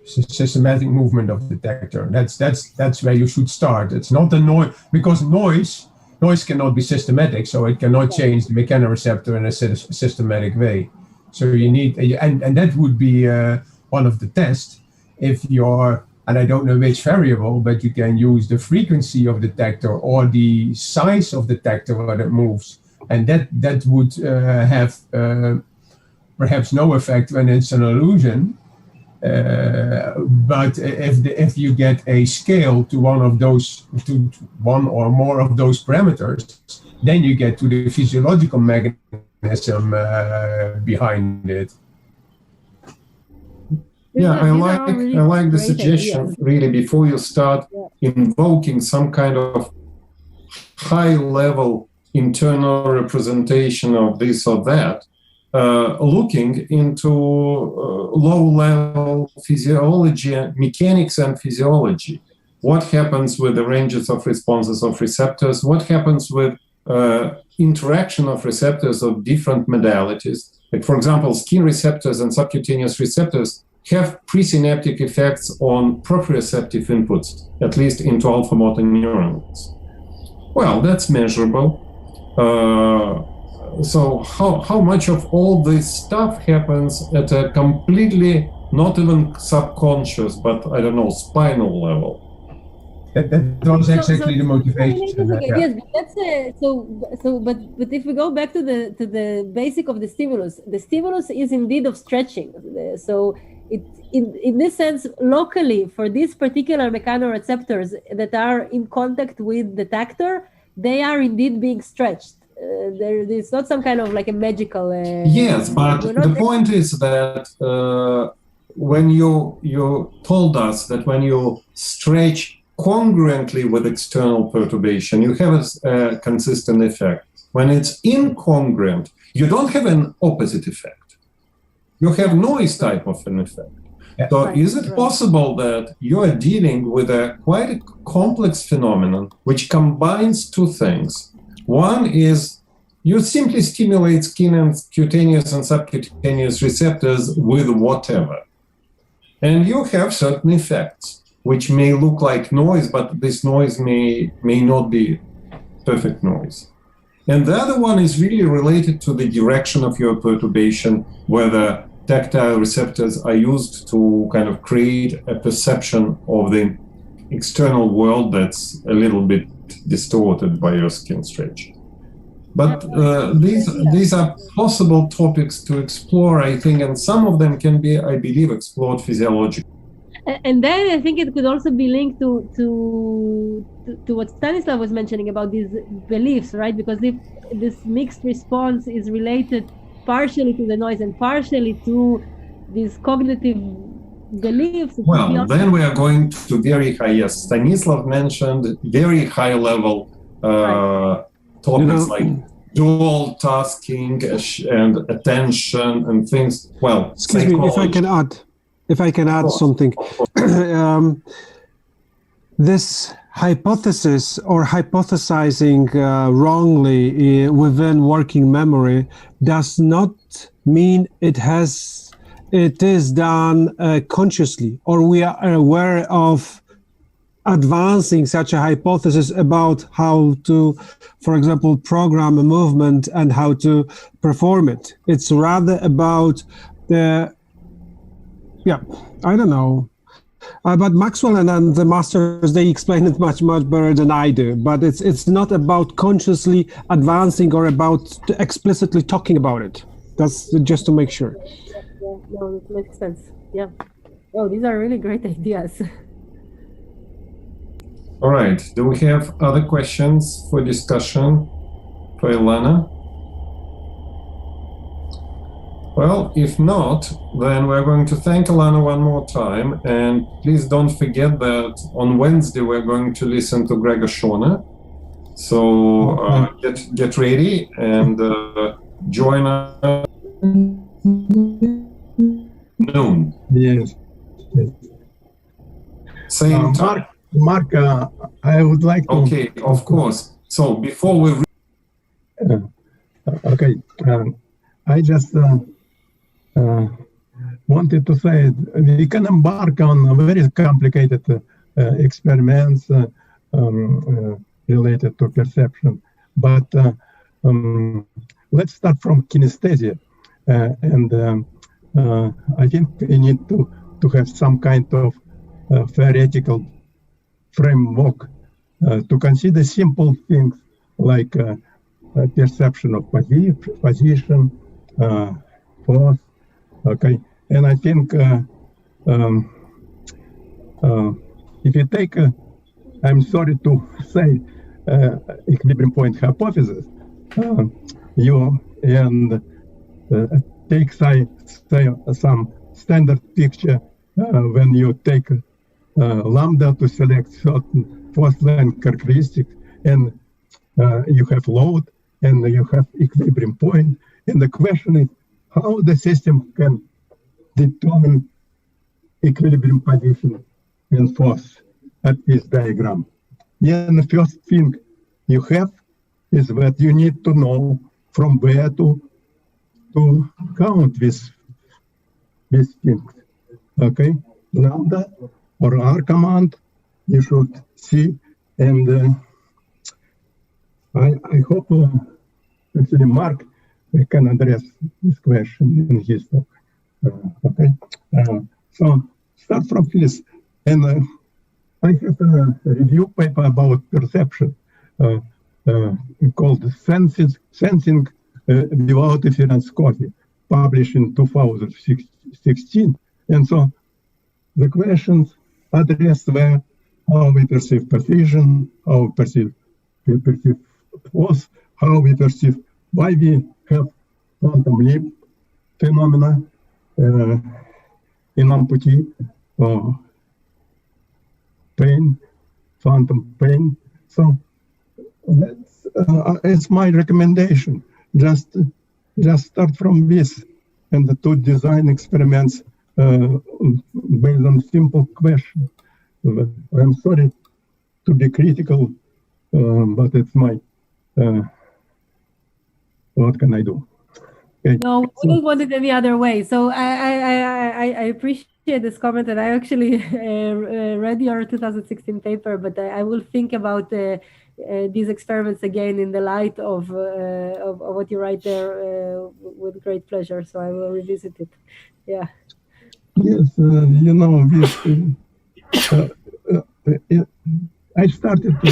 systematic movement of the detector. That's where you should start. It's not the noise, because noise cannot be systematic, so it cannot change the mechanoreceptor in a systematic way. So you need, and that would be one of the tests. If you're, and I don't know which variable, but you can use the frequency of the detector or the size of the detector when it moves, and that would have perhaps no effect when it's an illusion. But if you get a scale to one of those, to one or more of those parameters, then you get to the physiological mechanism behind it. Yeah, I like the suggestion, really, before you start invoking some kind of high-level internal representation of this or that, looking into low-level physiology, mechanics and physiology. What happens with the ranges of responses of receptors? What happens with interaction of receptors of different modalities? Like, for example, skin receptors and subcutaneous receptors have presynaptic effects on proprioceptive inputs, at least into alpha motor neurons. Well, that's measurable. so how much of all this stuff happens at a completely not even subconscious, but I don't know, spinal level? That was exactly the motivation. Yes, but that's but if we go back to the basic of the stimulus is indeed of stretching. So it in this sense, locally for these particular mechanoreceptors that are in contact with the tactor, they are indeed being stretched. There's not some kind of like a magical. Yes, but the point is that when you told us that when you stretch congruently with external perturbation, you have a consistent effect. When it's incongruent, you don't have an opposite effect. You have noise type of an effect. Yeah. So is it possible that you are dealing with quite a complex phenomenon which combines two things? One is you simply stimulate skin and cutaneous and subcutaneous receptors with whatever. And you have certain effects which may look like noise, but this noise may not be perfect noise. And the other one is really related to the direction of your perturbation, whether tactile receptors are used to kind of create a perception of the external world that's a little bit distorted by your skin stretch. But these are possible topics to explore, I think, and some of them can be, I believe, explored physiologically. And then I think it could also be linked to what Stanislav was mentioning about these beliefs, right? Because if this mixed response is related partially to the noise and partially to these cognitive beliefs. Well, then we are going to very high, yes, Stanislav mentioned very high level topics like dual tasking and attention and things. Well, excuse me, if I can add something. This hypothesis or hypothesizing wrongly within working memory does not mean it is done consciously, or we are aware of advancing such a hypothesis about how to, for example, program a movement and how to perform it. It's rather about I don't know. But Maxwell and the masters, they explain it much better than I do. But it's not about consciously advancing or about explicitly talking about it. That's just to make sure. Yeah, no, it makes sense. Yeah. Oh, these are really great ideas. All right. Do we have other questions for discussion for Ilana? Well, if not, then we're going to thank Ilana one more time. And please don't forget that on Wednesday, we're going to listen to Gregor Schorner. So get ready and join us noon. Yes. Same time. Mark, I would like to... Okay, of course. So before we... okay. I just... wanted to say we can embark on very complicated experiments related to perception, but let's start from kinesthesia, and I think we need to have some kind of theoretical framework to consider simple things like perception of position, force. Okay, and I think if you take, I'm sorry to say, equilibrium point hypothesis, you take say some standard picture when you take lambda to select certain force line characteristics, and you have load and you have equilibrium point, and the question is how the system can determine equilibrium position and force at this diagram. Yeah, and the first thing you have is that you need to know from where to count these things. Okay, lambda or R command you should see, and I hope actually Mark we can address this question in his talk. Okay, so start from this, and I have a review paper about perception called Sensing Without Differentioscopy, published in 2016. And so the questions addressed were how we perceive precision, how we perceive force, how we perceive why we have quantum leap phenomena in amputee, pain, phantom pain. So that's it's my recommendation. Just start from this and to design experiments based on simple questions. I'm sorry to be critical, but it's my what can I do? Okay. No, I wouldn't want it any other way. So I appreciate this comment, and I actually read your 2016 paper, but I will think about these experiments again in the light of what you write there with great pleasure. So I will revisit it. Yeah. Yes, you know, I started to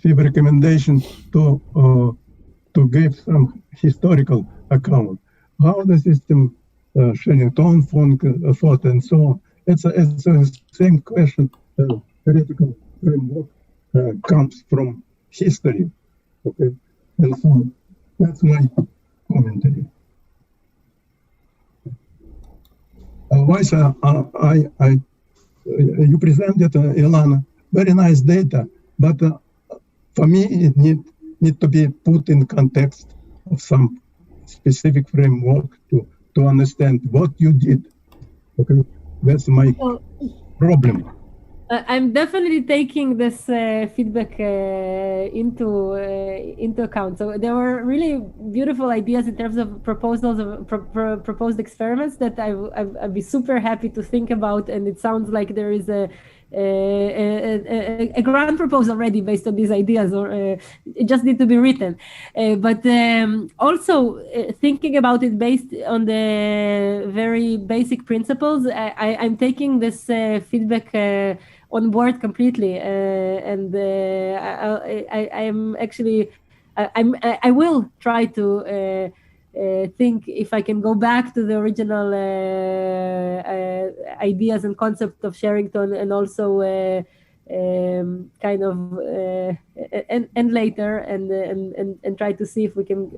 give recommendations to give some historical account how the system sharing tone, thought, and so on. It's the same question. Theoretical framework comes from history. Okay, and so that's my commentary. Otherwise, you presented, Ilana, very nice data, but for me, it need to be put in context of some specific framework to understand what you did. Okay, that's my problem. I'm definitely taking this feedback into account. So there were really beautiful ideas in terms of proposals of proposed experiments that I'd be super happy to think about. And it sounds like there is a grant proposal already based on these ideas, or it just need to be written. But also thinking about it based on the very basic principles, I'm taking this feedback on board completely, and I will try to think if I can go back to the original ideas and concept of Sherrington, and also kind of and later and try to see if we can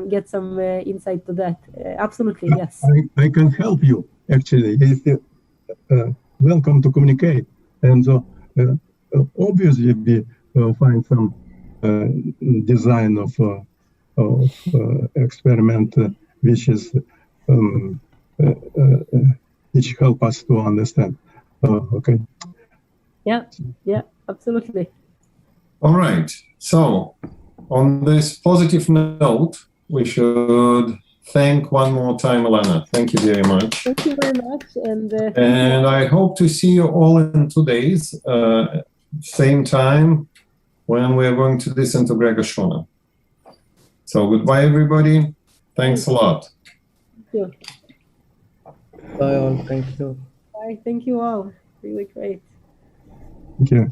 get some insight to that. Absolutely, yes. I can help you actually. Welcome to communicate. And so obviously we will find some design of experiment which is which help us to understand. Okay. Yeah, absolutely. All right. So on this positive note, we should thank one more time Ilana. Thank you very much. Thank you very much. And I hope to see you all in 2 days, same time, when we're going to listen to Gregor Schona. So goodbye, everybody. Thanks a lot. Thank you. Bye all. Thank you. Bye. Thank you all. Really great. Thank you.